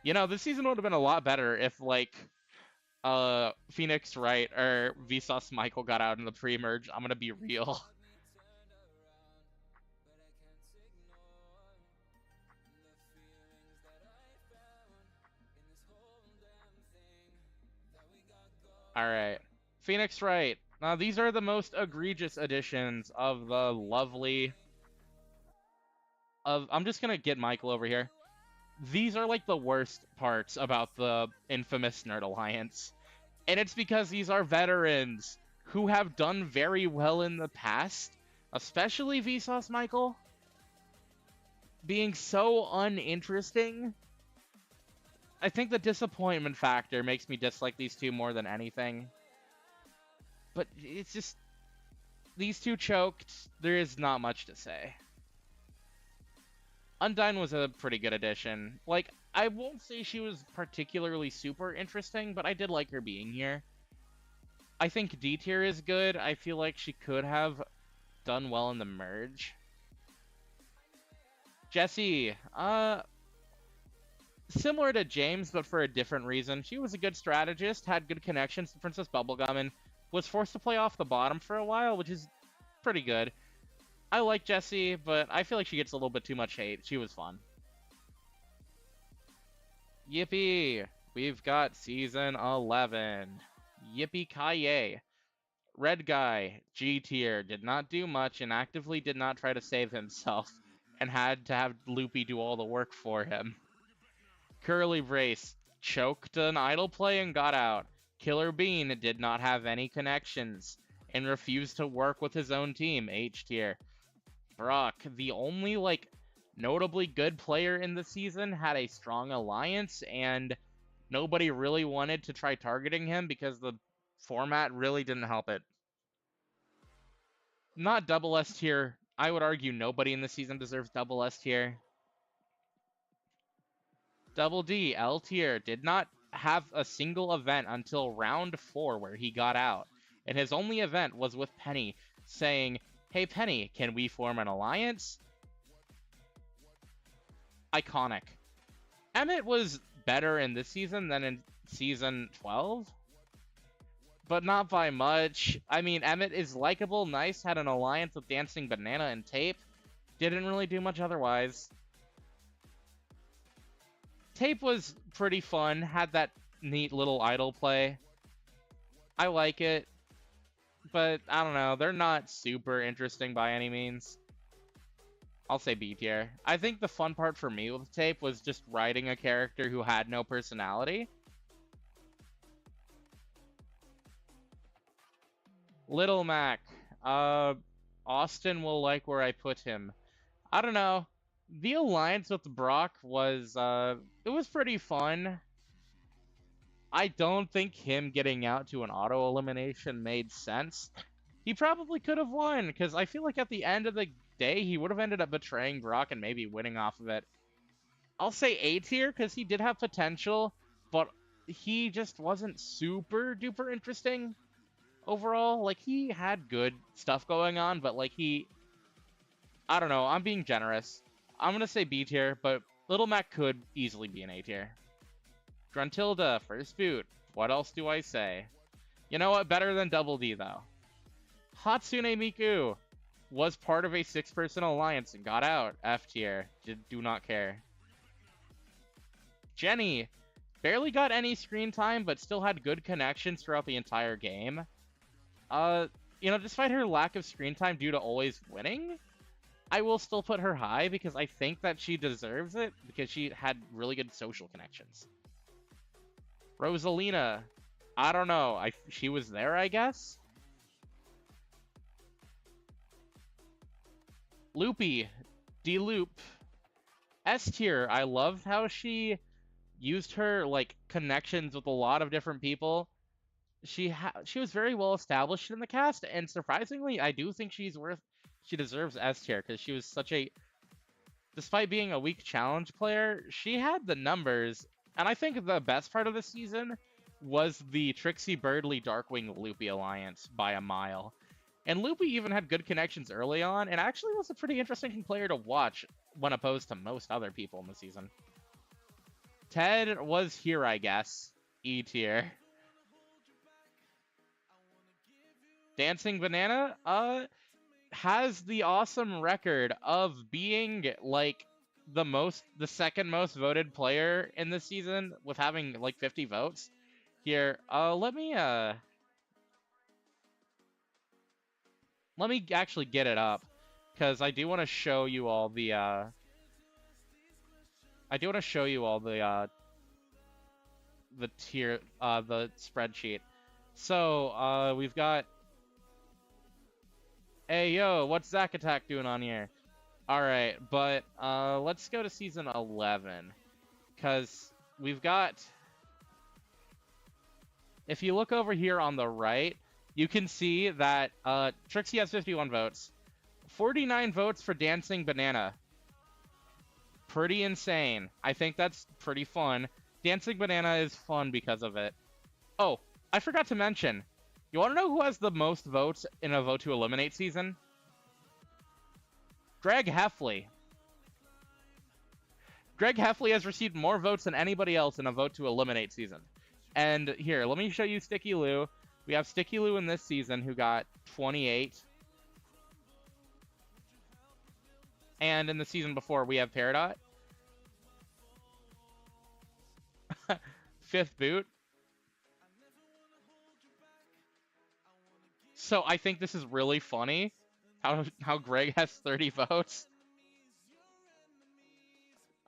You know, this season would have been a lot better if, like, Phoenix Wright or Vsauce Michael got out in the pre-merge. I'm gonna be real. Alright. Phoenix Wright. Now, these are the most egregious additions of the lovely... I'm just gonna get Michael over here. These are, like, the worst parts about the infamous Nerd Alliance. And it's because these are veterans who have done very well in the past, especially Vsauce Michael, being so uninteresting. I think the disappointment factor makes me dislike these two more than anything. But it's just, these two choked, there is not much to say. Undyne was a pretty good addition. Like, I won't say she was particularly super interesting, but I did like her being here. I think D tier is good. I feel like she could have done well in the merge. Jessie, similar to James, but for a different reason. She was a good strategist, had good connections to Princess Bubblegum, and was forced to play off the bottom for a while, which is pretty good. I like Jessie, but I feel like she gets a little bit too much hate. She was fun. Yippee! We've got Season 11. Yippee-ki-yay. Red Guy, G tier, did not do much and actively did not try to save himself, and had to have Loopy do all the work for him. Curly Brace, choked an idle play and got out. Killer Bean did not have any connections, and refused to work with his own team, H tier. Brock, the only, like, notably good player in the season, had a strong alliance, and nobody really wanted to try targeting him because the format really didn't help it. Not double S tier. I would argue nobody in the season deserves double S tier. Double D, L tier, did not have a single event until round 4 where he got out. And his only event was with Penny, saying, "Hey Penny, can we form an alliance?" Iconic. Emmett was better in this season than in season 12, but not by much. I mean, Emmett is likable, nice, had an alliance with Dancing Banana and Tape, Didn't really do much otherwise. Tape was pretty fun, had that neat little idle play. I like it, but I don't know, they're not super interesting by any means. I'll say B tier. I think the fun part for me with Tape was just writing a character who had no personality. Little Mac. Austin will like where I put him. I don't know. The alliance with Brock was, it was pretty fun. I don't think him getting out to an auto elimination made sense. He probably could have won, because I feel like at the end of the day, he would have ended up betraying Brock and maybe winning off of it. I'll say A tier, because he did have potential, but he just wasn't super duper interesting overall. Like, he had good stuff going on, but like I don't know, I'm being generous. I'm gonna say B tier, but Little Mac could easily be an A tier. Gruntilda, first boot. What else do I say? You know what? Better than Double D, though. Hatsune Miku was part of a 6-person alliance and got out. F tier. Do not care. Jenny barely got any screen time, but still had good connections throughout the entire game. You know, despite her lack of screen time due to always winning, I will still put her high because I think that she deserves it because she had really good social connections. Rosalina, I don't know. She was there, I guess. Loopy, D-Loop, S tier. I loved how she used her like connections with a lot of different people. She was very well established in the cast, and surprisingly, I do think she deserves S tier because she was such a, despite being a weak challenge player, she had the numbers. And I think the best part of the season was the Trixie Birdly Darkwing Loopy alliance by a mile. And Loopy even had good connections early on, and actually was a pretty interesting player to watch when opposed to most other people in the season. Ted was here, I guess. E tier. Dancing Banana, has the awesome record of being, like, the second most voted player in this season with having, like, 50 votes. Here, let me actually get it up, because I do want to show you all the, the tier, the spreadsheet. So, we've got, hey, yo, what's Zack Attack doing on here? Alright, but, let's go to Season 11, because we've got, if you look over here on the right, you can see that, Trixie has 51 votes, 49 votes for Dancing Banana. Pretty insane. I think that's pretty fun. Dancing Banana is fun because of it. Oh, I forgot to mention, you want to know who has the most votes in a Vote to Eliminate season? Greg Heffley. Greg Heffley has received more votes than anybody else in a Vote to Eliminate season. And here, let me show you Sticky Lou. We have Sticky Lou in this season who got 28. And in the season before, we have Peridot. 5th boot. So I think this is really funny, how Greg has 30 votes.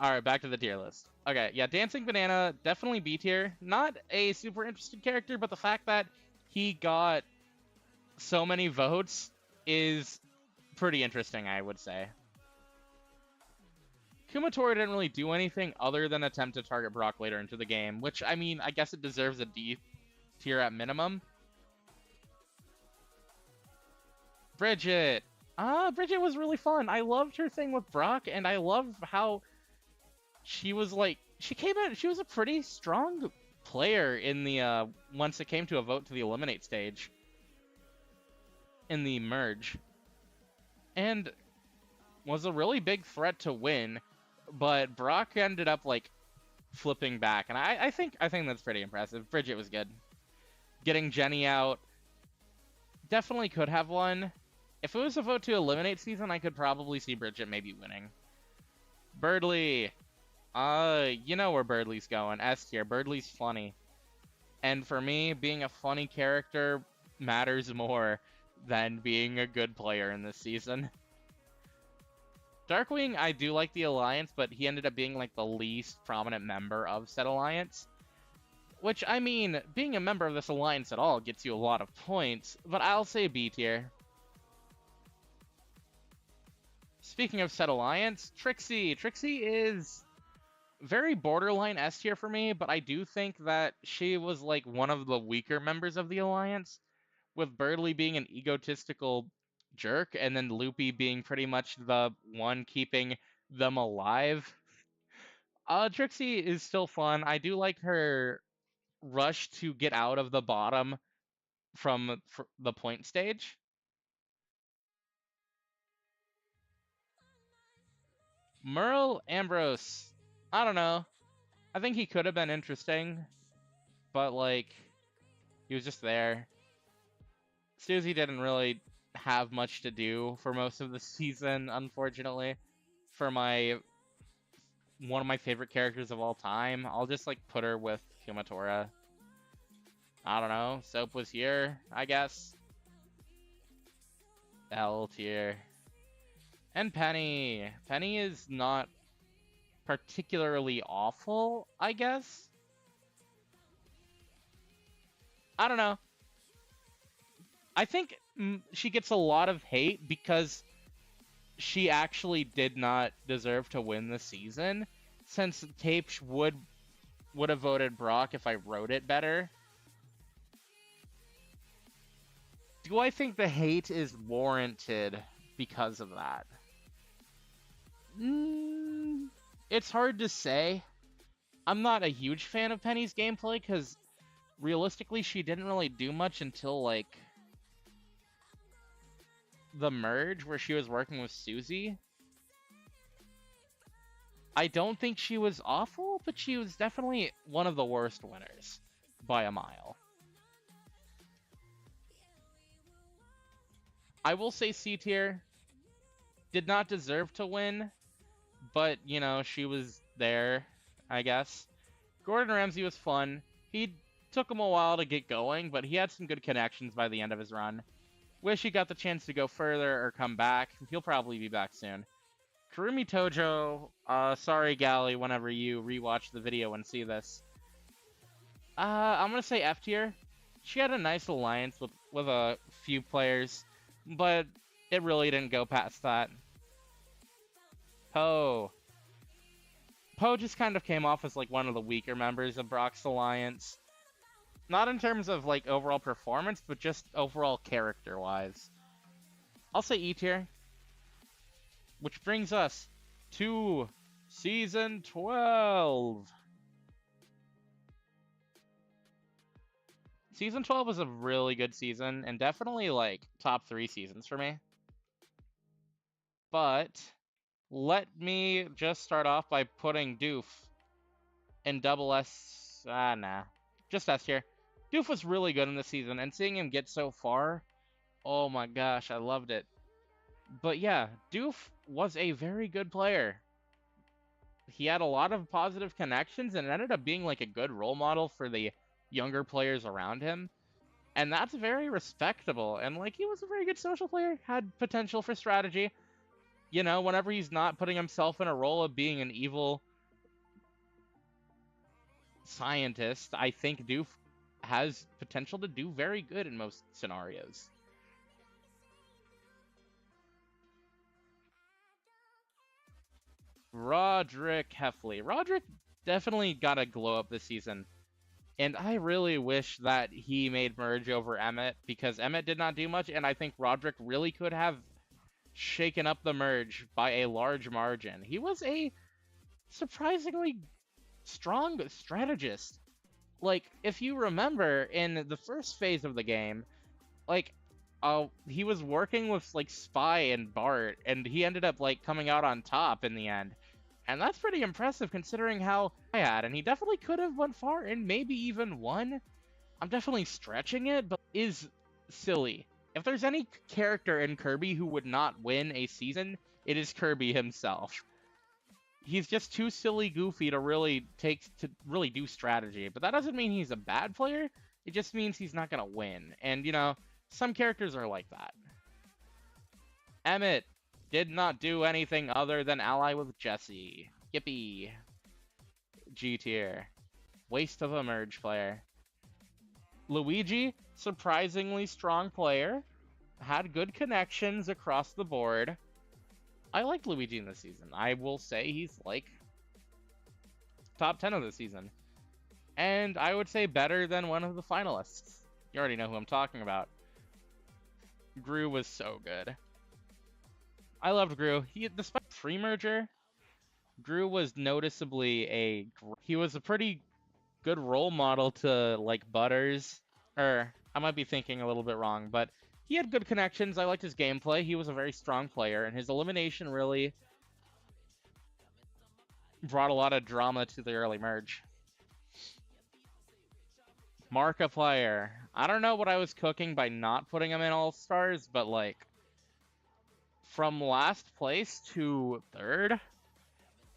Alright, back to the tier list. Okay, yeah, Dancing Banana, definitely B tier. Not a super interesting character, but the fact that he got so many votes is pretty interesting, I would say. Kumatora didn't really do anything other than attempt to target Brock later into the game, which, I mean, I guess it deserves a D tier at minimum. Bridget. Bridget was really fun. I loved her thing with Brock, and I love how she was like, she was a pretty strong player in the, once it came to a Vote to the Eliminate stage. In the merge. And was a really big threat to win, but Brock ended up, like, flipping back, and I think that's pretty impressive. Bridget was good. Getting Jenny out, definitely could have won. If it was a vote to eliminate season, I could probably see Bridget maybe winning. Birdly. You know where Birdly's going. S tier. Birdly's funny. And for me, being a funny character matters more than being a good player in this season. Darkwing, I do like the alliance, but he ended up being like the least prominent member of said alliance. Which, I mean, being a member of this alliance at all gets you a lot of points, but I'll say B tier. Speaking of said alliance, Trixie. Trixie is very borderline S tier for me, but I do think that she was like one of the weaker members of the alliance, with Birdly being an egotistical jerk, and then Loopy being pretty much the one keeping them alive. Trixie is still fun. I do like her rush to get out of the bottom from the point stage. Merle Ambrose. I don't know. I think he could have been interesting, but like, he was just there. Susie didn't really have much to do for most of the season, unfortunately. For one of my favorite characters of all time, I'll just like put her with Kumatora. I don't know. Soap was here, I guess. L tier. And Penny. Penny is not particularly awful, I guess. I don't know. I think she gets a lot of hate because she actually did not deserve to win the season, since Tapes would have voted Brock if I wrote it better. Do I think the hate is warranted because of that? It's hard to say. I'm not a huge fan of Penny's gameplay because realistically she didn't really do much until like the merge where she was working with Susie. I don't think she was awful, but she was definitely one of the worst winners by a mile. I will say C tier. Did not deserve to win, but, you know, she was there, I guess. Gordon Ramsay was fun. He took him a while to get going, but he had some good connections by the end of his run. Wish he got the chance to go further or come back. He'll probably be back soon. Kurumi Tojo, sorry Gally, whenever you rewatch the video and see this. I'm gonna say F tier. She had a nice alliance with a few players, but it really didn't go past that. Poe. Poe just kind of came off as like one of the weaker members of Brock's alliance. Not in terms of like overall performance, but just overall character-wise. I'll say E tier. Which brings us to Season 12. Season 12 was a really good season, and definitely like top 3 seasons for me. But let me just start off by putting Doof in double S. Nah. Just S tier. Doof was really good in this season, and seeing him get so far, oh my gosh, I loved it. But yeah, Doof was a very good player. He had a lot of positive connections and ended up being like a good role model for the younger players around him. And that's very respectable. And like, he was a very good social player, had potential for strategy. You know, whenever he's not putting himself in a role of being an evil scientist, I think Doof has potential to do very good in most scenarios. Roderick Heffley. Roderick definitely got a glow up this season. And I really wish that he made Merge over Emmett, because Emmett did not do much, and I think Roderick really could have shaken up the Merge by a large margin. He was a surprisingly strong strategist. Like, if you remember, in the first phase of the game, like, he was working with, like, Spy and Bart, and he ended up, like, coming out on top in the end. And that's pretty impressive considering how I had, and he definitely could have went far and maybe even won. I'm definitely stretching it, but is silly. If there's any character in Kirby who would not win a season, it is Kirby himself. He's just too silly goofy to really do strategy. But that doesn't mean he's a bad player. It just means he's not gonna win. And you know, some characters are like that. Emmett did not do anything other than ally with Jesse. Yippee. G tier. Waste of a merge player. Luigi, surprisingly strong player. Had good connections across the board. I liked Luigi in this season. I will say he's like top 10 of the season. And I would say better than one of the finalists. You already know who I'm talking about. Gru was so good. I loved Gru. Despite pre-merger, Gru was noticeably he was a pretty good role model to like Butters. Or I might be thinking a little bit wrong, but he had good connections. I liked his gameplay. He was a very strong player, and his elimination really brought a lot of drama to the early merge. Markiplier. I don't know what I was cooking by not putting him in All-Stars, but like from last place to third,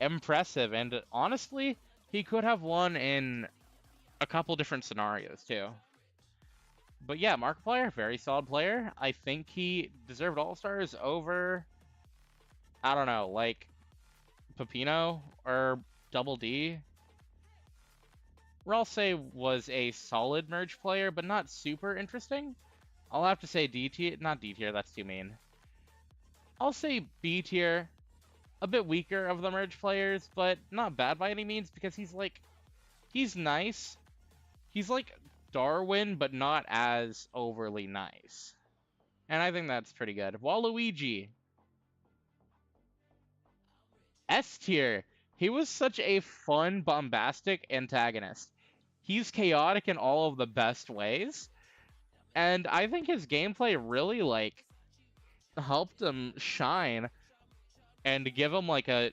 impressive. And honestly, he could have won in a couple different scenarios too. But yeah, Markiplier, very solid player. I think he deserved All-Stars over, I don't know, like Pepino or Double D. Ralsei was a solid merge player, but not super interesting. I'll have to say D tier, not D tier, that's too mean. I'll say B tier, a bit weaker of the merge players, but not bad by any means, because he's nice. He's like Darwin, but not as overly nice. And I think that's pretty good. Waluigi. S tier. He was such a fun, bombastic antagonist. He's chaotic in all of the best ways. And I think his gameplay really, like, helped him shine and give him, like, a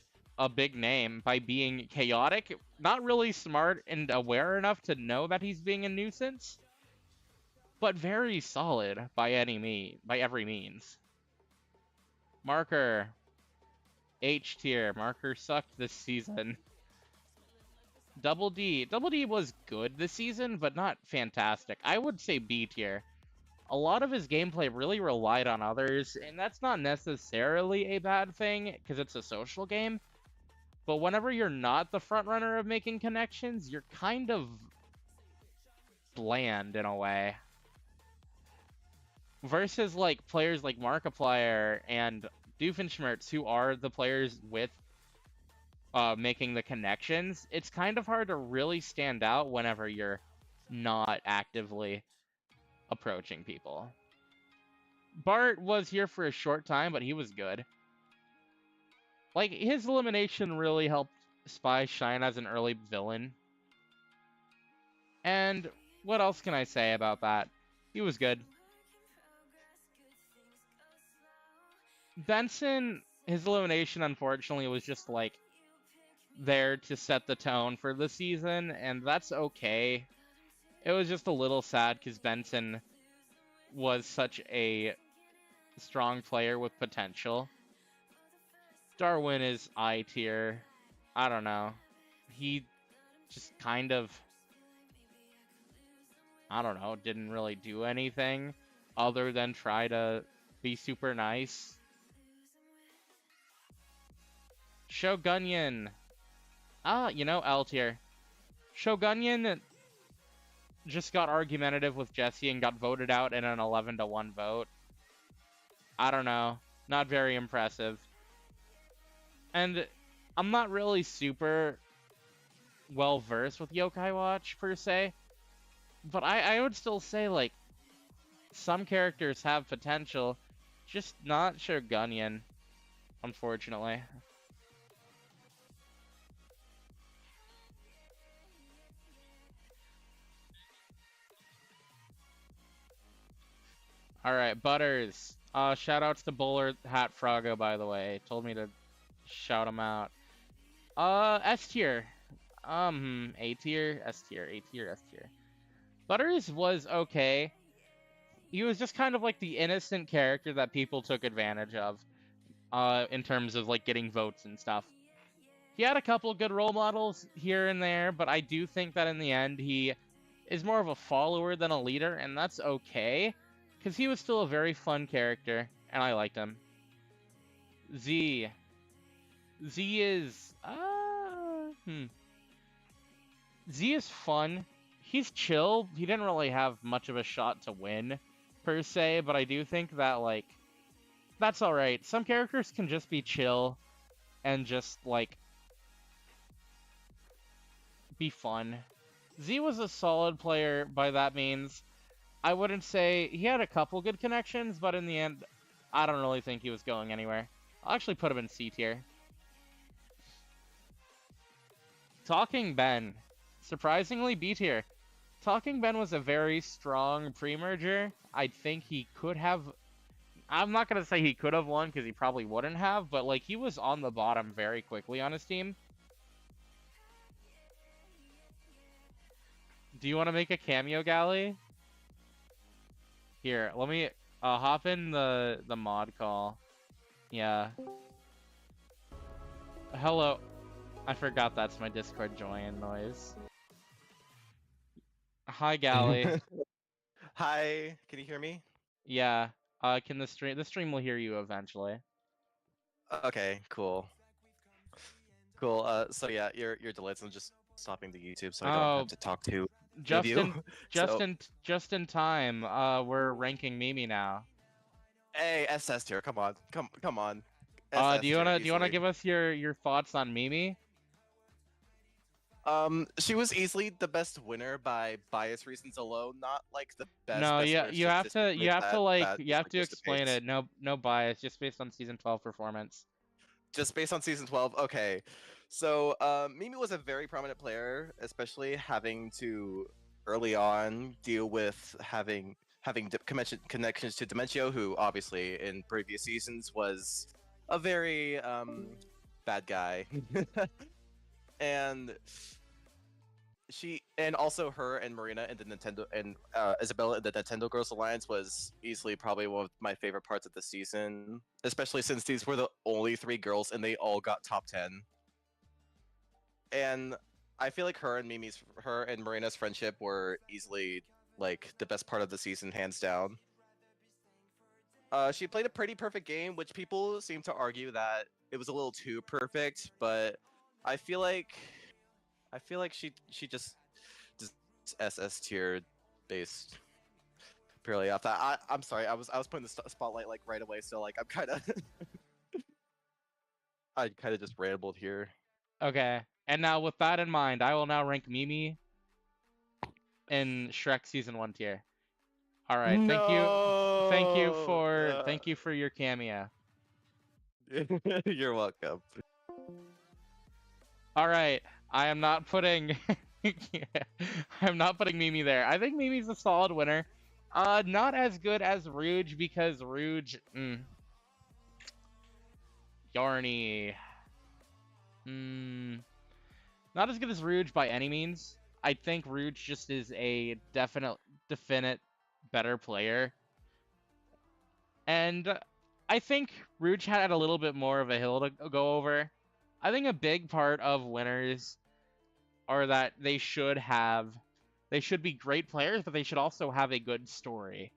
big name by being chaotic, not really smart and aware enough to know that he's being a nuisance, but very solid by every means. Marker. H tier. Marker sucked this season. Double D. Double D was good this season, but not fantastic. I would say B tier. A lot of his gameplay really relied on others, and that's not necessarily a bad thing, because it's a social game. But whenever you're not the frontrunner of making connections, you're kind of bland in a way. Versus like players like Markiplier and Doofenshmirtz, who are the players with making the connections, it's kind of hard to really stand out whenever you're not actively approaching people. Bart was here for a short time, but he was good. Like, his elimination really helped Spy shine as an early villain. And what else can I say about that? He was good. Benson, his elimination, unfortunately, was just, like, there to set the tone for the season, and that's okay. It was just a little sad because Benson was such a strong player with potential. Darwin is I tier. I don't know. He just kind of, I don't know, didn't really do anything other than try to be super nice. Shogunyan. You know, L tier. Shogunyan just got argumentative with Jesse and got voted out in an 11-1 vote. I don't know. Not very impressive. And I'm not really super well-versed with Yokai Watch, per se. But I would still say, like, some characters have potential. Just not Shogunyan, unfortunately. Alright, Butters. Shoutouts to Bowler Hat Froggo, by the way. Told me to shout him out. S tier. A tier, S tier, A tier, S tier. Butters was okay. he was just kind of like the innocent character that people took advantage of, in terms of like getting votes and stuff. He had a couple good role models here and there, but I do think that in the end he is more of a follower than a leader, and that's okay, because he was still a very fun character, and I liked him. Z. Z is Z is fun. He's chill. He didn't really have much of a shot to win, per se, but I do think that, like, that's alright. Some characters can just be chill and just, like, be fun. Z was a solid player by that means. I wouldn't say he had a couple good connections, but in the end, I don't really think he was going anywhere. I'll actually put him in C tier. Talking Ben. Surprisingly, B tier. Talking Ben was a very strong pre-merger. I think he could have... I'm not going to say he could have won, because he probably wouldn't have, but like he was on the bottom very quickly on his team. Do you want to make a cameo, Galley? Here, let me hop in the mod call. Yeah. Hello. I forgot that's my Discord join noise. Hi, Galley. Hi, can you hear me? Yeah. Can the stream will hear you eventually. Okay, cool. Cool. So yeah, you're delayed. So I'm just stopping the YouTube so I don't have to talk to Just you. in just in time. We're ranking Mimi now. Hey, SS tier, come on, come on. Do you wanna easily. give us your thoughts on Mimi? She was easily the best winner by bias reasons alone, not like the best. No, best you winner, you just have to statistics you have that- to like that you just, have like, to explain dissipates. it. No bias, just based on season 12 performance. Just based on season 12. Okay, so Mimi was a very prominent player, especially having to early on deal with having connections to Dementio, who obviously in previous seasons was a very bad guy, and also her and Marina in the Nintendo and Isabella in the Nintendo Girls Alliance was easily probably one of my favorite parts of the season, especially since these were the only 3 girls and they all got top 10. And I feel like her and Marina's friendship were easily like the best part of the season, hands down. She played a pretty perfect game, which people seem to argue that it was a little too perfect, but I feel like she just SS tier based purely off that. I'm sorry, I was putting the spotlight like right away, so like I'm kind of I kind of just rambled here. Okay. And now with that in mind, I will now rank Mimi in Shrek season 1 tier. All right. Thank you for your cameo. You're welcome. All right. I am not putting I'm not putting Mimi there. I think Mimi's a solid winner. Not as good as Rouge because Rouge Yarny. Not as good as Rouge by any means. I think Rouge just is a definite better player. And I think Rouge had a little bit more of a hill to go over. I think a big part of winners are that they should be great players, but they should also have a good story.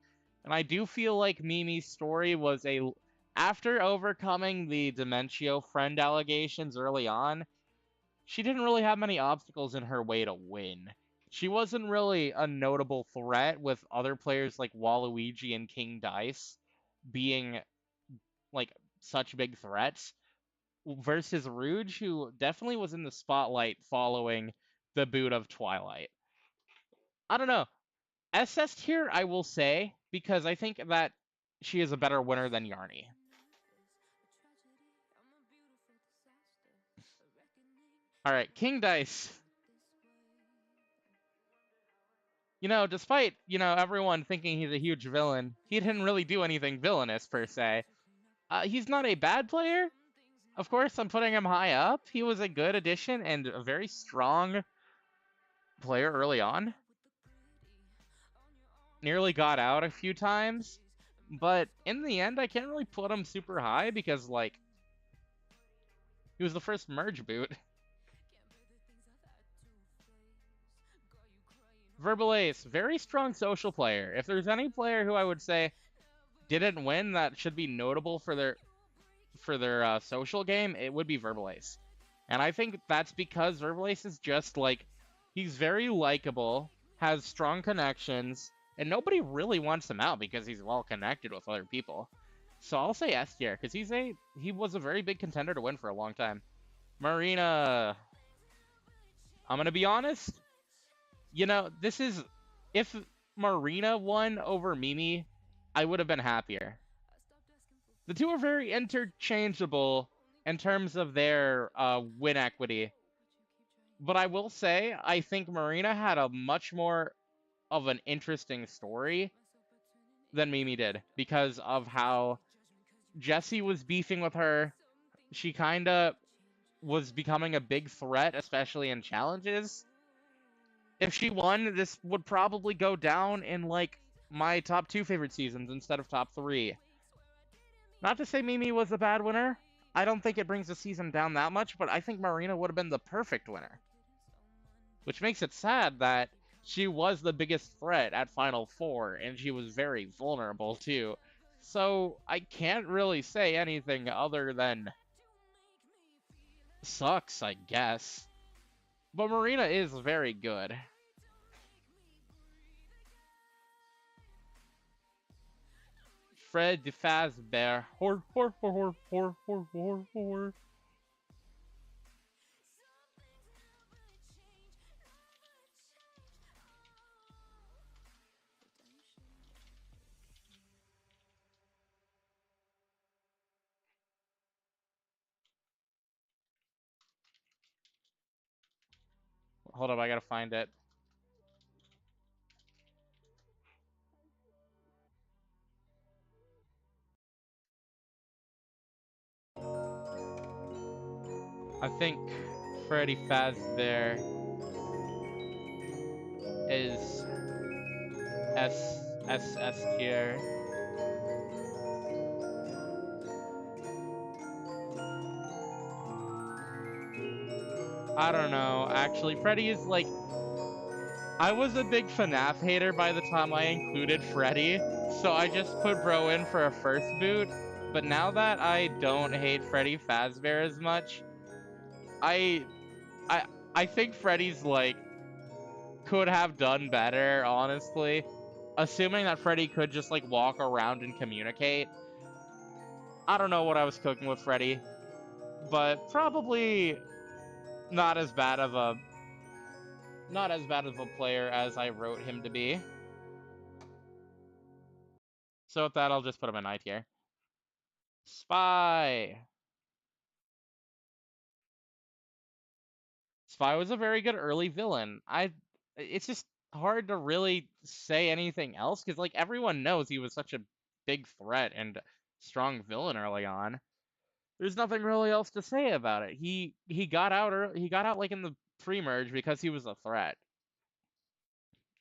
And I do feel like Mimi's story was after overcoming the Dementio friend allegations early on, she didn't really have many obstacles in her way to win. She wasn't really a notable threat, with other players like Waluigi and King Dice being like such big threats, versus Rouge, who definitely was in the spotlight following the boot of Twilight. I don't know. SS tier, I will say, because I think that she is a better winner than Yarny. Alright, King Dice. Despite, everyone thinking he's a huge villain, he didn't really do anything villainous, per se. He's not a bad player. Of course, I'm putting him high up. He was a good addition and a very strong player early on. nearly got out a few times, but in the end, I can't really put him super high because, like, he was the first merge boot. Verbal Ace, very strong social player. If there's any player who I would say didn't win that should be notable for their social game, it would be Verbal Ace. And I think that's because Verbal Ace is just like, he's very likable, has strong connections, and nobody really wants him out because he's well connected with other people. So I'll say S tier because he was a very big contender to win for a long time. Marina, I'm gonna be honest. You know, this is, if Marina won over Mimi, I would have been happier. The two are very interchangeable in terms of their win equity. But I will say, I think Marina had a much more of an interesting story than Mimi did because of how Jessie was beefing with her. She kind of was becoming a big threat, especially in challenges. If she won, this would probably go down in like my top 2 favorite seasons instead of top 3. Not to say Mimi was a bad winner. I don't think it brings the season down that much, but I think Marina would have been the perfect winner. Which makes it sad that she was the biggest threat at Final Four, and she was very vulnerable too. So I can't really say anything other than sucks, I guess. But Marina is very good. Fred Fazbear. Hor, hor, hor, hor, hor, hor, hor, hor. Hold up, I gotta find it. I think Freddy Fazbear is S tier. I don't know. Actually, Freddy is like, I was a big FNAF hater by the time I included Freddy, so I just put Bro in for a first boot. But now that I don't hate Freddy Fazbear as much, I I I think Freddy's like could have done better, honestly. Assuming that Freddy could just like walk around and communicate. I don't know what I was cooking with Freddy, but probably not as bad of a player as I wrote him to be. So with that, I'll just put him in I tier. Spy. Spy was a very good early villain. It's just hard to really say anything else because like everyone knows he was such a big threat and strong villain early on. There's nothing really else to say about it. He got out he got out like in the pre-merge because he was a threat.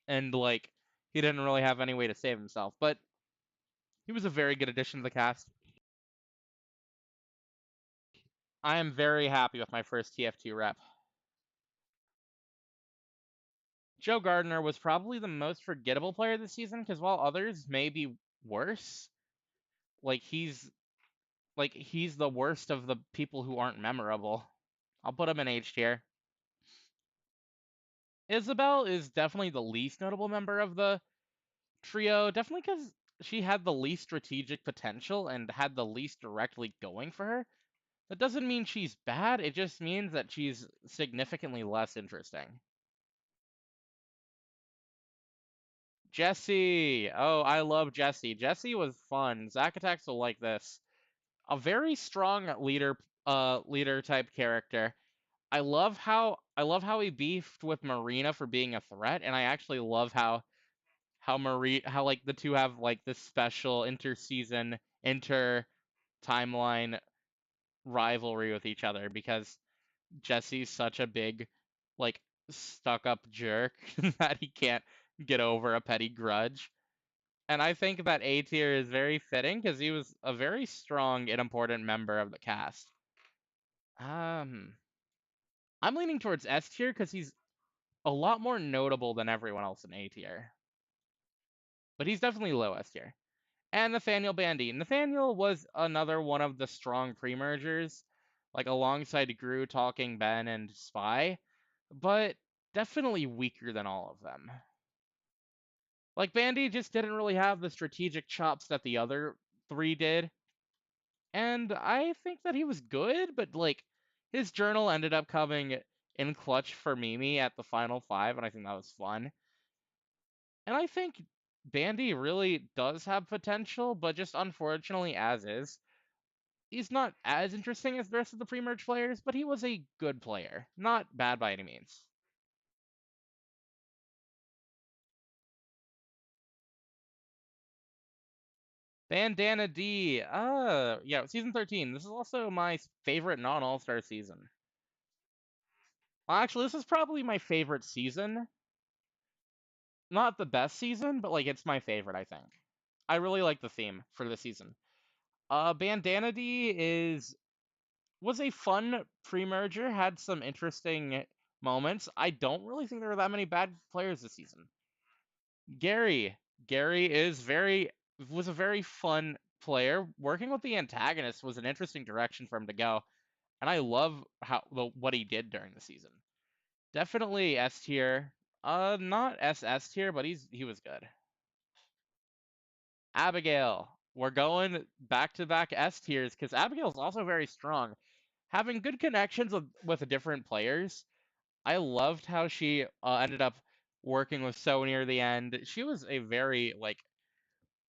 And like he didn't really have any way to save himself, but he was a very good addition to the cast. I am very happy with my first TF2 rep. Joe Gardner was probably the most forgettable player this season because while others may be worse, like he's the worst of the people who aren't memorable. I'll put him in H tier. Isabelle is definitely the least notable member of the trio, definitely because she had the least strategic potential and had the least directly going for her. That doesn't mean she's bad, it just means that she's significantly less interesting. Jessie! Oh, I love Jessie. Jessie was fun. Zacatax will like this. A very strong leader type character. I love how he beefed with Marina for being a threat, and I actually love how like the two have like this special inter-season, inter-timeline rivalry with each other because Jesse's such a big like stuck-up jerk that he can't get over a petty grudge. And I think that A tier is very fitting because he was a very strong and important member of the cast. Um, I'm leaning towards S tier because he's a lot more notable than everyone else in A tier. But he's definitely low S tier. And Nathaniel Bandy. Nathaniel was another one of the strong pre-mergers, like alongside Gru, Talking Ben, and Spy, but definitely weaker than all of them. Like Bandy just didn't really have the strategic chops that the other three did, and I think that he was good, but like his journal ended up coming in clutch for Mimi at the final five, and I think that was fun. And I think Bandy really does have potential, but just unfortunately as is. He's not as interesting as the rest of the pre-merge players, but he was a good player. Not bad by any means. Bandana D. Yeah, season 13. This is also my favorite non-All-Star season. Well, actually, this is probably my favorite season. Not the best season, but like it's my favorite, I think. I really like the theme for the season. Bandana D was a fun pre-merger, had some interesting moments. I don't really think there were that many bad players this season. Gary. Gary was a very fun player. Working with the antagonist was an interesting direction for him to go, and I love what he did during the season. Definitely S tier. Not S tier, but he was good. Abigail. We're going back to back S tiers because Abigail's also very strong. Having good connections with different players. I loved how she ended up working with So near the end. She was a very like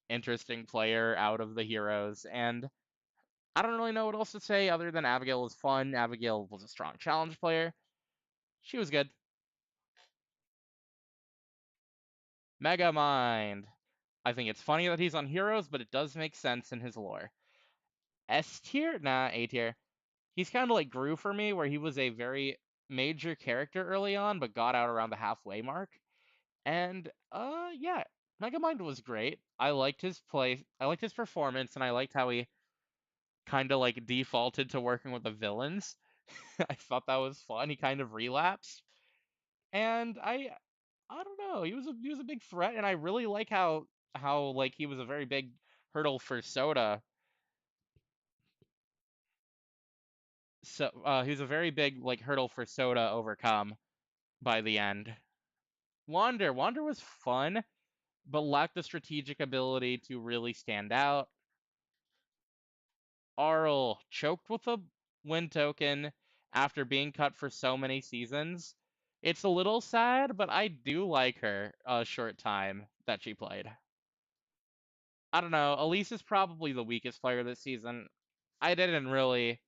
interesting player out of the heroes, and I don't really know what else to say other than Abigail was fun. Abigail was a strong challenge player. She was good. Megamind. I think it's funny that he's on Heroes, but it does make sense in his lore. S tier? Nah, A tier. He's kind of like Gru for me, where he was a very major character early on, but got out around the halfway mark. And yeah, Megamind was great. I liked his play. I liked his performance, and I liked how he kind of like defaulted to working with the villains. I thought that was fun. He kind of relapsed, and I don't know. He was a big threat, and I really like how like he was a very big hurdle for Soda. So he was a very big like hurdle for Soda to overcome by the end. Wander was fun, but lacked the strategic ability to really stand out. Arl choked with a win token after being cut for so many seasons. It's a little sad, but I do like her a short time that she played. I don't know. Elise is probably the weakest player this season. I didn't really,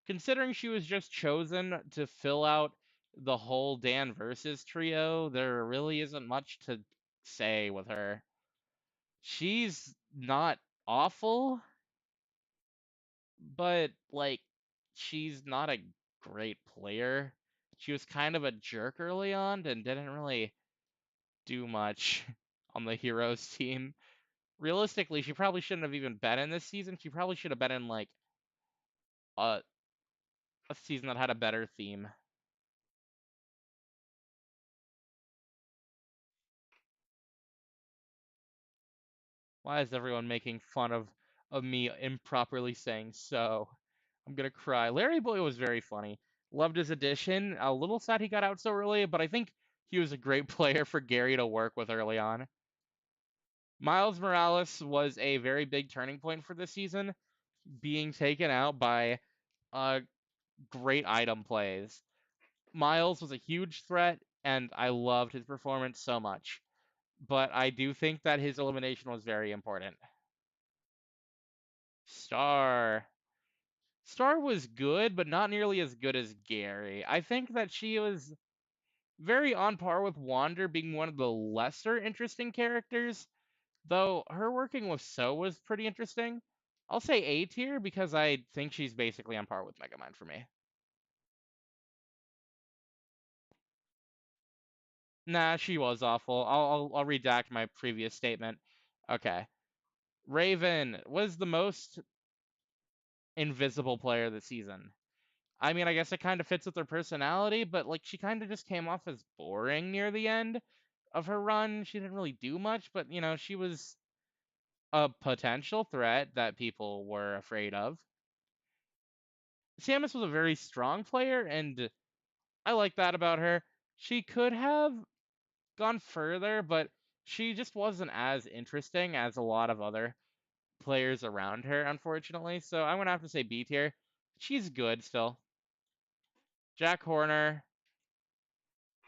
considering she was just chosen to fill out the whole Dan versus trio, there really isn't much to say with her. She's not awful, but like she's not a great player. She was kind of a jerk early on and didn't really do much on the heroes team. Realistically, she probably shouldn't have even been in this season. She probably should have been in like a a season that had a better theme. Why is everyone making fun of me improperly saying so? I'm gonna cry. Larry Boy was very funny. Loved his addition. A little sad he got out so early, but I think he was a great player for Gary to work with early on. Miles Morales was a very big turning point for this season, being taken out by great item plays. Miles was a huge threat, and I loved his performance so much. But I do think that his elimination was very important. Star. Star was good, but not nearly as good as Gary. I think that she was very on par with Wander being one of the lesser interesting characters, though her working with So was pretty interesting. I'll say A tier because I think she's basically on par with Megamind for me. Nah, she was awful. I'll redact my previous statement. Okay. Raven was the most invisible player this season. I mean, I guess it kind of fits with her personality, but like she kind of just came off as boring near the end of her run. She didn't really do much, but you know, she was a potential threat that people were afraid of. Samus was a very strong player, and I like that about her. She could have gone further, but she just wasn't as interesting as a lot of other players around her, unfortunately. So I'm gonna have to say B tier. She's good still. Jack Horner,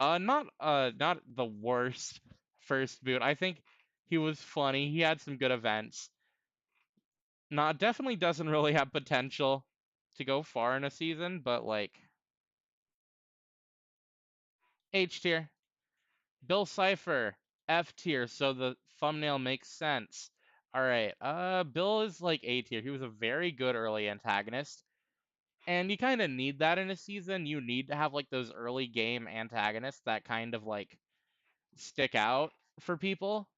not the worst first boot. I think he was funny. He had some good events. Not definitely doesn't really have potential to go far in a season, but like H tier. Bill Cipher, F tier, so the thumbnail makes sense. All right, Bill is like A tier. He was a very good early antagonist, and you kind of need that in a season. You need to have like those early game antagonists that kind of like stick out for people.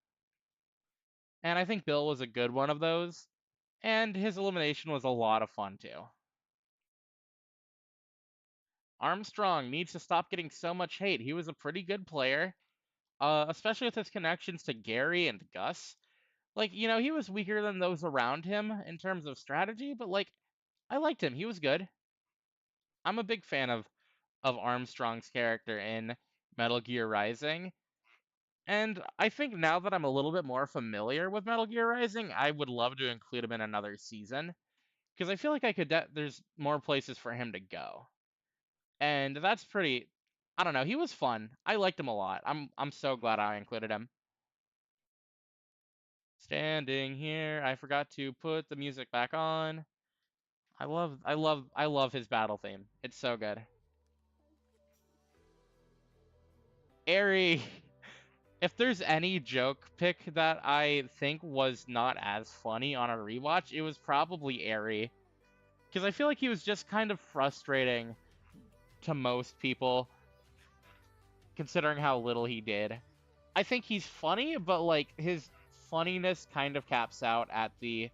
And I think Bill was a good one of those, and his elimination was a lot of fun too. Armstrong needs to stop getting so much hate. He was a pretty good player, especially with his connections to Gary and Gus. Like, you know, he was weaker than those around him in terms of strategy, but like, I liked him. He was good. I'm a big fan of Armstrong's character in Metal Gear Rising. And I think now that I'm a little bit more familiar with Metal Gear Rising, I would love to include him in another season because I feel like there's more places for him to go. And that's pretty I don't know, he was fun. I liked him a lot. I'm so glad I included him. Standing here, I forgot to put the music back on. I love his battle theme. It's so good. Airy. If there's any joke pick that I think was not as funny on a rewatch, it was probably Airy. Because I feel like he was just kind of frustrating to most people, considering how little he did. I think he's funny, but like his funniness kind of caps out at the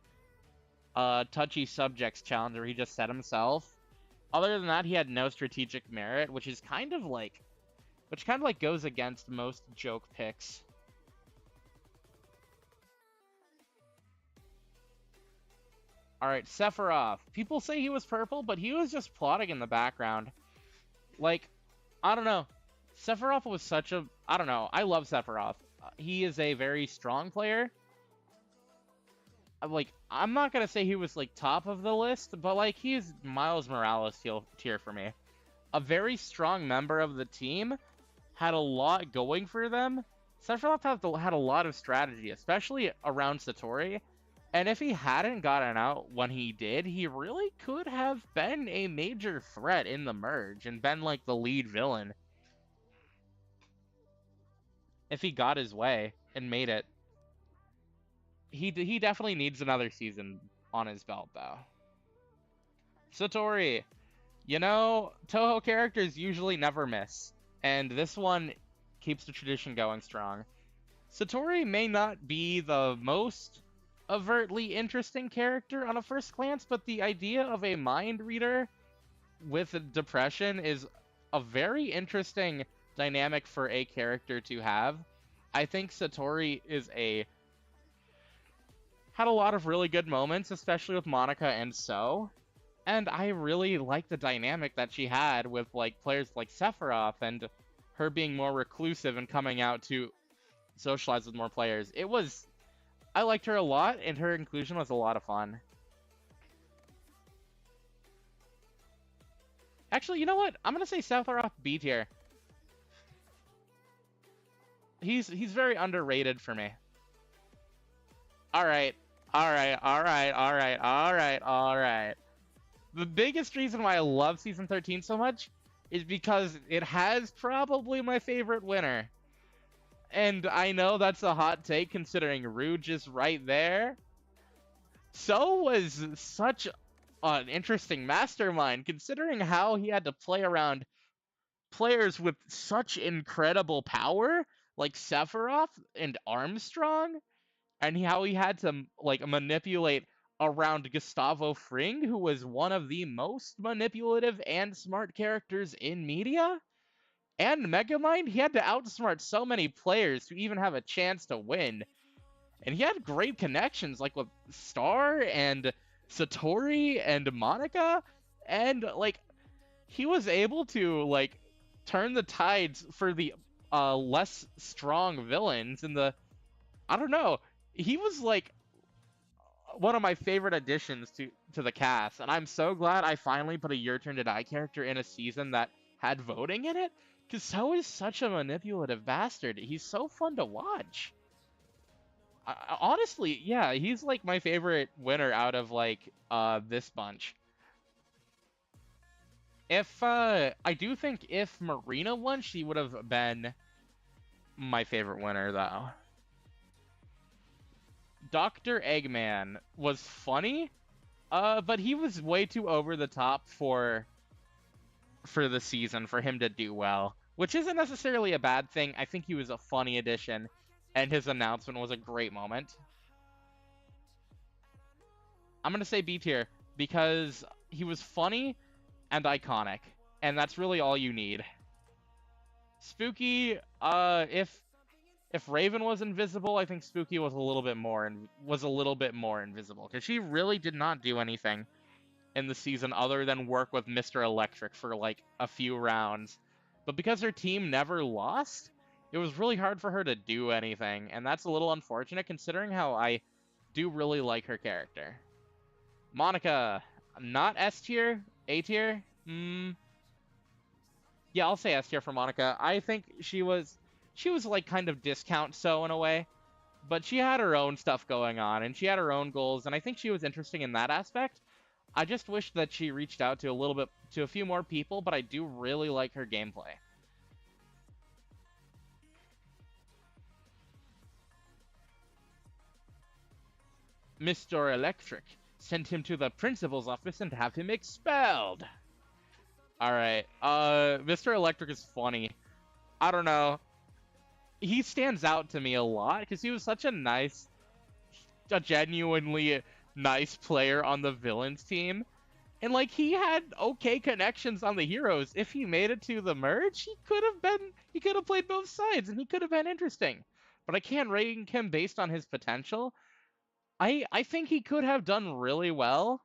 touchy subjects challenge where he just set himself. Other than that, he had no strategic merit, which kind of like goes against most joke picks. All right, Sephiroth. People say he was purple, but he was just plotting in the background. Like, I don't know. Sephiroth was such a I don't know. I love Sephiroth. He is a very strong player. Like, I'm not gonna say he was like top of the list, but like he's Miles Morales tier for me. A very strong member of the team, had a lot going for them. Sephiroth had a lot of strategy, especially around Satori. And if he hadn't gotten out when he did, he really could have been a major threat in the merge and been like the lead villain. If he got his way and made it. He definitely needs another season on his belt, though. Satori. You know, Toho characters usually never miss, and this one keeps the tradition going strong. Satori may not be the most overtly interesting character on a first glance, but the idea of a mind reader with depression is a very interesting dynamic for a character to have. I think Satori had a lot of really good moments, especially with Monica and So. And I really like the dynamic that she had with like players like Sephiroth and her being more reclusive and coming out to socialize with more players. I liked her a lot, and her inclusion was a lot of fun. Actually, you know what? I'm gonna say Sephiroth B tier. He's very underrated for me. Alright. Alright. The biggest reason why I love Season 13 so much is because it has probably my favorite winner. And I know that's a hot take considering Rouge is right there. So was such an interesting mastermind considering how he had to play around players with such incredible power like Sephiroth and Armstrong. and how he had to like manipulate around Gustavo Fring, who was one of the most manipulative and smart characters in media. And Megamind, he had to outsmart so many players to even have a chance to win. And he had great connections, like with Star and Satori and Monica, and like he was able to like turn the tides for the less strong villains in the I don't know. He was like one of my favorite additions to the cast, and I'm so glad I finally put a Your Turn to Die character in a season that had voting in it, because So is such a manipulative bastard. He's so fun to watch. Honestly, yeah, he's like my favorite winner out of like this bunch. If I do think if Marina won, she would have been my favorite winner though. Dr. Eggman was funny, but he was way too over the top for the season for him to do well, which isn't necessarily a bad thing. I think he was a funny addition, and his announcement was a great moment. I'm gonna say B tier because he was funny and iconic, and that's really all you need. Spooky, if Raven was invisible, I think Spooky was a little bit more invisible because she really did not do anything in the season other than work with Mr. Electric for like a few rounds. But because her team never lost, it was really hard for her to do anything, and that's a little unfortunate considering how I do really like her character. Monica, not S tier, A tier. Yeah, I'll say S tier for Monica. I think she was like kind of discount So in a way, but she had her own stuff going on and she had her own goals, and I think she was interesting in that aspect. I just wish that she reached out to a few more people, but I do really like her gameplay. Mr. Electric, send him to the principal's office and have him expelled. Alright, Mr. Electric is funny. I don't know. He stands out to me a lot because he was such a genuinely nice player on the villains team. And like he had okay connections on the heroes. If he made it to the merge, he could have played both sides and he could have been interesting. But I can't rank him based on his potential. I think he could have done really well,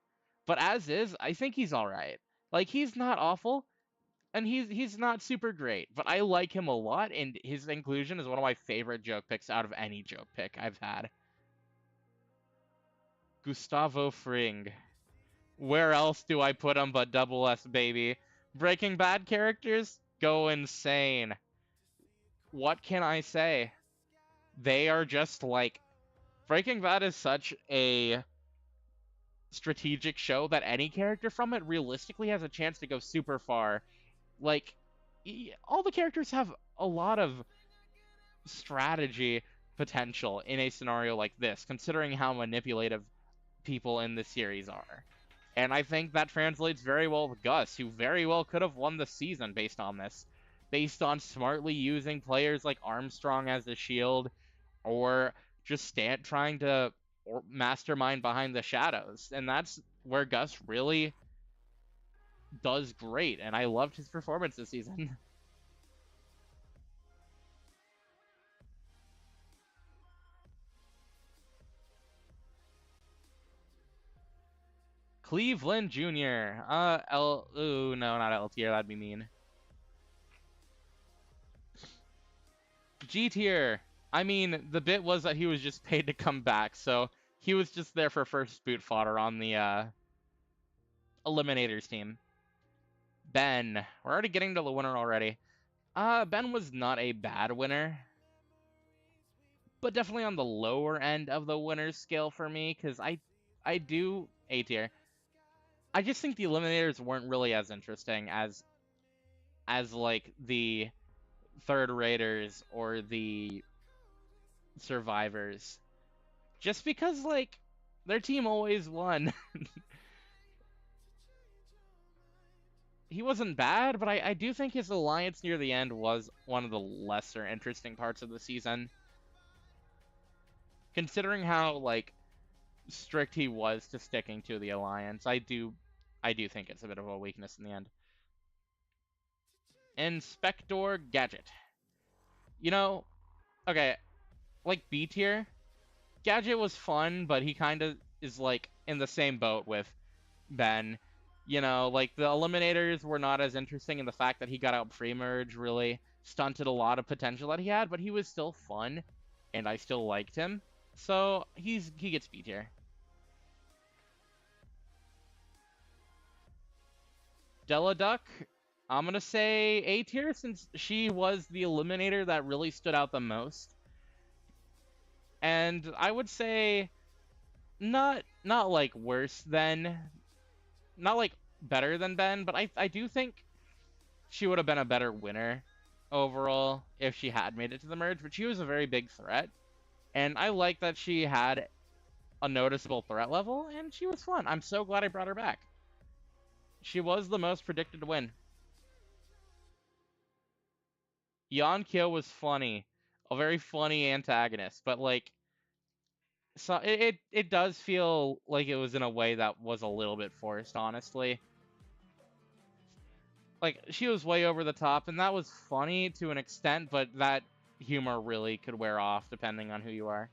but as is, I think he's all right. Like he's not awful, and he's not super great, but I like him a lot, and his inclusion is one of my favorite joke picks out of any joke pick I've had. Gustavo Fring. Where else do I put him but Double S, baby? Breaking Bad characters go insane. What can I say? They are just like... Breaking Bad is such a strategic show that any character from it realistically has a chance to go super far. Like, all the characters have a lot of strategy potential in a scenario like this, considering how manipulative people in the series are. And I think that translates very well with Gus, who very well could have won the season based on this. Based on smartly using players like Armstrong as a shield, or just trying to mastermind behind the shadows. And that's where Gus really does great, and I loved his performance this season. Cleveland Jr. Ooh, no, not L tier, that'd be mean. G tier. I mean, the bit was that he was just paid to come back, so he was just there for first boot fodder on the Eliminators team. Ben. We're already getting to the winner already. Ben was not a bad winner, but definitely on the lower end of the winner's scale for me, because I do A tier. I just think the Eliminators weren't really as interesting as like the Third Raiders or the Survivors. Just because, like, their team always won. He wasn't bad, but I do think his alliance near the end was one of the lesser interesting parts of the season. Considering how like strict he was to sticking to the alliance, I do think it's a bit of a weakness in the end. Inspector Gadget. You know, okay, like B tier, Gadget was fun, but he kind of is like in the same boat with Ben. You know, like the Eliminators were not as interesting in the fact that he got out pre-merge really stunted a lot of potential that he had, but he was still fun, and I still liked him. So he gets B tier. Della Duck, I'm gonna say A tier since she was the Eliminator that really stood out the most. And I would say not like worse than, not like better than Ben, but I do think she would have been a better winner overall if she had made it to the merge, but she was a very big threat. And I like that she had a noticeable threat level, and she was fun. I'm so glad I brought her back. She was the most predicted to win. Yonkyo was funny. A very funny antagonist, but like, so it does feel like it was in a way that was a little bit forced, honestly. Like, she was way over the top, and that was funny to an extent, but that humor really could wear off depending on who you are.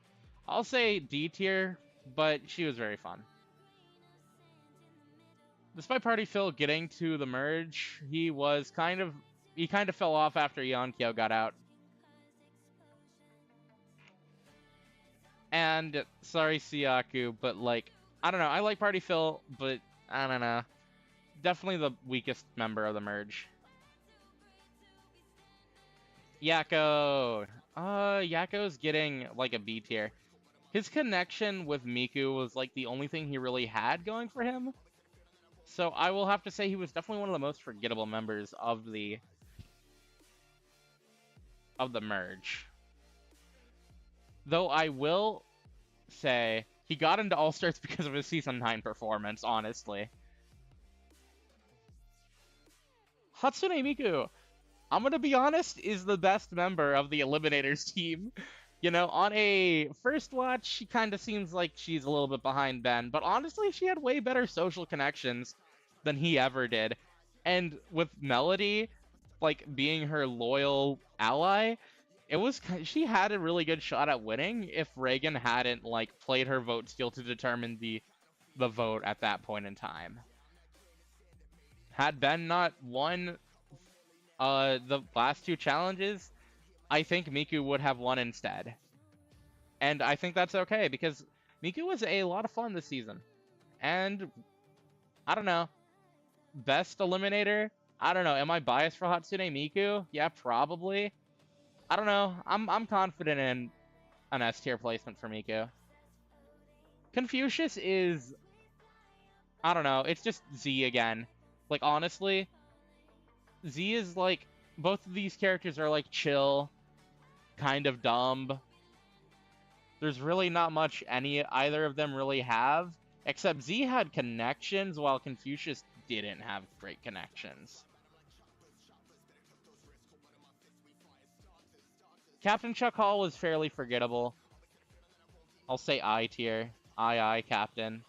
I'll say D tier, but she was very fun. Despite Party Phil getting to the merge, he kind of fell off after Yonkyo got out. And sorry, Siaku, but like, I don't know. I like Party Phil, but I don't know. Definitely the weakest member of the merge. Yakko. Yakko's getting like a B tier. His connection with Miku was like the only thing he really had going for him. So I will have to say he was definitely one of the most forgettable members of the merge. Though I will say he got into All-Stars because of his Season 9 performance, honestly. Hatsune Miku, I'm gonna be honest, is the best member of the Eliminators team. You know, on a first watch, she kind of seems like she's a little bit behind Ben, but honestly, she had way better social connections than he ever did. And with Melody, like, being her loyal ally, she had a really good shot at winning if Reagan hadn't, like, played her vote steal to determine the vote at that point in time. Had Ben not won the last two challenges, I think Miku would have won instead. And I think that's okay, because Miku was a lot of fun this season. And, I don't know, best eliminator? I don't know, am I biased for Hatsune Miku? Yeah, probably. I don't know, I'm confident in an S tier placement for Miku. Confucius is, I don't know, it's just Z again. Like, honestly, Z is like, both of these characters are like chill, kind of dumb. There's really not much either of them really have, except Z had connections while Confucius didn't have great connections. Captain Chuck Hall was fairly forgettable. I'll say I tier. I, Captain.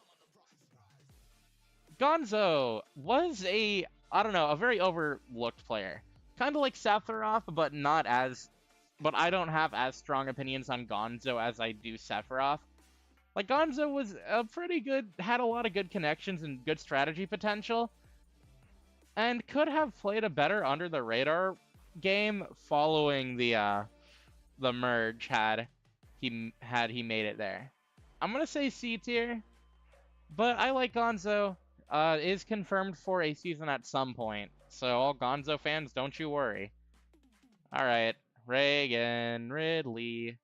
Gonzo was I don't know, a very overlooked player. Kind of like Sephiroth, but not as... But I don't have as strong opinions on Gonzo as I do Sephiroth. Like, Gonzo was pretty good, had a lot of good connections and good strategy potential, and could have played a better under-the-radar game following the merge had he made it there. I'm gonna say C tier, but I like Gonzo. Is confirmed for a season at some point, so all Gonzo fans, don't you worry. Alright, Reagan, Ridley.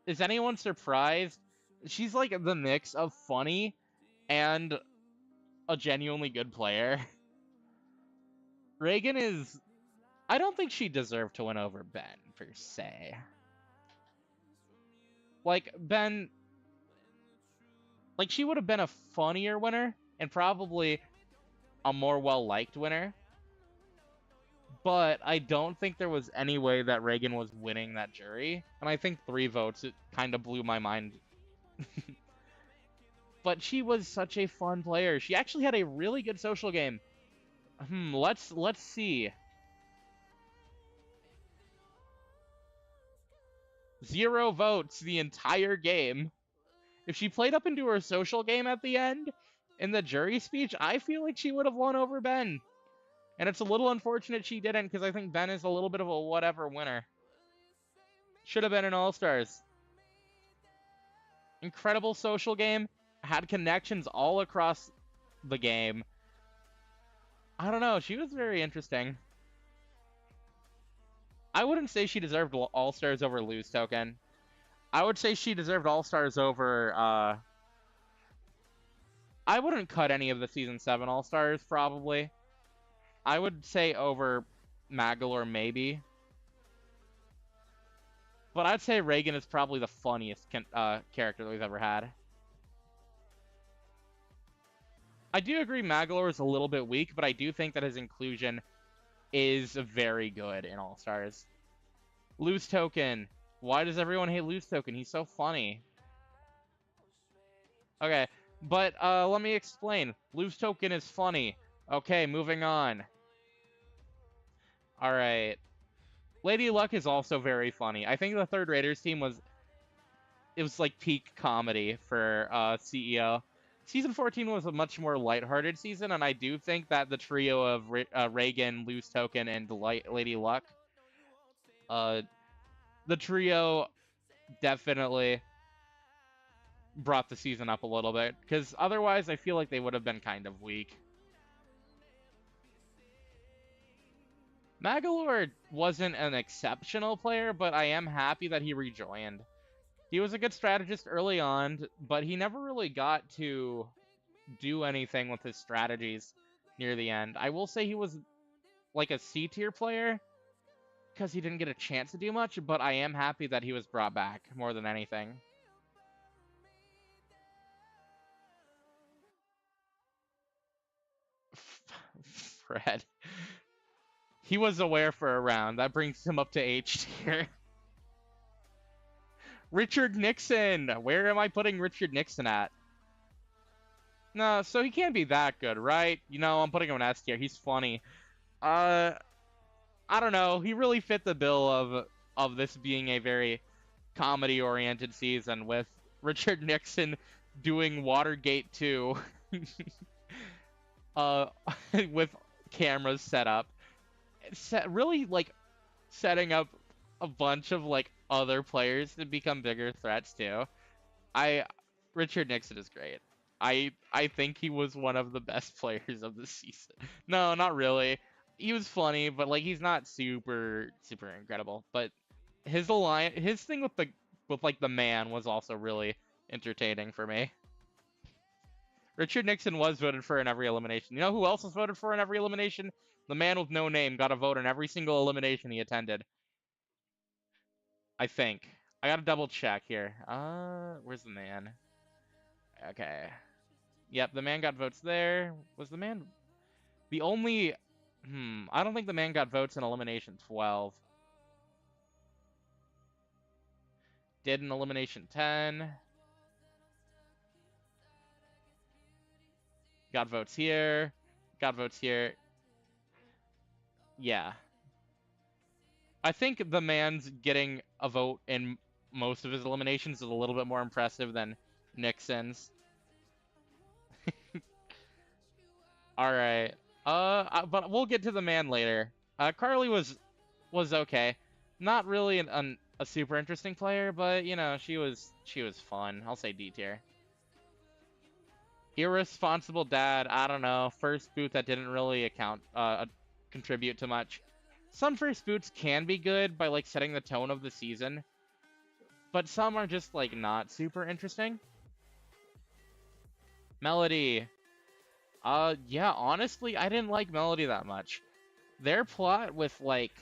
Is anyone surprised? She's like the mix of funny and a genuinely good player. Reagan is... I don't think she deserved to win over Ben, per se. Like, Ben... Like, she would have been a funnier winner, and probably a more well-liked winner. but I don't think there was any way that Reagan was winning that jury. And I think 3 votes, it kind of blew my mind. But she was such a fun player. She actually had a really good social game. Let's see. 0 votes the entire game. If she played up into her social game at the end, in the jury speech, I feel like she would have won over Ben. And it's a little unfortunate she didn't, because I think Ben is a little bit of a whatever winner. Should have been an All-Stars. Incredible social game. Had connections all across the game. I don't know, she was very interesting. I wouldn't say she deserved All-Stars over Lose Token. I would say she deserved All-Stars over, I wouldn't cut any of the Season 7 All-Stars, probably. I would say over Magolor, maybe. But I'd say Reagan is probably the funniest character that we've ever had. I do agree Magolor is a little bit weak, but I do think that his inclusion is very good in All-Stars. Lose Token. Why does everyone hate Lose Token? He's so funny. Okay, but let me explain. Lose Token is funny. Okay, moving on. Alright. Lady Luck is also very funny. I think the Third Raiders team was like peak comedy for CEO. Season 14 was a much more lighthearted season, and I do think that the trio of Reagan, Lose Token, and Lady Luck, the trio definitely brought the season up a little bit, because otherwise I feel like they would have been kind of weak. Magolor wasn't an exceptional player, but I am happy that he rejoined. He was a good strategist early on, but he never really got to do anything with his strategies near the end. I will say he was like a C-tier player, because he didn't get a chance to do much, but I am happy that he was brought back more than anything. Fred. He was aware for a round. That brings him up to H tier. Richard Nixon! Where am I putting Richard Nixon at? No, so he can't be that good, right? You know, I'm putting him in S tier. He's funny. I don't know. He really fit the bill of this being a very comedy-oriented season, with Richard Nixon doing Watergate 2 with cameras set up. Really, like, setting up a bunch of, like, other players to become bigger threats, too. Richard Nixon is great. I think he was one of the best players of the season. No, not really. He was funny, but, like, he's not super incredible. But his thing with the man was also really entertaining for me. Richard Nixon was voted for in every elimination. You know who else was voted for in every elimination? The man with no name got a vote in every single elimination he attended. I think. I gotta double check here. Where's the man? Okay. Yep, the man got votes there. Was the man the only... I don't think the man got votes in elimination 12. Did in elimination 10. Got votes here. Got votes here. Yeah. I think the man's getting a vote in most of his eliminations is a little bit more impressive than Nixon's. Alright. But we'll get to the man later. Carly was okay. Not really a super interesting player, but, you know, she was fun. I'll say D tier. Irresponsible dad, I don't know. First boot that didn't really contribute to much. Some first boots can be good by, like, setting the tone of the season, but some are just, like, not super interesting. Melody. Yeah, honestly, I didn't like Melody that much. Their plot with, like,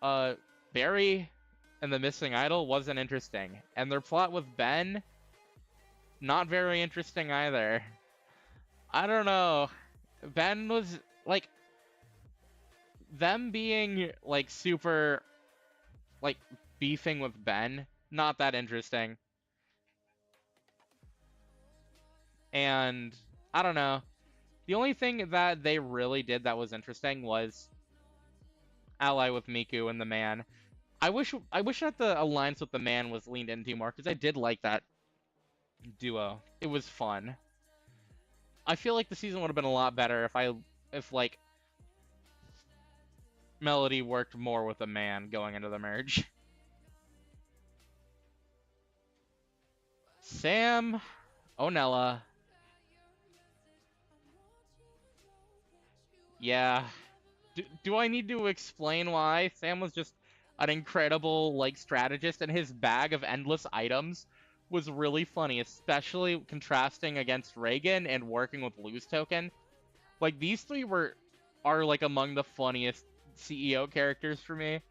Barry and the Missing Idol wasn't interesting. And their plot with Ben, not very interesting either. I don't know. Ben was, like... them being like super like beefing with Ben, not that interesting. And I don't know. The only thing that they really did that was interesting was ally with Miku and the man. I wish that the alliance with the man was leaned into more because I did like that duo. It was fun. I feel like the season would have been a lot better if like Melody worked more with the man going into the merge. Sam, Onella. Yeah. Do I need to explain why? Sam was just an incredible like strategist, and his bag of endless items was really funny, especially contrasting against Reagan and working with Lose Token. Like these three are like among the funniest CEO characters for me.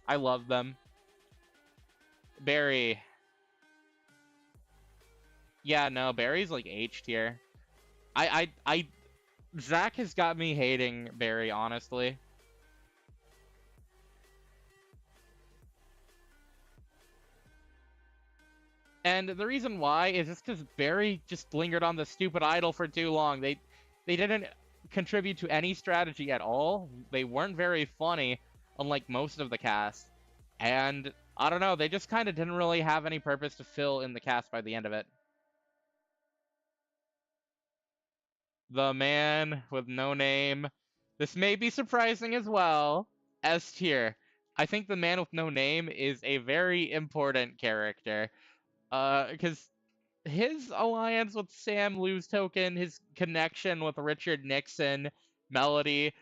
I love them. Barry. Yeah, no, Barry's like H tier. Zach has got me hating Barry, honestly. And the reason why is just because Barry just lingered on the stupid idol for too long. They didn't contribute to any strategy at all. They weren't very funny, unlike most of the cast. And I don't know, they just kind of didn't really have any purpose to fill in the cast by the end of it. The man with no name. This may be surprising as well. S tier. I think the man with no name is a very important character. Because his alliance with Sam Lose Token, his connection with Richard Nixon, Melody,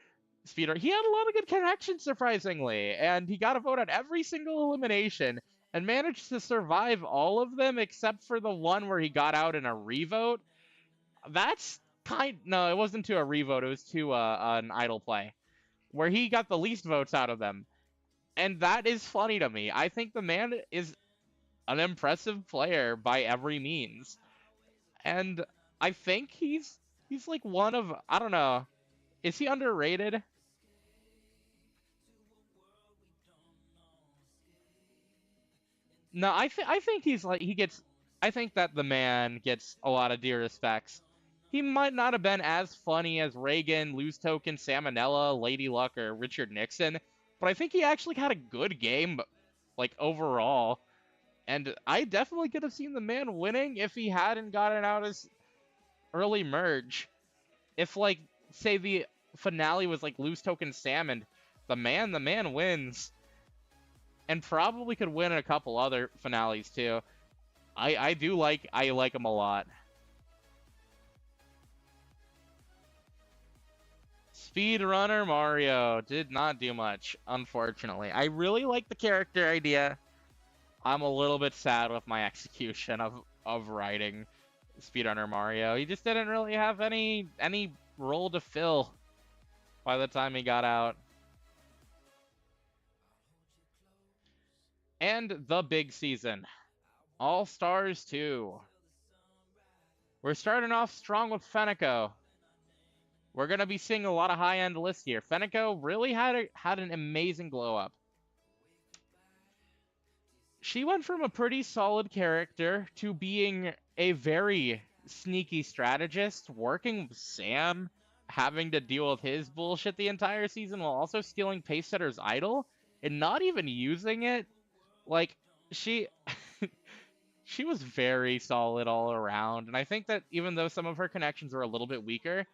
Speeder, he had a lot of good connections, surprisingly, and he got a vote on every single elimination and managed to survive all of them except for the one where he got out in a revote. That's no, it wasn't to a revote, it was to an idle play, where he got the least votes out of them. And that is funny to me. I think the man is an impressive player by every means. And I think he's like one of, I don't know, is he underrated? No, I think he's like I think that the man gets a lot of due respects. He might not have been as funny as Reagan, Lose Token, Salmonella, Lady Luck, or Richard Nixon, but I think he actually had a good game, like overall. And I definitely could have seen the man winning if he hadn't gotten out his early merge. If like say the finale was like Lose Token Salmon, the man wins. And probably could win a couple other finales too. I like him a lot. Speedrunner Mario did not do much, unfortunately. I really like the character idea. I'm a little bit sad with my execution of writing Speedrunner Mario. He just didn't really have any role to fill by the time he got out. And the big season. All Stars 2. We're starting off strong with Fenico. We're going to be seeing a lot of high-end lists here. Fenico really had an amazing glow-up. She went from a pretty solid character to being a very sneaky strategist, working with Sam, having to deal with his bullshit the entire season while also stealing Pacesetter's idol and not even using it. Like, she she was very solid all around, and I think that even though some of her connections were a little bit weaker,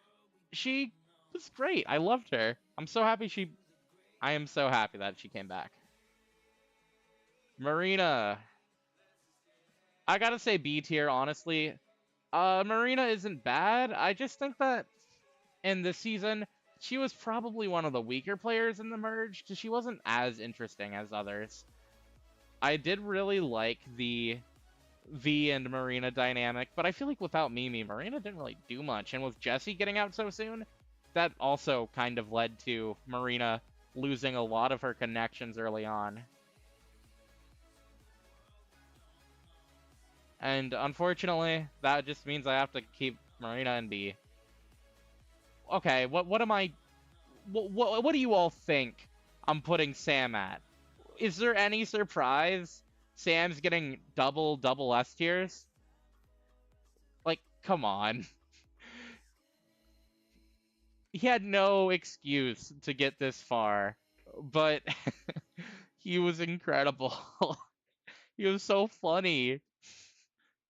she was great. I loved her. I am so happy that she came back. Marina. I gotta say B tier, honestly. Marina isn't bad. I just think that in this season, she was probably one of the weaker players in the merge, because she wasn't as interesting as others. I did really like the V and Marina dynamic, but I feel like without Mimi, Marina didn't really do much. And with Jessie getting out so soon, that also kind of led to Marina losing a lot of her connections early on. And unfortunately, that just means I have to keep Marina in B. Okay, what am I what do you all think I'm putting Sam at? Is there any surprise Sam's getting double S tiers? Like, come on. He had no excuse to get this far, but he was incredible. He was so funny.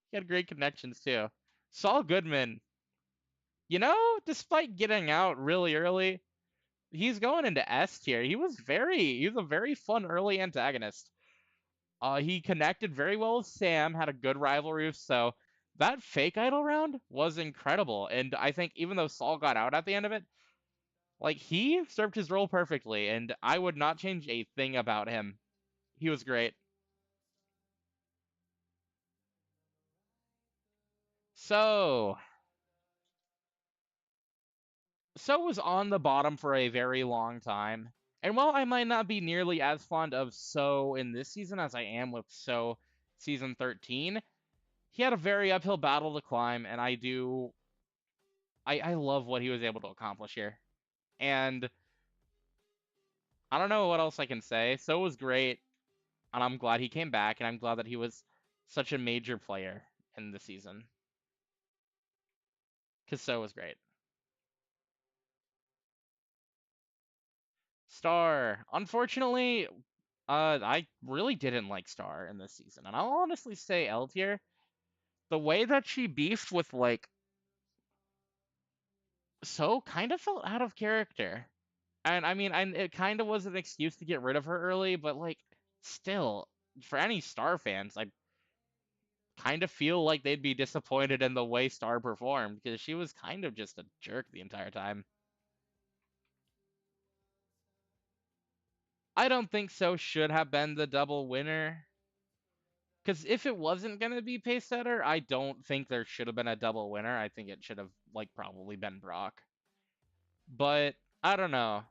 He had great connections too. Saul Goodman, you know, despite getting out really early, he's going into S tier. He was a very fun early antagonist. He connected very well with Sam, had a good rivalry, so that fake idol round was incredible. And I think even though Saul got out at the end of it, like, he served his role perfectly, and I would not change a thing about him. He was great. So was on the bottom for a very long time. And while I might not be nearly as fond of So in this season as I am with So season 13, he had a very uphill battle to climb, and I love what he was able to accomplish here. And I don't know what else I can say. So was great, and I'm glad he came back, and I'm glad that he was such a major player in the season. Because So was great. Star. Unfortunately, I really didn't like Star in this season, and I'll honestly say L tier. The way that she beefed with, like, So kind of felt out of character. And I mean, it kind of was an excuse to get rid of her early, but, like, still, for any Star fans, I kind of feel like they'd be disappointed in the way Star performed, because she was kind of just a jerk the entire time. I don't think So should have been the double winner. Because if it wasn't going to be Pacesetter, I don't think there should have been a double winner. I think it should have, like, probably been Brock. But I don't know.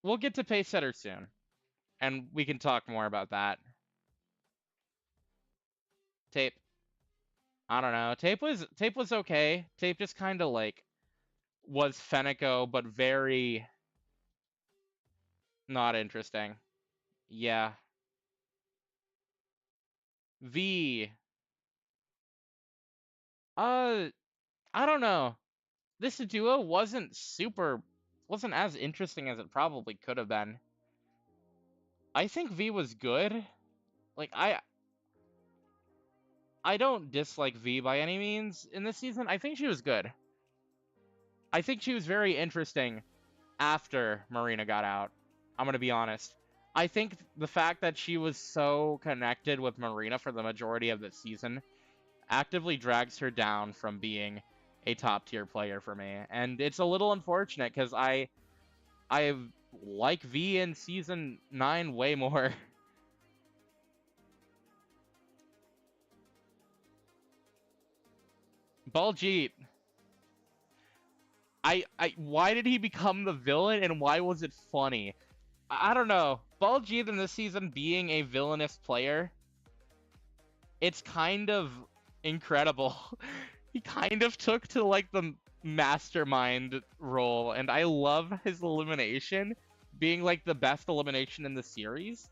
We'll get to Pacesetter soon, and we can talk more about that. Tape. I don't know. Tape was okay. Tape just kind of, like, was Fenico, but very not interesting. Yeah. V. I don't know. This duo wasn't as interesting as it probably could have been. I think V was good. Like, I don't dislike V by any means in this season. I think she was good. I think she was very interesting after Marina got out. I'm gonna be honest. I think the fact that she was so connected with Marina for the majority of the season actively drags her down from being a top tier player for me. And it's a little unfortunate because I like V in season 9 way more. Baljeet. Why did he become the villain, and why was it funny? I don't know. Baljeet in this season being a villainous player, it's kind of incredible. He kind of took to, like, the mastermind role, and I love his elimination being, like, the best elimination in the series.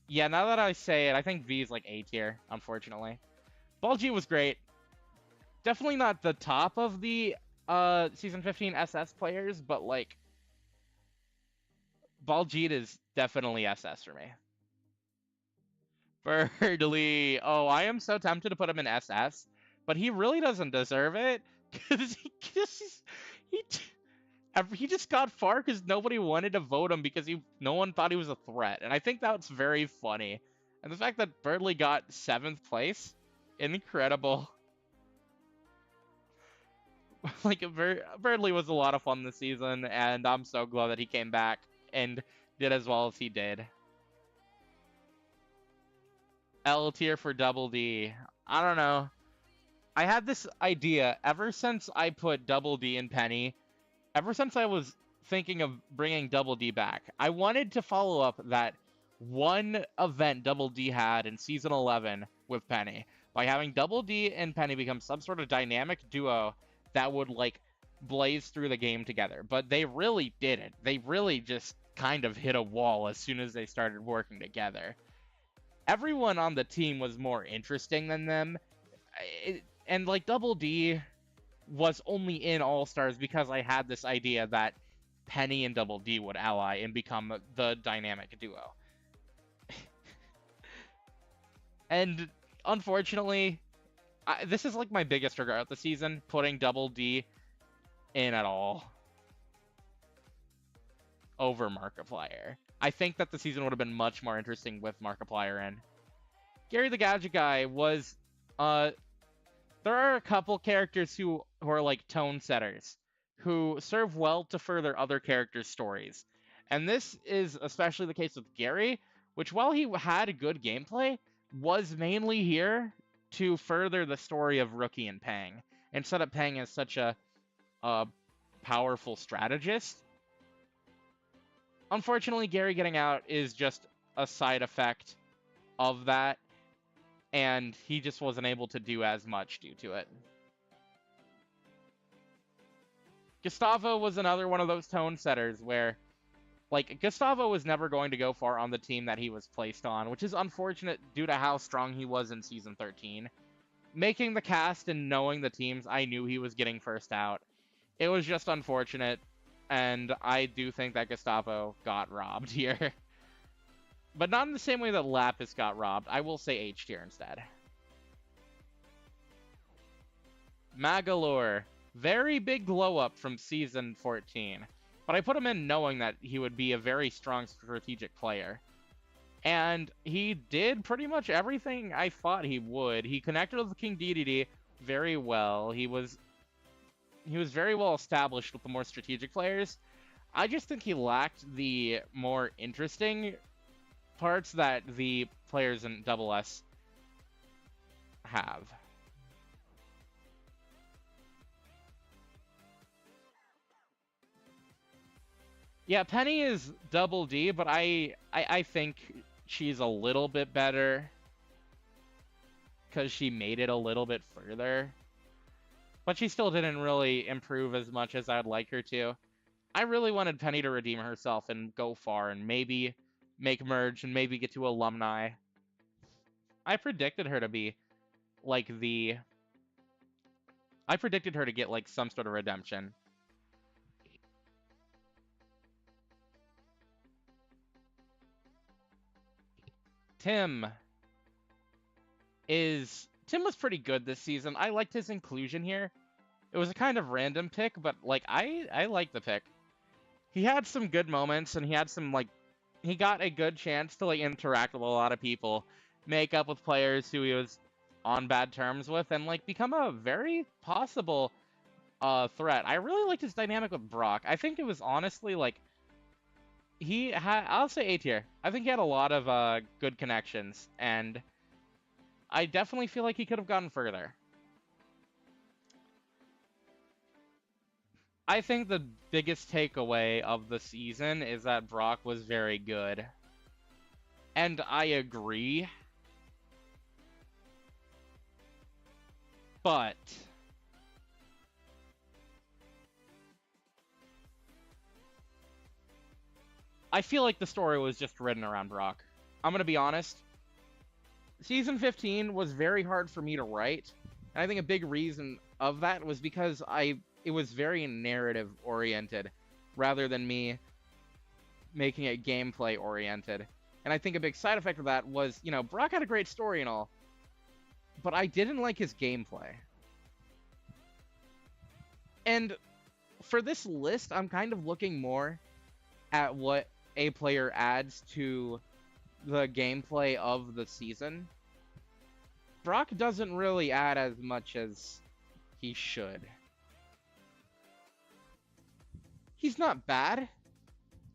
Yeah, now that I say it, I think V is, like, A tier, unfortunately. Baljeet was great. Definitely not the top of the season 15 SS players, but, like, Baljeet is definitely SS for me. Birdly. Oh, I am so tempted to put him in SS, but he really doesn't deserve it, because he just got far because nobody wanted to vote him because no one thought he was a threat, and I think that's very funny. And the fact that Birdly got 7th place, incredible. Like, Birdly was a lot of fun this season, and I'm so glad that he came back and did as well as he did. L tier for Double D. I don't know. I had this idea ever since I put Double D in Penny. Ever since I was thinking of bringing Double D back, I wanted to follow up that one event Double D had in Season 11 with Penny by having Double D and Penny become some sort of dynamic duo that would, like, blaze through the game together, but they really didn't. They really just kind of hit a wall as soon as they started working together. Everyone on the team was more interesting than them. And like Double D was only in All-Stars because I had this idea that Penny and Double D would ally and become the dynamic duo. And unfortunately, this is like my biggest regret of the season, putting Double D in at all over Markiplier. I think that the season would have been much more interesting with Markiplier in. Gary the Gadget Guy was, there are a couple characters who are like tone setters, who serve well to further other characters' stories. And this is especially the case with Gary, which while he had good gameplay, was mainly here to further the story of Rookie and Pang, and set up Pang as such a powerful strategist. Unfortunately, Gary getting out is just a side effect of that, and he just wasn't able to do as much due to it. Gustavo was another one of those tone setters where, like, Gustavo was never going to go far on the team that he was placed on, which is unfortunate due to how strong he was in Season 13. Making the cast and knowing the teams, I knew he was getting first out. It was just unfortunate, and I do think that Gustavo got robbed here. But not in the same way that Lapis got robbed. I will say H tier instead. Magolor. Very big glow up from Season 14. But I put him in knowing that he would be a very strong strategic player. And he did pretty much everything I thought he would. He connected with King Dedede very well. He was very well established with the more strategic players. I just think he lacked the more interesting parts that the players in Double S have. Yeah, Penny is Double D, but I think she's a little bit better because she made it a little bit further. But she still didn't really improve as much as I'd like her to. I really wanted Penny to redeem herself and go far and maybe make merge and maybe get to alumni. I predicted her to be like I predicted her to get like some sort of redemption. Tim was pretty good this season. I liked his inclusion here. It was a kind of random pick, but like I like the pick. He had some good moments, and he had some like he got a good chance to like interact with a lot of people, make up with players who he was on bad terms with, and like become a very possible threat. I really liked his dynamic with Brock. I think it was honestly like he had, I'll say A tier. I think he had a lot of good connections, and I definitely feel like he could have gone further. I think the biggest takeaway of the season is that Brock was very good. And I agree. But I feel like the story was just written around Brock. I'm going to be honest. Season 15 was very hard for me to write. And I think a big reason of that was because it was very narrative oriented rather than me making it gameplay oriented. And I think a big side effect of that was, you know, Brock had a great story and all, but I didn't like his gameplay. And for this list, I'm kind of looking more at what a player adds to the gameplay of the season. Brock doesn't really add as much as he should. He's not bad.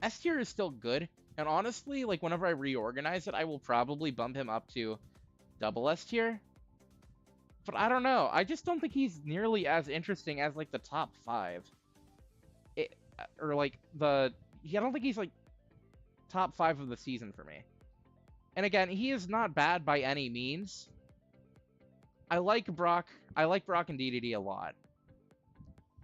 S tier is still good. And honestly, like whenever I reorganize it, I will probably bump him up to double S tier. But I don't know. I just don't think he's nearly as interesting as like the top 5. I don't think he's like top 5 of the season for me. And again, he is not bad by any means. I like Brock and Dedede a lot.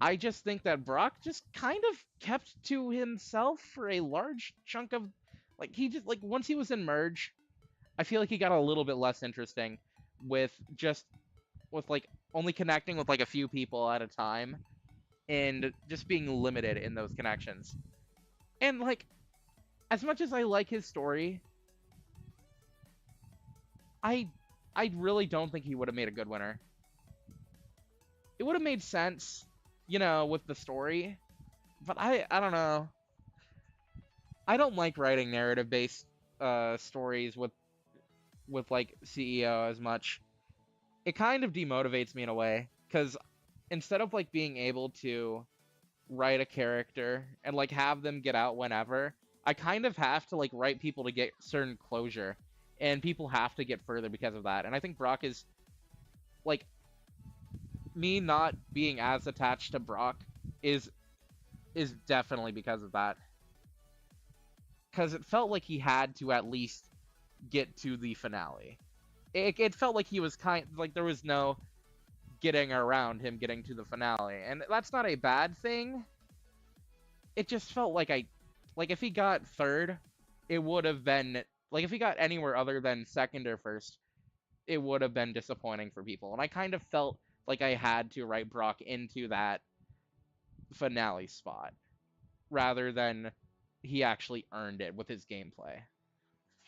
I just think that Brock just kind of kept to himself for a large chunk of, like, he just, like, once he was in Merge, I feel like he got a little bit less interesting with just, with, like, only connecting with, like, a few people at a time and just being limited in those connections. And, like, as much as I like his story, I really don't think he would have made a good winner. It would have made sense, you know, with the story, but I don't know. I don't like writing narrative-based stories with like CEO as much. It kind of demotivates me in a way, because instead of like being able to write a character and like have them get out whenever, I kind of have to like write people to get certain closure, and people have to get further because of that. And I think Brock is like, me not being as attached to Brock is definitely because of that. Because it felt like he had to at least get to the finale. It felt like he was like there was no getting around him getting to the finale, and that's not a bad thing. It just felt like like if he got third, it would have been, like if he got anywhere other than second or first, it would have been disappointing for people. And I kind of felt like I had to write Brock into that finale spot rather than he actually earned it with his gameplay.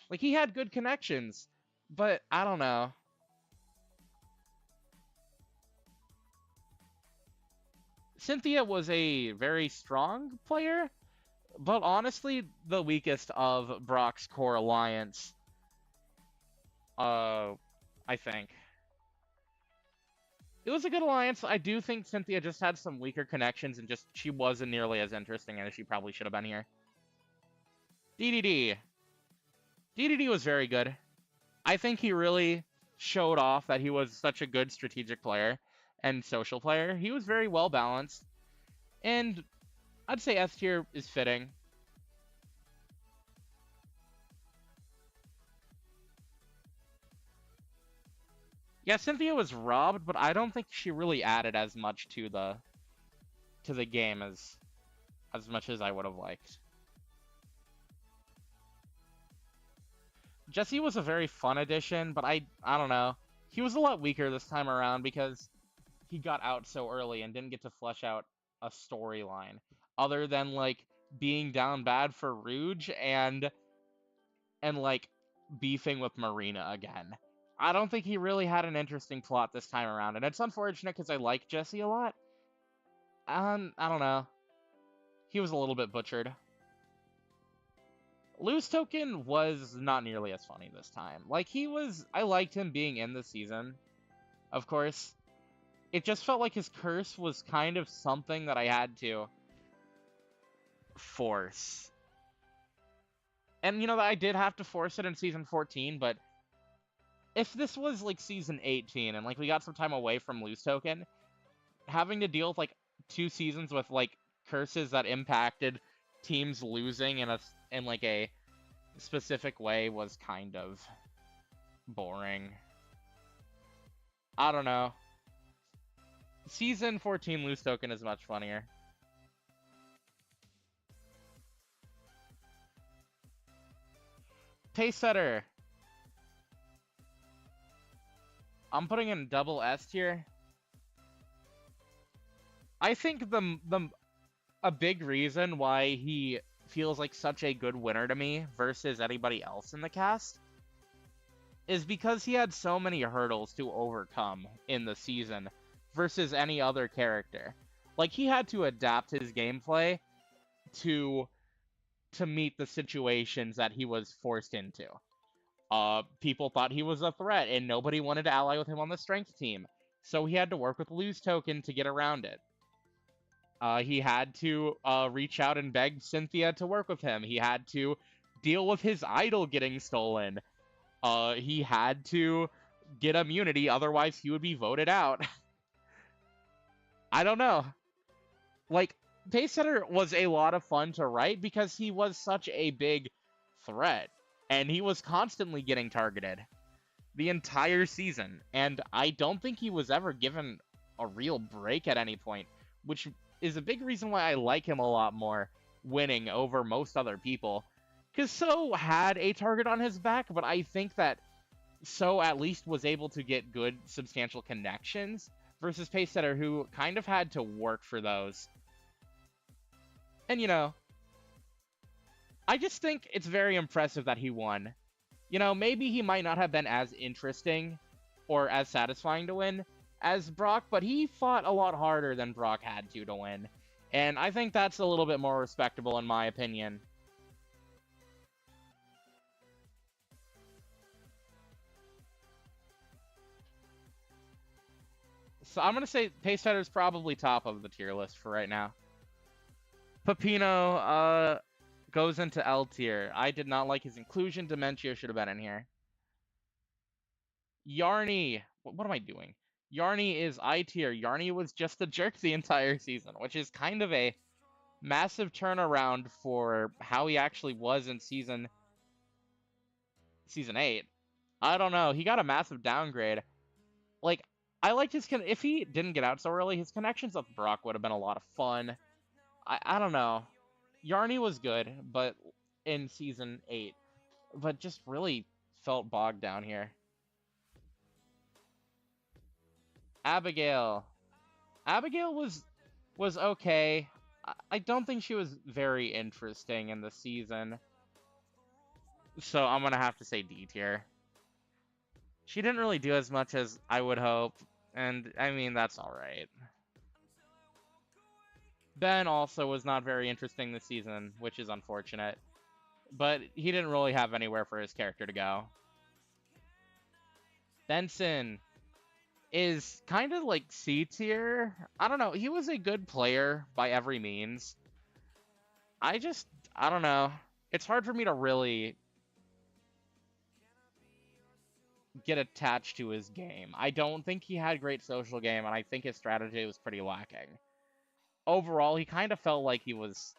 Like, he had good connections, but I don't know. Cynthia was a very strong player, but honestly, the weakest of Brock's core alliance. I think. It was a good alliance. I do think Cynthia just had some weaker connections and just she wasn't nearly as interesting as she probably should have been here. DDD. DDD was very good. I think he really showed off that he was such a good strategic player and social player. He was very well balanced. And I'd say S tier is fitting. Yeah, Cynthia was robbed, but I don't think she really added as much to the game as much as I would have liked. Jesse was a very fun addition, but I don't know. He was a lot weaker this time around because he got out so early and didn't get to flesh out a storyline other than like being down bad for Rouge and like beefing with Marina again. I don't think he really had an interesting plot this time around, and it's unfortunate because I like Jesse a lot. I don't know. He was a little bit butchered. Loose Token was not nearly as funny this time. Like, I liked him being in the season, of course. It just felt like his curse was kind of something that I had to force. And, you know, I did have to force it in Season 14, but if this was, like, Season 18, and, like, we got some time away from Loose Token, having to deal with, like, 2 seasons with, like, curses that impacted teams losing in like, a specific way was kind of boring. I don't know. Season 14 Loose Token is much funnier. Pacesetter. I'm putting in double S tier. I think a big reason why he feels like such a good winner to me versus anybody else in the cast is because he had so many hurdles to overcome in the season versus any other character. Like, he had to adapt his gameplay to meet the situations that he was forced into. People thought he was a threat, and nobody wanted to ally with him on the strength team, so he had to work with Loose Token to get around it. He had to reach out and beg Cynthia to work with him. He had to deal with his idol getting stolen. He had to get immunity, otherwise he would be voted out. I don't know. Like, Pacesetter was a lot of fun to write because he was such a big threat, and he was constantly getting targeted the entire season, and I don't think he was ever given a real break at any point, which is a big reason why I like him a lot more winning over most other people. Because So had a target on his back, but I think that So at least was able to get good, substantial connections versus Pacesetter, who kind of had to work for those. And, you know, I just think it's very impressive that he won. You know, maybe he might not have been as interesting or as satisfying to win as Brock, but he fought a lot harder than Brock had to win. And I think that's a little bit more respectable in my opinion. So I'm going to say Pacesetter's probably top of the tier list for right now. Pepino goes into L tier. I did not like his inclusion. Dementio should have been in here. Yarny. What am I doing? Yarny is I tier. Yarny was just a jerk the entire season, which is kind of a massive turnaround for how he actually was in season 8. I don't know. He got a massive downgrade. Like, I liked his if he didn't get out so early, his connections with Brock would have been a lot of fun. I don't know. Yarny was good, but in season 8, but just really felt bogged down here. Abigail. Abigail was okay. I don't think she was very interesting in the season. So I'm gonna have to say D tier. She didn't really do as much as I would hope, and I mean, that's alright. Ben also was not very interesting this season, which is unfortunate. But he didn't really have anywhere for his character to go. Benson is kind of like C tier. I don't know. He was a good player by every means. I don't know. It's hard for me to really get attached to his game. I don't think he had great social game, and I think his strategy was pretty lacking. Overall, he kind of felt like he was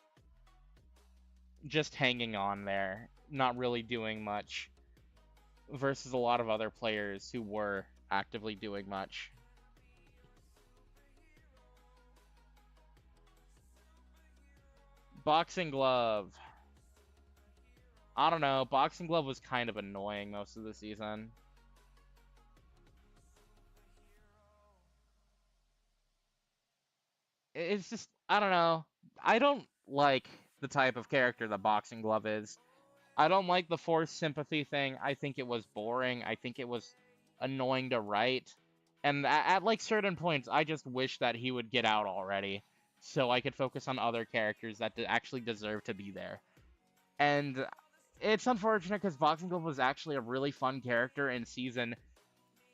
just hanging on there, not really doing much, versus a lot of other players who were actively doing much. Boxing Glove. I don't know. Boxing Glove was kind of annoying most of the season. It's just, I don't know. I don't like the type of character that Boxing Glove is. I don't like the forced sympathy thing. I think it was boring. I think it was annoying to write. And at like certain points, I just wish that he would get out already, so I could focus on other characters that actually deserve to be there. And it's unfortunate because Boxing Glove was actually a really fun character in season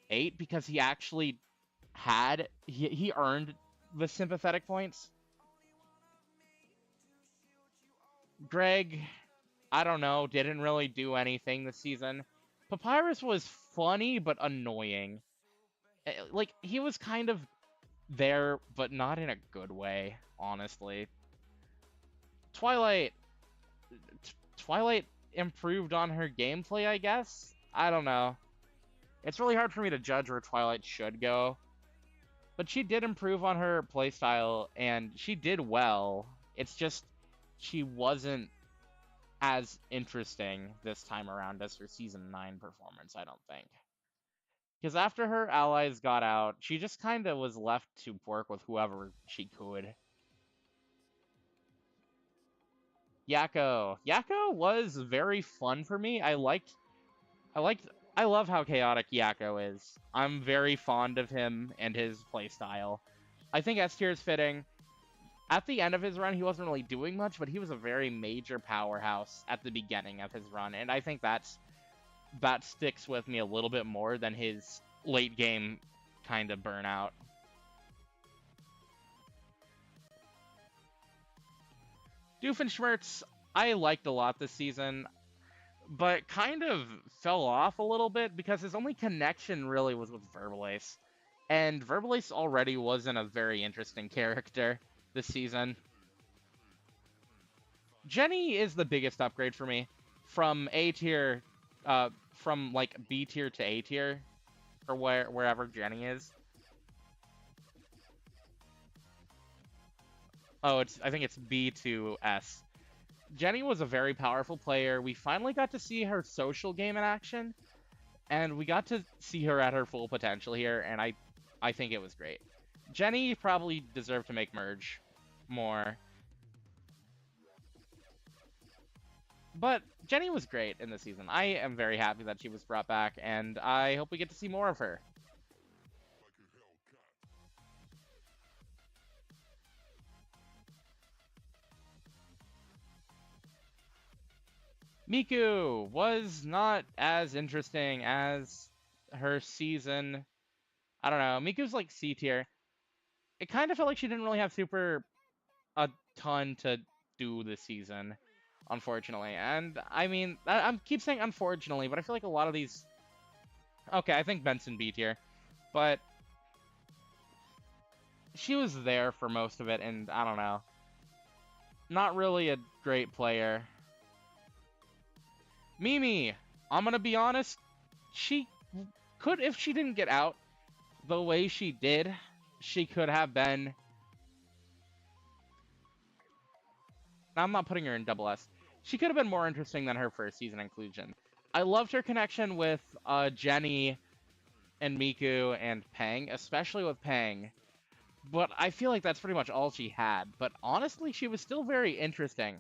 8 because he actually he earned the sympathetic points. Greg, I don't know, didn't really do anything this season. Papyrus was funny, but annoying. Like, he was kind of there, but not in a good way, honestly. Twilight improved on her gameplay, I guess? I don't know. It's really hard for me to judge where Twilight should go. But she did improve on her playstyle, and she did well. It's just, she wasn't as interesting this time around as her Season 9 performance, I don't think. Because after her allies got out, she just kind of was left to work with whoever she could. Yakko. Yakko was very fun for me. I love how chaotic Yakko is. I'm very fond of him and his playstyle. I think S tier is fitting. At the end of his run, he wasn't really doing much, but he was a very major powerhouse at the beginning of his run, and I think that sticks with me a little bit more than his late game kind of burnout. Doofenshmirtz, I liked a lot this season, but kind of fell off a little bit because his only connection really was with Verbalace. And Verbalace already wasn't a very interesting character this season. Jenny is the biggest upgrade for me. From A tier, from like B tier to A tier, or wherever Jenny is. Oh, I think it's B to S. Jenny was a very powerful player. We finally got to see her social game in action, and we got to see her at her full potential here, and I think it was great. Jenny probably deserved to make merge more. But Jenny was great in the season. I am very happy that she was brought back, and I hope we get to see more of her. Miku was not as interesting as her season. I don't know. Miku's like C tier. It kind of felt like she didn't really have a ton to do this season, unfortunately. And I mean, I keep saying unfortunately, but I feel like a lot of these. Okay, I think Benson B tier, but she was there for most of it, and I don't know. Not really a great player. Mimi, I'm gonna be honest, she could, if she didn't get out the way she did, she could have been. I'm not putting her in double S. She could have been more interesting than her first season inclusion. I loved her connection with Jenny and Miku and Pang, especially with Pang. But I feel like that's pretty much all she had. But honestly, she was still very interesting.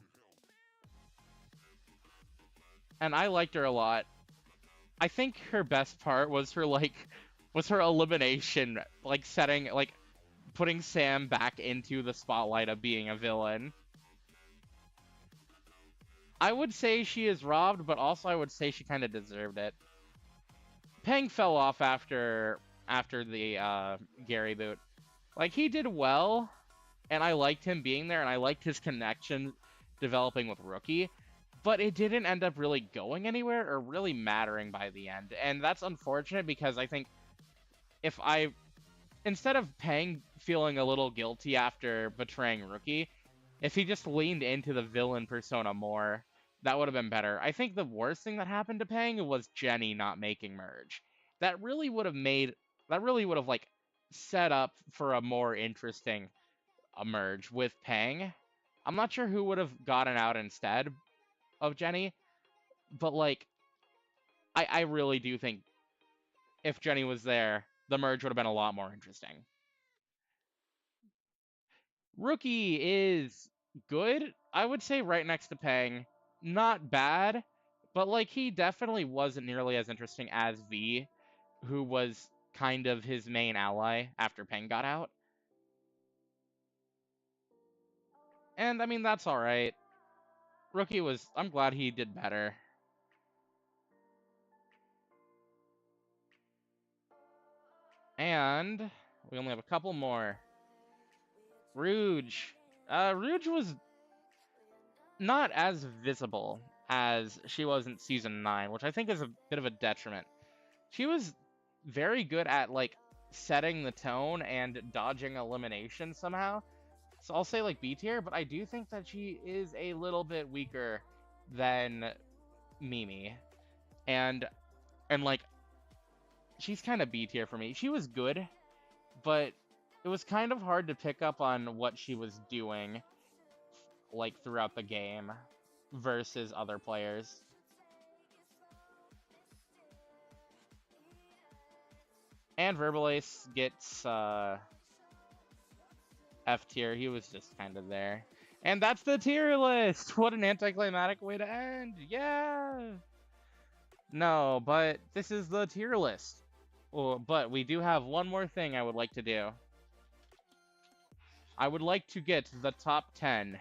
And I liked her a lot. I think her best part was her elimination, putting Sam back into the spotlight of being a villain. I would say she is robbed, but also I would say she kind of deserved it. Peng fell off after the Gary boot. Like, he did well, and I liked him being there, and I liked his connection developing with Rookie, but it didn't end up really going anywhere or really mattering by the end. And that's unfortunate because I think instead of Peng feeling a little guilty after betraying Rookie, if he just leaned into the villain persona more, that would have been better. I think the worst thing that happened to Peng was Jenny not making merge. That really would have like set up for a more interesting merge with Peng. I'm not sure who would have gotten out instead of Jenny, but like I really do think if Jenny was there, the merge would have been a lot more interesting. Rookie is good. I would say right next to Peng. Not bad, but like he definitely wasn't nearly as interesting as V, who was kind of his main ally after Peng got out. And I mean, that's alright. I'm glad he did better. And we only have a couple more. Rouge. Rouge was not as visible as she was in Season 9, which I think is a bit of a detriment. She was very good at, like, setting the tone and dodging elimination somehow. So I'll say, like, B tier, but I do think that she is a little bit weaker than Mimi. And like, she's kind of B tier for me. She was good, but it was kind of hard to pick up on what she was doing, like, throughout the game versus other players. And Verbalace gets F tier. He was just kind of there. And that's the tier list! What an anticlimactic way to end! Yeah! No, but this is the tier list. Oh, but we do have one more thing I would like to do. I would like to get the top 10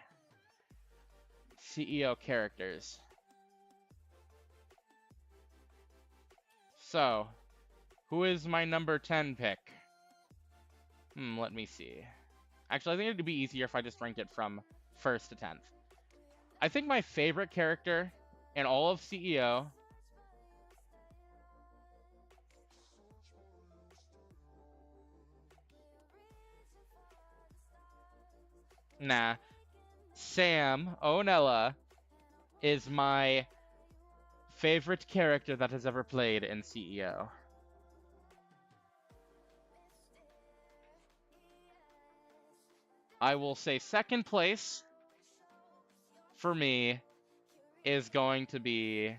CEO characters. So, who is my number 10 pick? Let me see. Actually, I think it'd be easier if I just ranked it from 1st to 10th. I think my favorite character in all of CEO Sam Onella is my favorite character that has ever played in CEO. I will say second place for me is going to be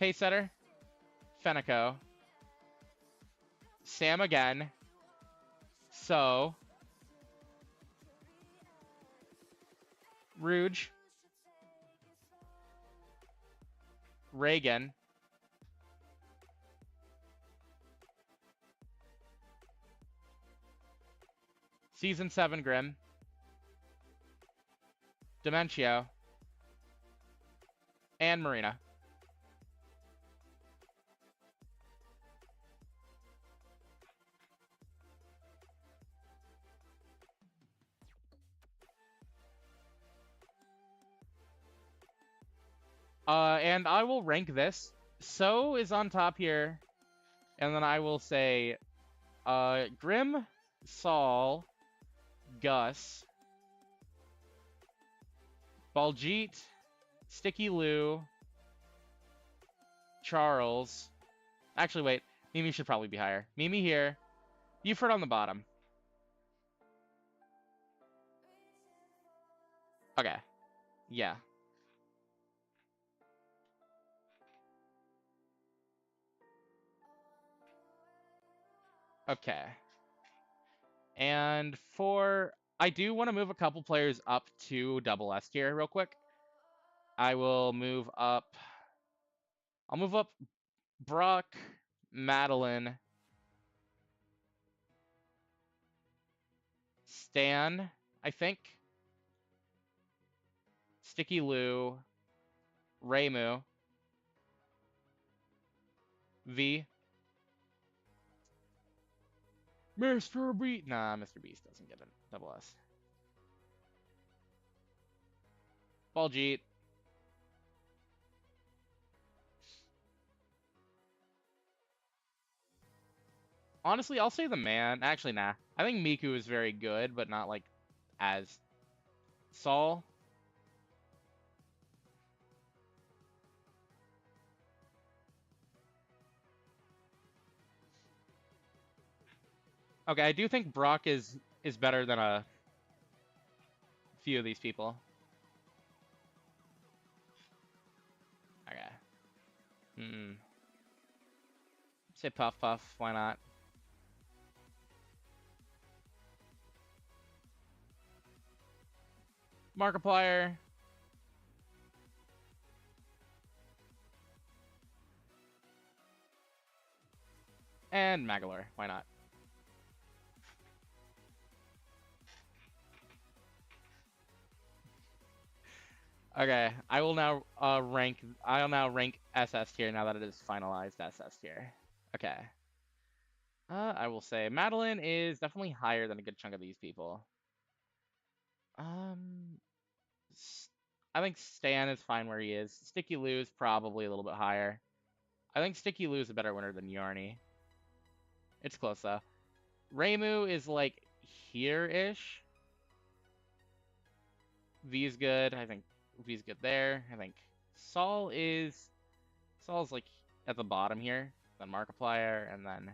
Pacesetter, Fenico, Sam again, So, Rouge, Reagan, Season 7 Grim, Dementio, and Marina. And I will rank this. So is on top here. And then I will say, Grim, Saul, Gus, Baljeet, Sticky Lou, Charles. Actually, wait. Mimi should probably be higher. Mimi here. Buford on the bottom. Okay. Yeah. Okay. And I do want to move a couple players up to double S tier real quick. I'll move up Brock, Madeline, Stan, I think, Sticky Lou, Raymu, V, Mr. Beast. Nah, Mr. Beast doesn't get a double S. Baljeet. Honestly, I'll say the man. Actually, nah. I think Miku is very good, but not like as Saul. Okay, I do think Brock is better than a few of these people. Okay. Say Puff Puff, why not? Markiplier. And Magalore, why not? Okay, I'll now rank SS tier now that it is finalized SS tier. Okay. I will say Madeline is definitely higher than a good chunk of these people. I think Stan is fine where he is. Sticky Lou is probably a little bit higher. I think Sticky Lou is a better winner than Yarny. It's close though. Raymu is like here-ish. V's good. I think V's good there. I think Saul's like at the bottom here. Then Markiplier, and then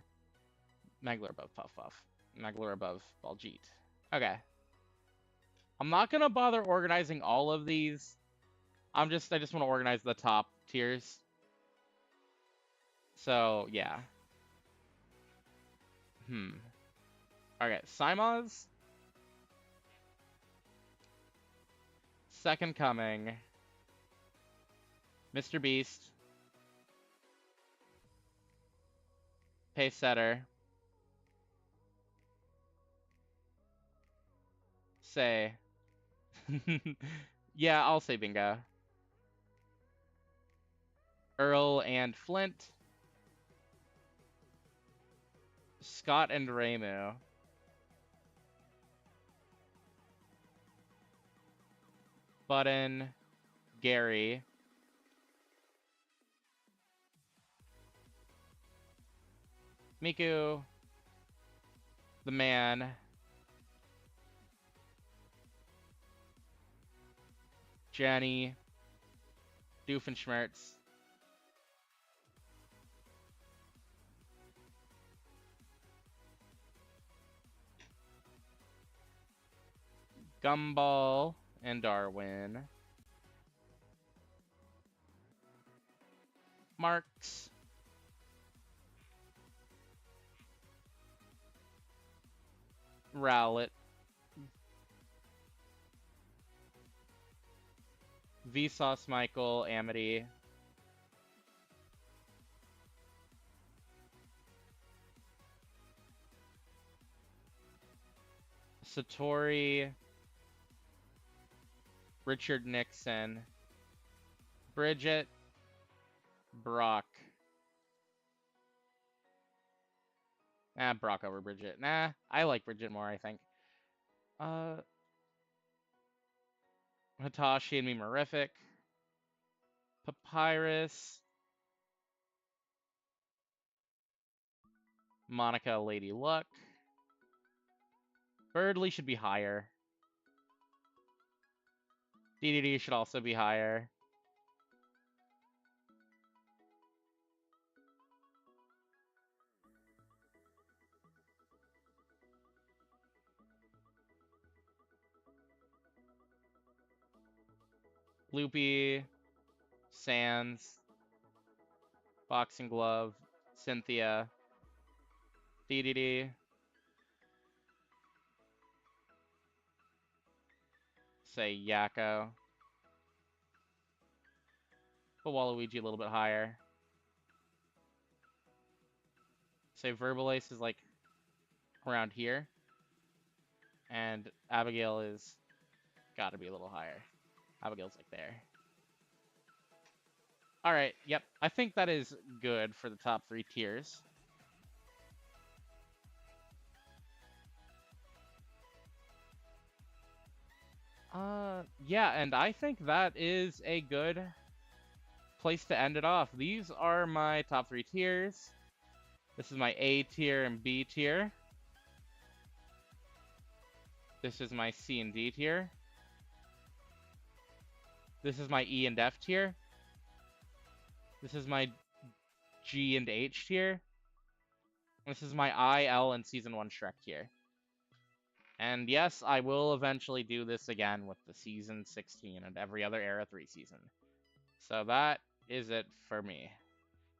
Magler above Puff Puff. Magler above Baljeet. Okay. I'm not gonna bother organizing all of these. I just want to organize the top tiers. So yeah. Okay, Simons. Second Coming. Mr. Beast. Pacesetter. Say. Yeah, I'll say Bingo. Earl and Flint. Scott and Raymu. Button. Gary. Miku. The man. Jenny. Doofenshmirtz. Gumball and Darwin. Marks. Rowlet. Vsauce, Michael, Amity. Satori. Richard Nixon. Bridget. Brock. Brock over Bridget. Nah, I like Bridget more, I think. Hitachi and Memorific. Papyrus. Monica, Lady Luck. Birdly should be higher. DDD should also be higher. Loopy, Sans, Boxing Glove, Cynthia, DDD, say Yakko, put Waluigi a little bit higher. Say Verbalace is like around here, and Abigail is gotta be a little higher. Abigail's like there. Alright, yep. I think that is good for the top 3 tiers. Yeah, and I think that is a good place to end it off. These are my top 3 tiers. This is my A tier and B tier. This is my C and D tier. This is my E and F tier. This is my G and H tier. This is my I, L, and Season 1 Shrek tier. And yes, I will eventually do this again with the Season 16 and every other Era 3 season. So that is it for me.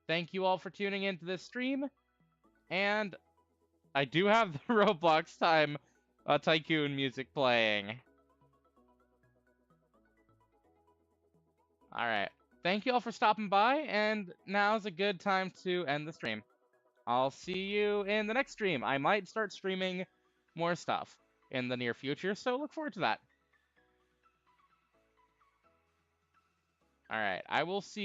Thank you all for tuning into this stream. And I do have the Roblox Time Tycoon music playing. Alright. Thank you all for stopping by, and now's a good time to end the stream. I'll see you in the next stream. I might start streaming more stuff in the near future, so look forward to that. Alright, I will see